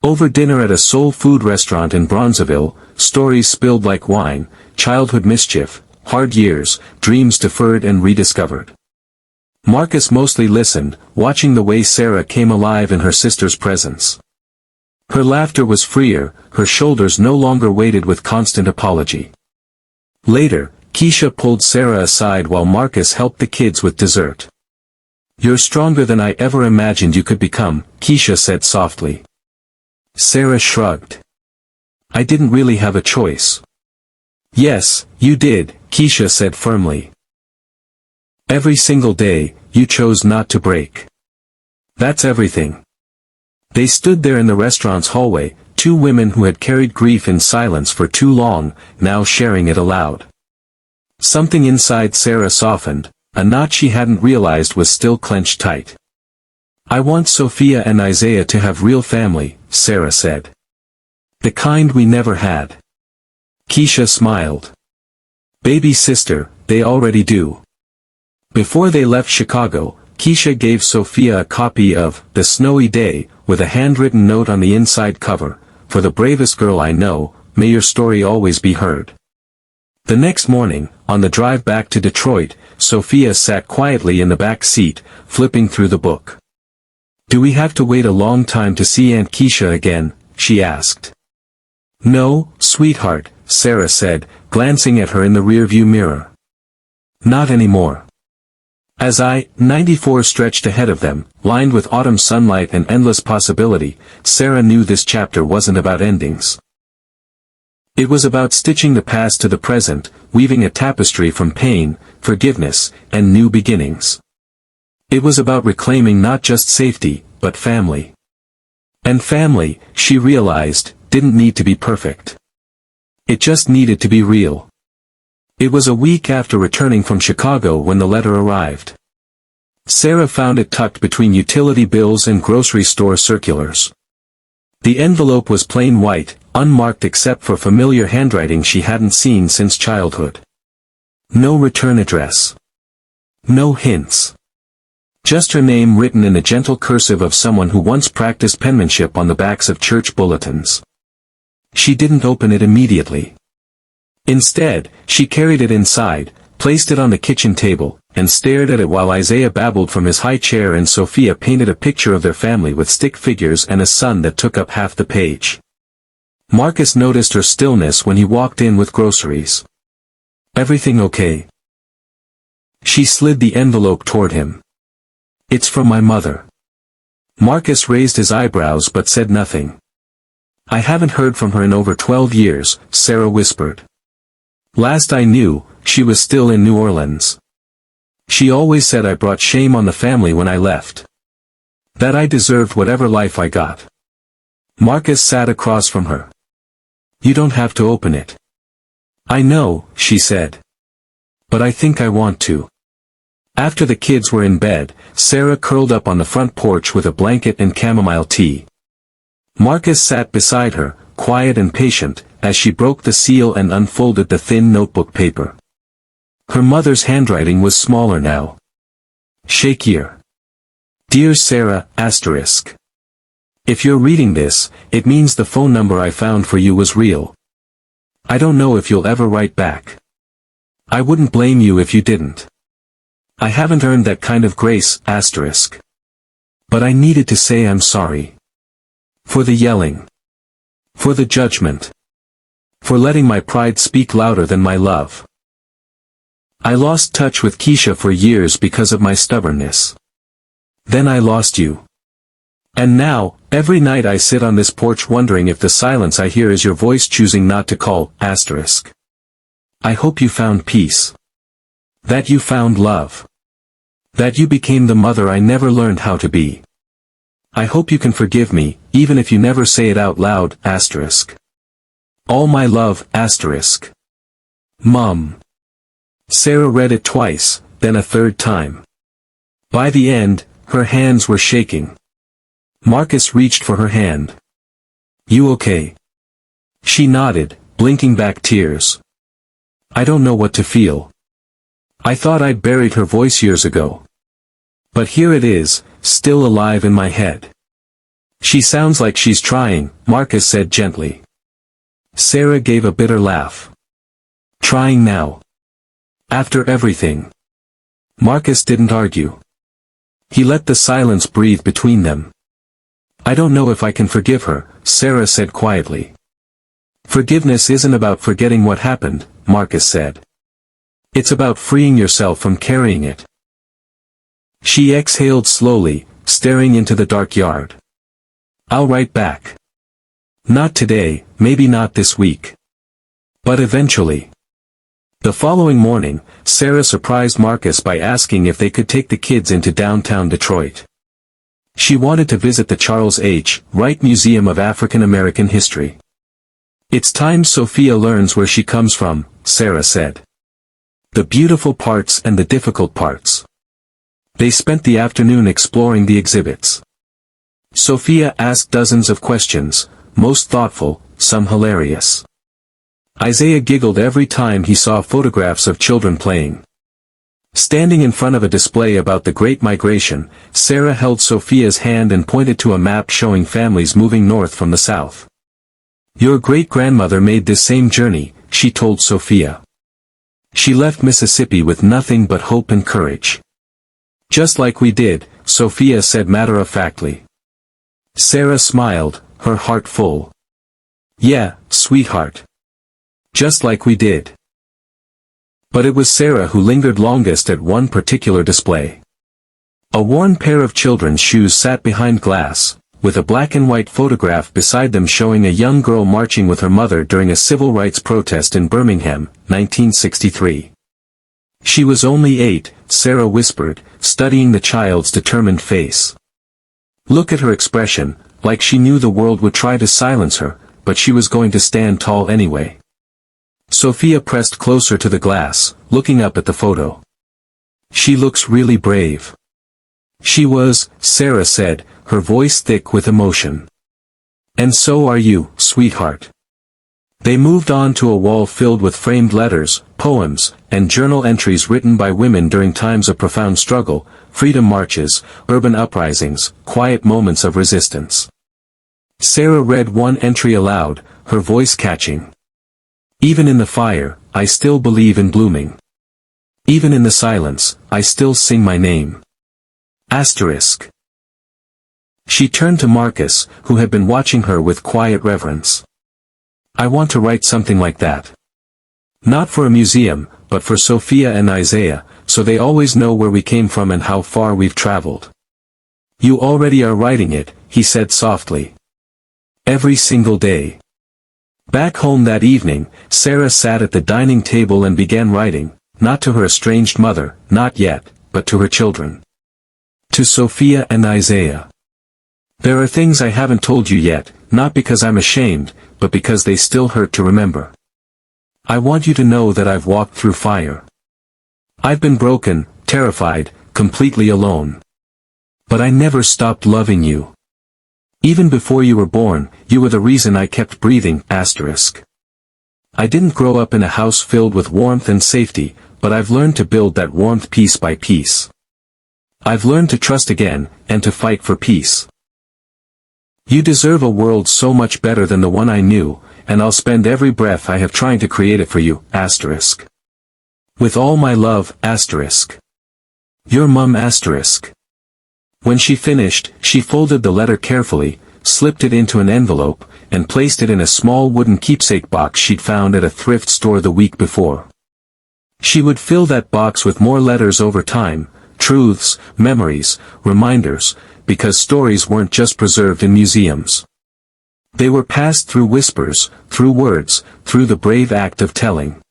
Over dinner at a soul food restaurant in Bronzeville, stories spilled like wine, childhood mischief, hard years, dreams deferred and rediscovered. Marcus mostly listened, watching the way Sarah came alive in her sister's presence. Her laughter was freer, her shoulders no longer weighted with constant apology. Later, Keisha pulled Sarah aside while Marcus helped the kids with dessert. You're stronger than I ever imagined you could become, Keisha said softly. Sarah shrugged. I didn't really have a choice. Yes, you did, Keisha said firmly. Every single day, you chose not to break. That's everything. They stood there in the restaurant's hallway, two women who had carried grief in silence for too long, now sharing it aloud. Something inside Sarah softened, a knot she hadn't realized was still clenched tight. "I want Sophia and Isaiah to have real family," Sarah said. "The kind we never had." Keisha smiled. "Baby sister, they already do." Before they left Chicago, Keisha gave Sophia a copy of The Snowy Day, with a handwritten note on the inside cover, "For the bravest girl I know, may your story always be heard." The next morning, on the drive back to Detroit, Sophia sat quietly in the back seat, flipping through the book. "Do we have to wait a long time to see Aunt Keisha again?" she asked. "No, sweetheart," Sarah said, glancing at her in the rearview mirror. "Not anymore." As I-94 stretched ahead of them, lined with autumn sunlight and endless possibility, Sarah knew this chapter wasn't about endings. It was about stitching the past to the present, weaving a tapestry from pain, forgiveness, and new beginnings. It was about reclaiming not just safety, but family. And family, she realized, didn't need to be perfect. It just needed to be real. It was a week after returning from Chicago when the letter arrived. Sarah found it tucked between utility bills and grocery store circulars. The envelope was plain white, unmarked except for familiar handwriting she hadn't seen since childhood. No return address. No hints. Just her name written in the gentle cursive of someone who once practiced penmanship on the backs of church bulletins. She didn't open it immediately. Instead, she carried it inside, placed it on the kitchen table, and stared at it while Isaiah babbled from his high chair and Sophia painted a picture of their family with stick figures and a sun that took up half the page. Marcus noticed her stillness when he walked in with groceries. "Everything okay?" She slid the envelope toward him. "It's from my mother." Marcus raised his eyebrows but said nothing. "I haven't heard from her in over 12 years, Sarah whispered. "Last I knew, she was still in New Orleans. She always said I brought shame on the family when I left. That I deserved whatever life I got." Marcus sat across from her. "You don't have to open it." "I know," she said. "But I think I want to." After the kids were in bed, Sarah curled up on the front porch with a blanket and chamomile tea. Marcus sat beside her, quiet and patient, as she broke the seal and unfolded the thin notebook paper. Her mother's handwriting was smaller now. Shakier. "Dear Sarah, asterisk. If you're reading this, it means the phone number I found for you was real. I don't know if you'll ever write back. I wouldn't blame you if you didn't. I haven't earned that kind of grace, asterisk. But I needed to say I'm sorry. For the yelling. For the judgment. For letting my pride speak louder than my love. I lost touch with Keisha for years because of my stubbornness. Then I lost you. And now, every night I sit on this porch wondering if the silence I hear is your voice choosing not to call, asterisk. I hope you found peace. That you found love. That you became the mother I never learned how to be. I hope you can forgive me, even if you never say it out loud, asterisk. All my love, asterisk. Mom." Sarah read it twice, then a third time. By the end, her hands were shaking. Marcus reached for her hand. "You okay?" She nodded, blinking back tears. "I don't know what to feel. I thought I'd buried her voice years ago. But here it is, still alive in my head." "She sounds like she's trying," Marcus said gently. Sarah gave a bitter laugh. "Trying now? After everything?" Marcus didn't argue. He let the silence breathe between them. "I don't know if I can forgive her," Sarah said quietly. "Forgiveness isn't about forgetting what happened," Marcus said. "It's about freeing yourself from carrying it." She exhaled slowly, staring into the dark yard. "I'll write back. Not today, maybe not this week. But eventually." The following morning, Sarah surprised Marcus by asking if they could take the kids into downtown Detroit. She wanted to visit the Charles H. Wright Museum of African American History. "It's time Sophia learns where she comes from," Sarah said. "The beautiful parts and the difficult parts." They spent the afternoon exploring the exhibits. Sophia asked dozens of questions, most thoughtful, some hilarious. Isaiah giggled every time he saw photographs of children playing. Standing in front of a display about the Great Migration, Sarah held Sophia's hand and pointed to a map showing families moving north from the south. "Your great-grandmother made this same journey," she told Sophia. "She left Mississippi with nothing but hope and courage." "Just like we did," Sophia said matter-of-factly. Sarah smiled, her heart full. "Yeah, sweetheart. Just like we did." But it was Sarah who lingered longest at one particular display. A worn pair of children's shoes sat behind glass, with a black and white photograph beside them showing a young girl marching with her mother during a civil rights protest in Birmingham, 1963. "She was only 8, Sarah whispered, studying the child's determined face. "Look at her expression, like she knew the world would try to silence her, but she was going to stand tall anyway." Sophia pressed closer to the glass, looking up at the photo. "She looks really brave." "She was," Sarah said, her voice thick with emotion. "And so are you, sweetheart." They moved on to a wall filled with framed letters, poems, and journal entries written by women during times of profound struggle, freedom marches, urban uprisings, quiet moments of resistance. Sarah read one entry aloud, her voice catching. "Even in the fire, I still believe in blooming. Even in the silence, I still sing my name." Asterisk. She turned to Marcus, who had been watching her with quiet reverence. "I want to write something like that. Not for a museum, but for Sophia and Isaiah, so they always know where we came from and how far we've traveled." "You already are writing it," he said softly. "Every single day." Back home that evening, Sarah sat at the dining table and began writing, not to her estranged mother, not yet, but to her children. To Sophia and Isaiah. "There are things I haven't told you yet, not because I'm ashamed, but because they still hurt to remember. I want you to know that I've walked through fire. I've been broken, terrified, completely alone. But I never stopped loving you. Even before you were born, you were the reason I kept breathing." Asterisk. "I didn't grow up in a house filled with warmth and safety, but I've learned to build that warmth piece by piece. I've learned to trust again, and to fight for peace. You deserve a world so much better than the one I knew, and I'll spend every breath I have trying to create it for you." Asterisk. "With all my love." Asterisk. "Your mum." Asterisk. When she finished, she folded the letter carefully, slipped it into an envelope, and placed it in a small wooden keepsake box she'd found at a thrift store the week before. She would fill that box with more letters over time, truths, memories, reminders, because stories weren't just preserved in museums. They were passed through whispers, through words, through the brave act of telling.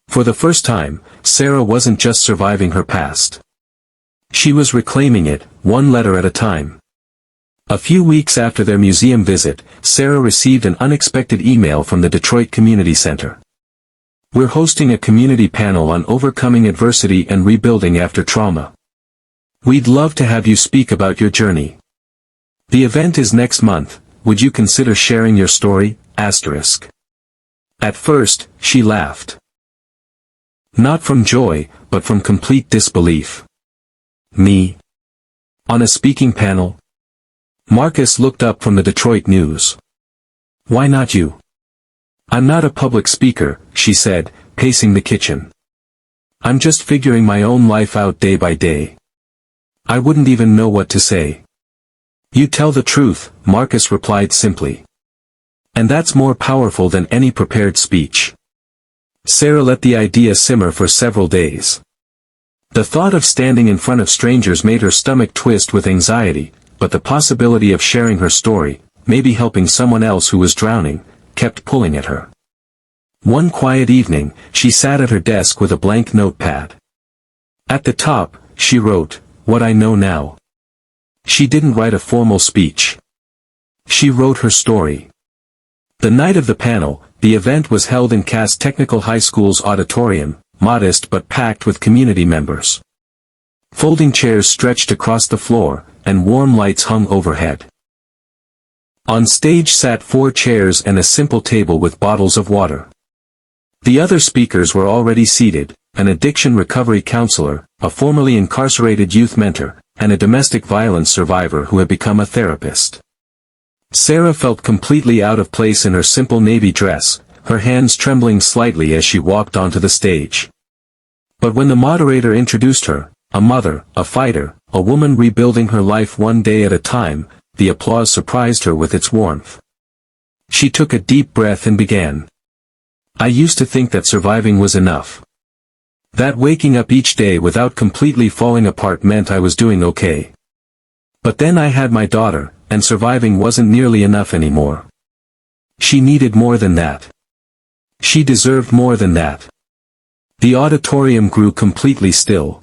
For the first time, Sarah wasn't just surviving her past. She was reclaiming it, one letter at a time. A few weeks after their museum visit, Sarah received an unexpected email from the Detroit Community Center. "We're hosting a community panel on overcoming adversity and rebuilding after trauma. We'd love to have you speak about your journey. The event is next month, would you consider sharing your story?" Asterisk. At first, she laughed. Not from joy, but from complete disbelief. "Me? On a speaking panel?" Marcus looked up from the Detroit news. "Why not you?" "I'm not a public speaker," she said, pacing the kitchen. "I'm just figuring my own life out day by day. I wouldn't even know what to say." "You tell the truth," Marcus replied simply. "And that's more powerful than any prepared speech." Sarah let the idea simmer for several days. The thought of standing in front of strangers made her stomach twist with anxiety, but the possibility of sharing her story, maybe helping someone else who was drowning, kept pulling at her. One quiet evening, she sat at her desk with a blank notepad. At the top, she wrote, "What I know now." She didn't write a formal speech. She wrote her story. The night of the panel, the event was held in Cass Technical High School's auditorium, modest but packed with community members. Folding chairs stretched across the floor, and warm lights hung overhead. On stage sat 4 chairs and a simple table with bottles of water. The other speakers were already seated, an addiction recovery counselor, a formerly incarcerated youth mentor, and a domestic violence survivor who had become a therapist. Sarah felt completely out of place in her simple navy dress, her hands trembling slightly as she walked onto the stage. But when the moderator introduced her, a mother, a fighter, a woman rebuilding her life one day at a time, the applause surprised her with its warmth. She took a deep breath and began. I used to think that surviving was enough. That waking up each day without completely falling apart meant I was doing okay. But then I had my daughter, and surviving wasn't nearly enough anymore. She needed more than that. She deserved more than that. The auditorium grew completely still.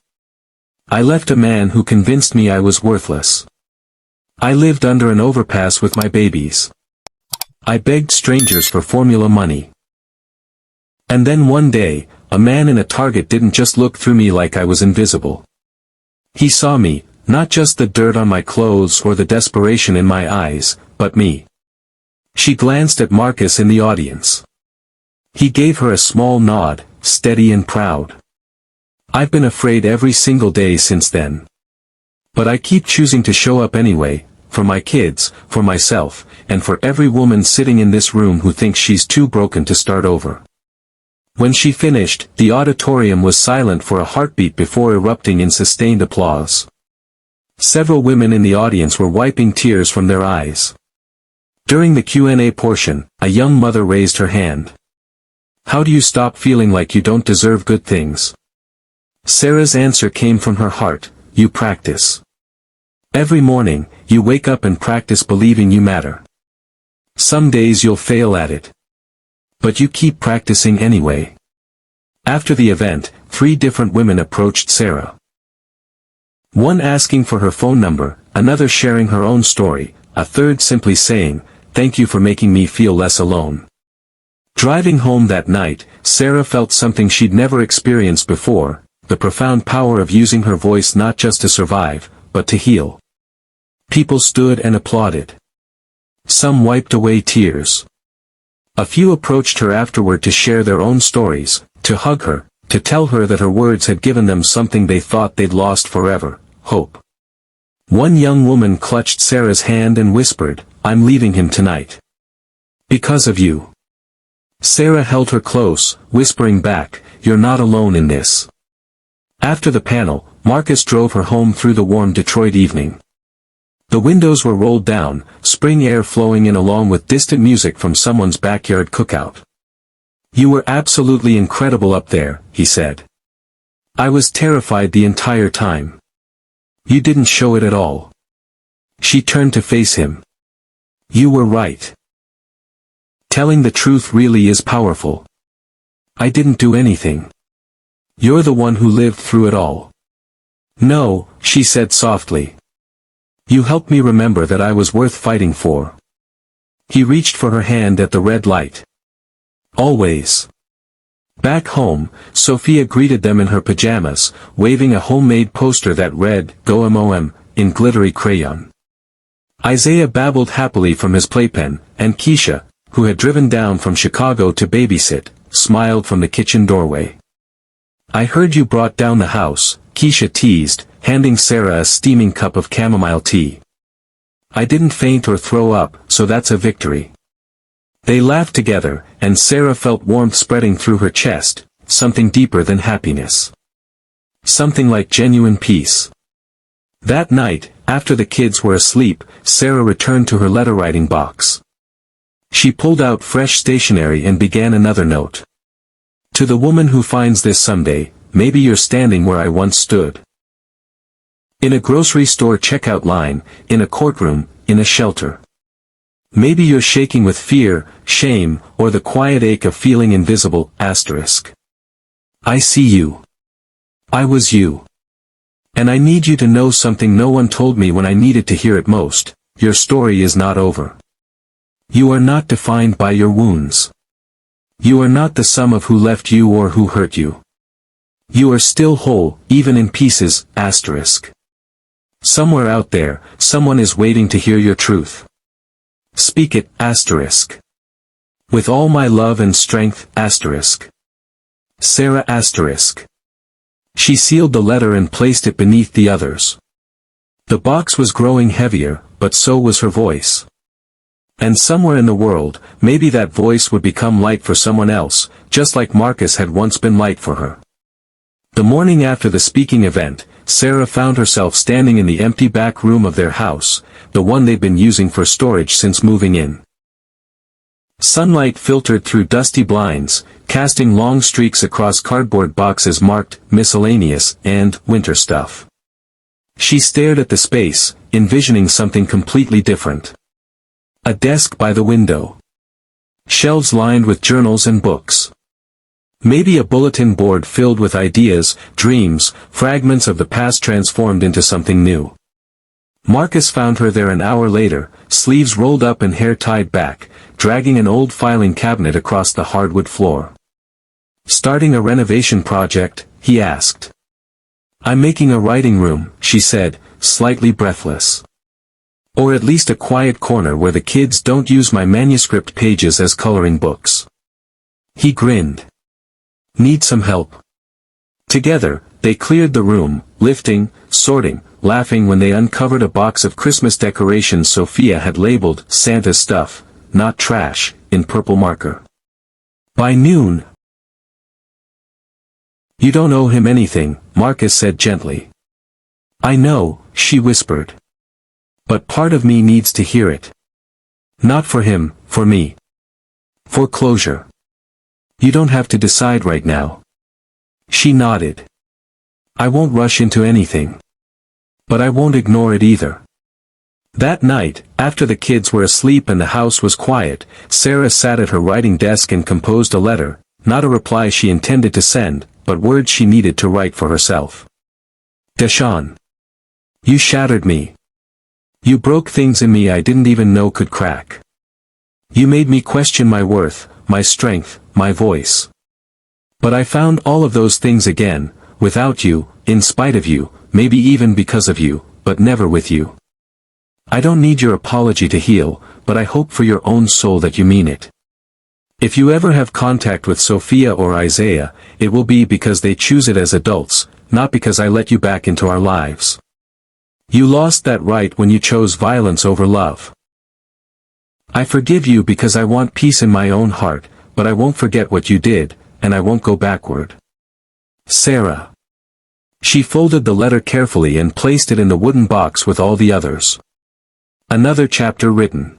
I left a man who convinced me I was worthless. I lived under an overpass with my babies. I begged strangers for formula money. And then one day, a man in a Target didn't just look through me like I was invisible. He saw me, not just the dirt on my clothes or the desperation in my eyes, but me. She glanced at Marcus in the audience. He gave her a small nod, steady and proud. I've been afraid every single day since then. But I keep choosing to show up anyway, for my kids, for myself, and for every woman sitting in this room who thinks she's too broken to start over. When she finished, the auditorium was silent for a heartbeat before erupting in sustained applause. Several women in the audience were wiping tears from their eyes. During the Q&A portion, a young mother raised her hand. How do you stop feeling like you don't deserve good things? Sarah's answer came from her heart, you practice. Every morning, you wake up and practice believing you matter. Some days you'll fail at it. But you keep practicing anyway. After the event, 3 different women approached Sarah. One asking for her phone number, another sharing her own story, a third simply saying, thank you for making me feel less alone. Driving home that night, Sarah felt something she'd never experienced before, the profound power of using her voice not just to survive, but to heal. People stood and applauded. Some wiped away tears. A few approached her afterward to share their own stories, to hug her, to tell her that her words had given them something they thought they'd lost forever, hope. One young woman clutched Sarah's hand and whispered, I'm leaving him tonight. Because of you. Sarah held her close, whispering back, you're not alone in this. After the panel, Marcus drove her home through the warm Detroit evening. The windows were rolled down, spring air flowing in along with distant music from someone's backyard cookout. You were absolutely incredible up there, he said. I was terrified the entire time. You didn't show it at all. She turned to face him. You were right. Telling the truth really is powerful. I didn't do anything. You're the one who lived through it all. No, she said softly. You helped me remember that I was worth fighting for. He reached for her hand at the red light. Always. Back home, Sophia greeted them in her pajamas, waving a homemade poster that read, Go MOM, in glittery crayon. Isaiah babbled happily from his playpen, and Keisha, who had driven down from Chicago to babysit, smiled from the kitchen doorway. I heard you brought down the house, Keisha teased, handing Sarah a steaming cup of chamomile tea. I didn't faint or throw up, so that's a victory. They laughed together, and Sarah felt warmth spreading through her chest, something deeper than happiness. Something like genuine peace. That night, after the kids were asleep, Sarah returned to her letter-writing box. She pulled out fresh stationery and began another note. To the woman who finds this someday, maybe you're standing where I once stood. In a grocery store checkout line, in a courtroom, in a shelter. Maybe you're shaking with fear, shame, or the quiet ache of feeling invisible, *. I see you. I was you. And I need you to know something no one told me when I needed to hear it most. Your story is not over. You are not defined by your wounds. You are not the sum of who left you or who hurt you. You are still whole, even in pieces, asterisk. Somewhere out there, someone is waiting to hear your truth. Speak it, asterisk. With all my love and strength, asterisk. Sarah asterisk. She sealed the letter and placed it beneath the others. The box was growing heavier, but so was her voice. And somewhere in the world, maybe that voice would become light for someone else, just like Marcus had once been light for her. The morning after the speaking event, Sarah found herself standing in the empty back room of their house, the one they'd been using for storage since moving in. Sunlight filtered through dusty blinds, casting long streaks across cardboard boxes marked miscellaneous and winter stuff. She stared at the space, envisioning something completely different. A desk by the window. Shelves lined with journals and books. Maybe a bulletin board filled with ideas, dreams, fragments of the past transformed into something new. Marcus found her there an hour later, sleeves rolled up and hair tied back, dragging an old filing cabinet across the hardwood floor. Starting a renovation project, he asked. I'm making a writing room, she said, slightly breathless. Or at least a quiet corner where the kids don't use my manuscript pages as coloring books. He grinned. Need some help? Together, they cleared the room, lifting, sorting, laughing when they uncovered a box of Christmas decorations Sophia had labeled Santa's stuff, not trash, in purple marker. By noon. You don't owe him anything, Marcus said gently. I know, she whispered. But part of me needs to hear it. Not for him, for me. For closure. You don't have to decide right now. She nodded. I won't rush into anything. But I won't ignore it either. That night, after the kids were asleep and the house was quiet, Sarah sat at her writing desk and composed a letter, not a reply she intended to send, but words she needed to write for herself. Deshaun. You shattered me. You broke things in me I didn't even know could crack. You made me question my worth, my strength, my voice. But I found all of those things again, without you, in spite of you, maybe even because of you, but never with you. I don't need your apology to heal, but I hope for your own soul that you mean it. If you ever have contact with Sophia or Isaiah, it will be because they choose it as adults, not because I let you back into our lives. You lost that right when you chose violence over love. I forgive you because I want peace in my own heart, but I won't forget what you did, and I won't go backward. Sarah. She folded the letter carefully and placed it in the wooden box with all the others. Another chapter written.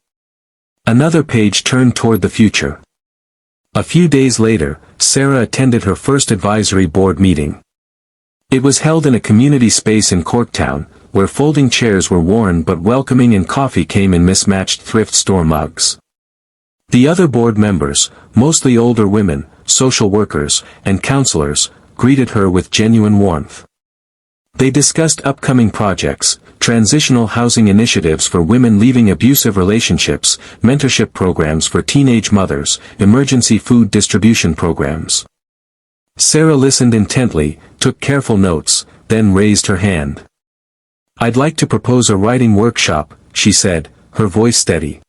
Another page turned toward the future. A few days later, Sarah attended her first advisory board meeting. It was held in a community space in Corktown, where folding chairs were worn but welcoming and coffee came in mismatched thrift store mugs. The other board members, mostly older women, social workers, and counselors, greeted her with genuine warmth. They discussed upcoming projects, transitional housing initiatives for women leaving abusive relationships, mentorship programs for teenage mothers, emergency food distribution programs. Sarah listened intently, took careful notes, then raised her hand. I'd like to propose a writing workshop, she said, her voice steady.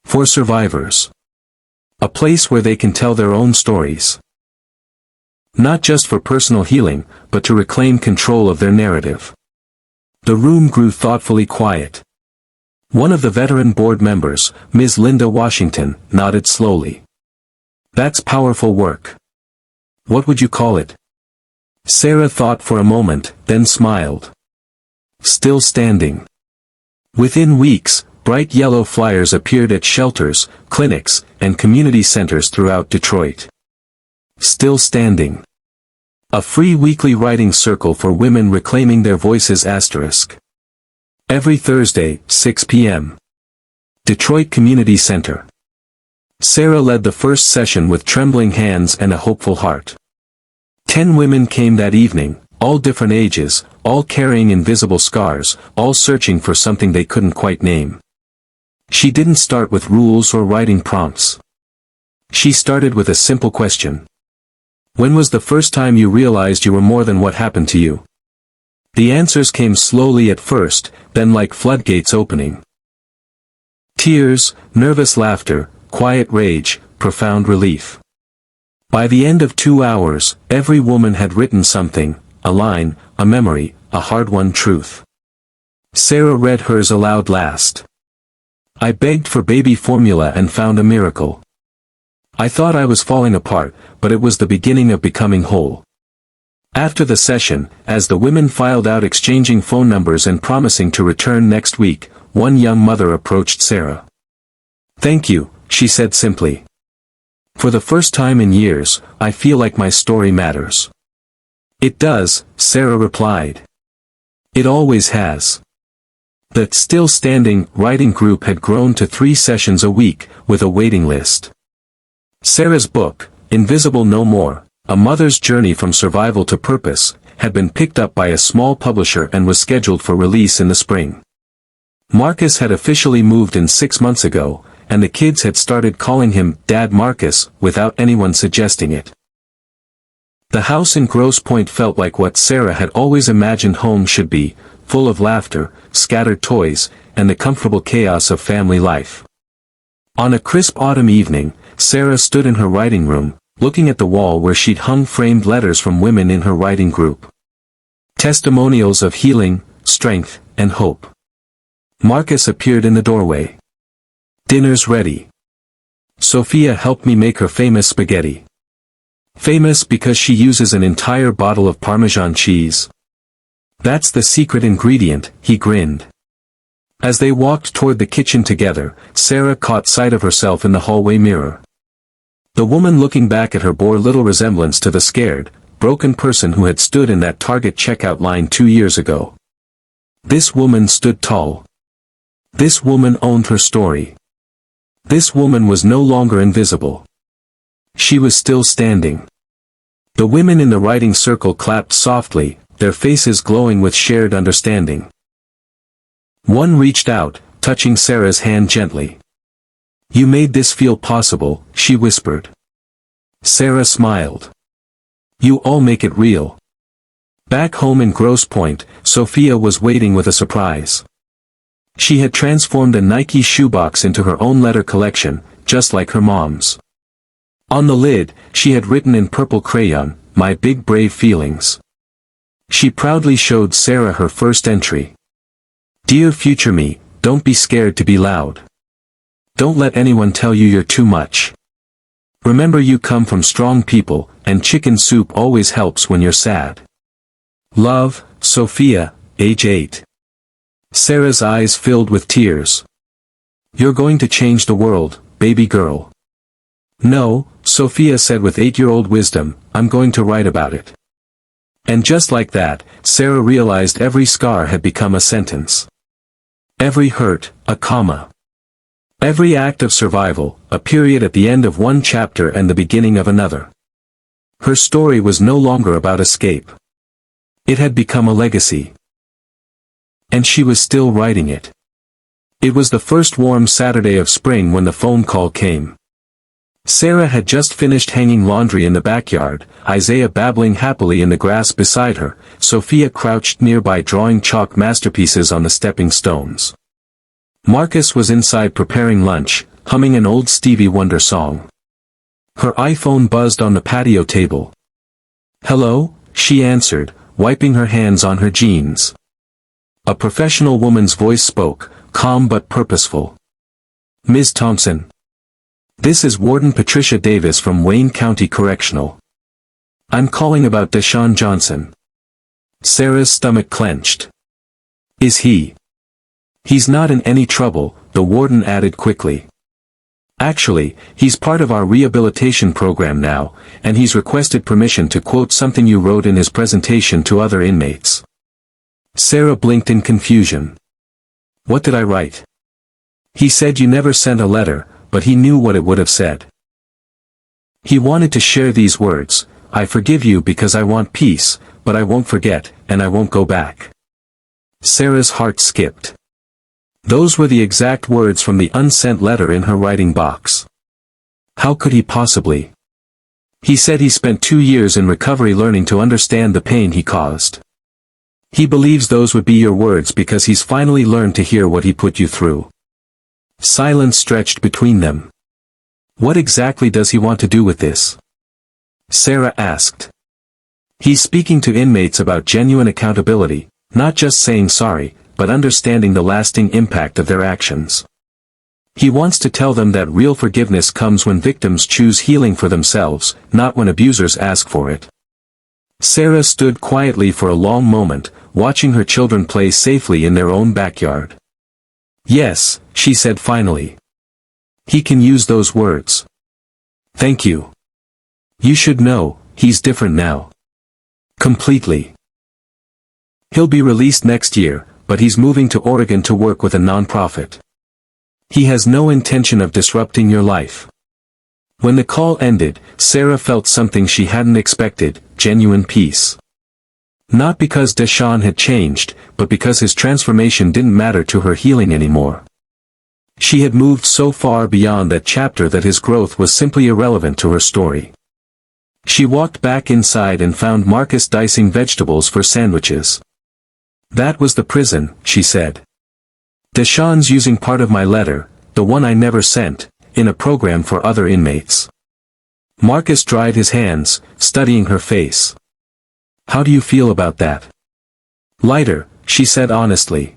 For survivors. A place where they can tell their own stories. Not just for personal healing, but to reclaim control of their narrative. The room grew thoughtfully quiet. One of the veteran board members, Ms. Linda Washington, nodded slowly. That's powerful work. What would you call it? Sarah thought for a moment, then smiled. Still standing. Within weeks, bright yellow flyers appeared at shelters, clinics, and community centers throughout Detroit. Still standing. A free weekly writing circle for women reclaiming their voices *. Every Thursday, 6 p.m. Detroit Community Center. Sarah led the first session with trembling hands and a hopeful heart. 10 women came that evening, all different ages, all carrying invisible scars, all searching for something they couldn't quite name. She didn't start with rules or writing prompts. She started with a simple question. When was the first time you realized you were more than what happened to you? The answers came slowly at first, then like floodgates opening. Tears, nervous laughter, quiet rage, profound relief. By the end of 2 hours, every woman had written something, a line, a memory, a hard-won truth. Sarah read hers aloud last. I begged for baby formula and found a miracle. I thought I was falling apart, but it was the beginning of becoming whole. After the session, as the women filed out exchanging phone numbers and promising to return next week, one young mother approached Sarah. Thank you, she said simply. For the first time in years, I feel like my story matters. It does, Sarah replied. It always has. The Still Standing writing group had grown to 3 sessions a week, with a waiting list. Sarah's book, Invisible No More, A Mother's Journey from Survival to Purpose, had been picked up by a small publisher and was scheduled for release in the spring. Marcus had officially moved in 6 months ago, and the kids had started calling him Dad Marcus without anyone suggesting it. The house in Grosse Pointe felt like what Sarah had always imagined home should be, full of laughter, scattered toys, and the comfortable chaos of family life. On a crisp autumn evening, Sarah stood in her writing room, looking at the wall where she'd hung framed letters from women in her writing group. Testimonials of healing, strength, and hope. Marcus appeared in the doorway. Dinner's ready. Sophia helped me make her famous spaghetti. Famous because she uses an entire bottle of Parmesan cheese. That's the secret ingredient, he grinned. As they walked toward the kitchen together, Sarah caught sight of herself in the hallway mirror. The woman looking back at her bore little resemblance to the scared, broken person who had stood in that Target checkout line 2 years ago. This woman stood tall. This woman owned her story. This woman was no longer invisible. She was still standing. The women in the writing circle clapped softly, their faces glowing with shared understanding. One reached out, touching Sarah's hand gently. You made this feel possible, she whispered. Sarah smiled. You all make it real. Back home in Grosse Pointe, Sophia was waiting with a surprise. She had transformed a Nike shoebox into her own letter collection, just like her mom's. On the lid, she had written in purple crayon, My Big Brave Feelings. She proudly showed Sarah her first entry. Dear future me, don't be scared to be loud. Don't let anyone tell you you're too much. Remember you come from strong people, and chicken soup always helps when you're sad. Love, Sophia, age 8. Sarah's eyes filled with tears. You're going to change the world, baby girl. No, Sophia said with 8-year-old wisdom, I'm going to write about it. And just like that, Sarah realized every scar had become a sentence. Every hurt, a comma. Every act of survival, a period at the end of one chapter and the beginning of another. Her story was no longer about escape. It had become a legacy. And she was still writing it. It was the first warm Saturday of spring when the phone call came. Sarah had just finished hanging laundry in the backyard, Isaiah babbling happily in the grass beside her, Sophia crouched nearby drawing chalk masterpieces on the stepping stones. Marcus was inside preparing lunch, humming an old Stevie Wonder song. Her iPhone buzzed on the patio table. Hello, she answered, wiping her hands on her jeans. A professional woman's voice spoke, calm but purposeful. Ms. Thompson. This is Warden Patricia Davis from Wayne County Correctional. I'm calling about Deshaun Johnson. Sarah's stomach clenched. Is he? He's not in any trouble, the warden added quickly. Actually, he's part of our rehabilitation program now, and he's requested permission to quote something you wrote in his presentation to other inmates. Sarah blinked in confusion. What did I write? He said you never sent a letter, but he knew what it would have said. He wanted to share these words, I forgive you because I want peace, but I won't forget, and I won't go back." Sarah's heart skipped. Those were the exact words from the unsent letter in her writing box. How could he possibly? He said he spent 2 years in recovery learning to understand the pain he caused. He believes those would be your words because he's finally learned to hear what he put you through. Silence stretched between them. What exactly does he want to do with this? Sarah asked. He's speaking to inmates about genuine accountability, not just saying sorry, but understanding the lasting impact of their actions. He wants to tell them that real forgiveness comes when victims choose healing for themselves, not when abusers ask for it. Sarah stood quietly for a long moment, watching her children play safely in their own backyard. "Yes," she said finally. "He can use those words. Thank you. You should know, he's different now. Completely. He'll be released next year, but he's moving to Oregon to work with a nonprofit. He has no intention of disrupting your life." When the call ended, Sarah felt something she hadn't expected, genuine peace. Not because Deshaun had changed, but because his transformation didn't matter to her healing anymore. She had moved so far beyond that chapter that his growth was simply irrelevant to her story. She walked back inside and found Marcus dicing vegetables for sandwiches. "That was the prison," she said. "Deshaun's using part of my letter, the one I never sent, in a program for other inmates." Marcus dried his hands, studying her face. "How do you feel about that?" "Lighter," she said honestly.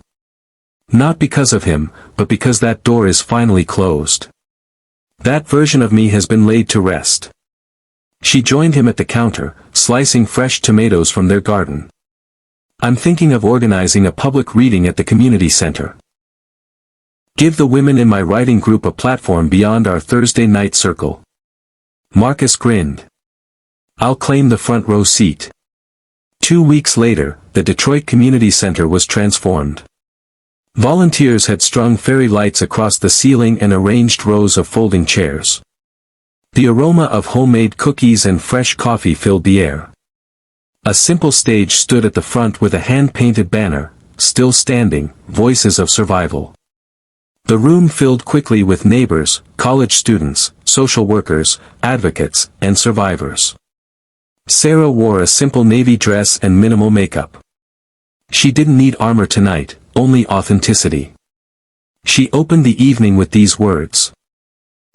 "Not because of him, but because that door is finally closed. That version of me has been laid to rest." She joined him at the counter, slicing fresh tomatoes from their garden. "I'm thinking of organizing a public reading at the community center. Give the women in my writing group a platform beyond our Thursday night circle." Marcus grinned. "I'll claim the front row seat." 2 weeks later, the Detroit Community Center was transformed. Volunteers had strung fairy lights across the ceiling and arranged rows of folding chairs. The aroma of homemade cookies and fresh coffee filled the air. A simple stage stood at the front with a hand-painted banner, "Still Standing, Voices of Survival." The room filled quickly with neighbors, college students, social workers, advocates, and survivors. Sarah wore a simple navy dress and minimal makeup. She didn't need armor tonight, only authenticity. She opened the evening with these words.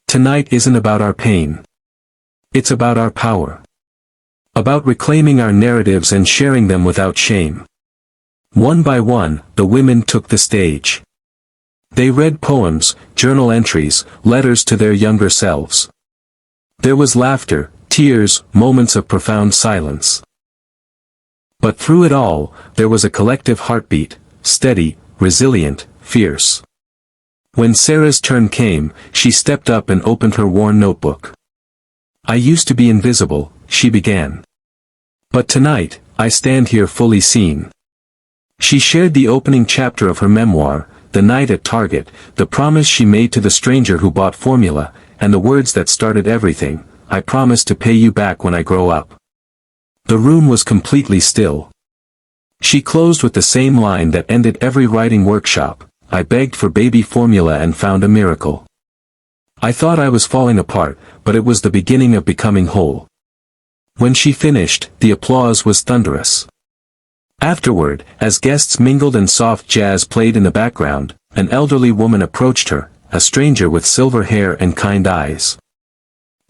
"Tonight isn't about our pain. It's about our power. About reclaiming our narratives and sharing them without shame." One by one, the women took the stage. They read poems, journal entries, letters to their younger selves. There was laughter, tears, moments of profound silence. But through it all, there was a collective heartbeat, steady, resilient, fierce. When Sarah's turn came, she stepped up and opened her worn notebook. "I used to be invisible," she began. "But tonight, I stand here fully seen." She shared the opening chapter of her memoir, the night at Target, the promise she made to the stranger who bought formula, and the words that started everything, "I promise to pay you back when I grow up." The room was completely still. She closed with the same line that ended every writing workshop, "I begged for baby formula and found a miracle. I thought I was falling apart, but it was the beginning of becoming whole." When she finished, the applause was thunderous. Afterward, as guests mingled and soft jazz played in the background, an elderly woman approached her, a stranger with silver hair and kind eyes.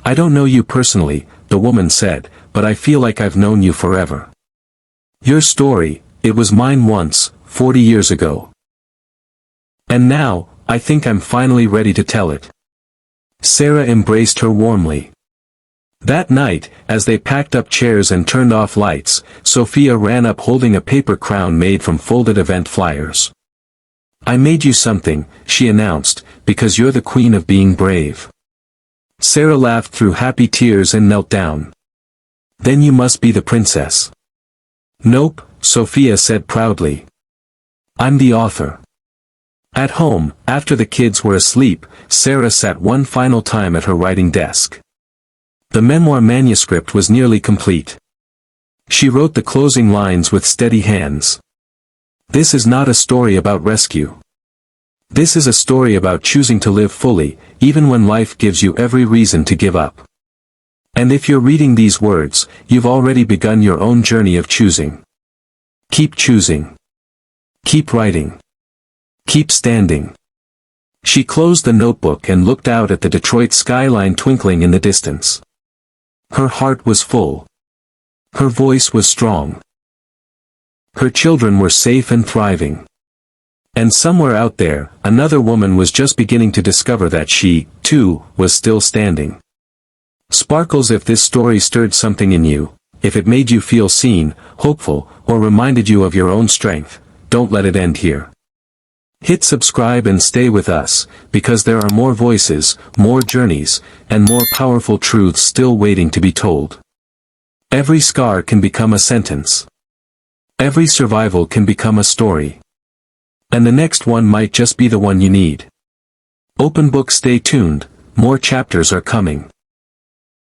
"I don't know you personally," the woman said, "but I feel like I've known you forever. Your story, it was mine once, 40 years ago. And now, I think I'm finally ready to tell it." Sarah embraced her warmly. That night, as they packed up chairs and turned off lights, Sophia ran up holding a paper crown made from folded event flyers. "I made you something," she announced, "because you're the queen of being brave." Sarah laughed through happy tears and knelt down. "Then you must be the princess." "Nope," Sophia said proudly. "I'm the author." At home, after the kids were asleep, Sarah sat one final time at her writing desk. The memoir manuscript was nearly complete. She wrote the closing lines with steady hands. This is not a story about rescue. This is a story about choosing to live fully, even when life gives you every reason to give up. And if you're reading these words, you've already begun your own journey of choosing. Keep choosing. Keep writing. Keep standing. She closed the notebook and looked out at the Detroit skyline twinkling in the distance. Her heart was full. Her voice was strong. Her children were safe and thriving. And somewhere out there, another woman was just beginning to discover that she, too, was still standing. Sparkles, if this story stirred something in you, if it made you feel seen, hopeful, or reminded you of your own strength, don't let it end here. Hit subscribe and stay with us, because there are more voices, more journeys, and more powerful truths still waiting to be told. Every scar can become a sentence. Every survival can become a story. And the next one might just be the one you need. Open book, stay tuned, more chapters are coming.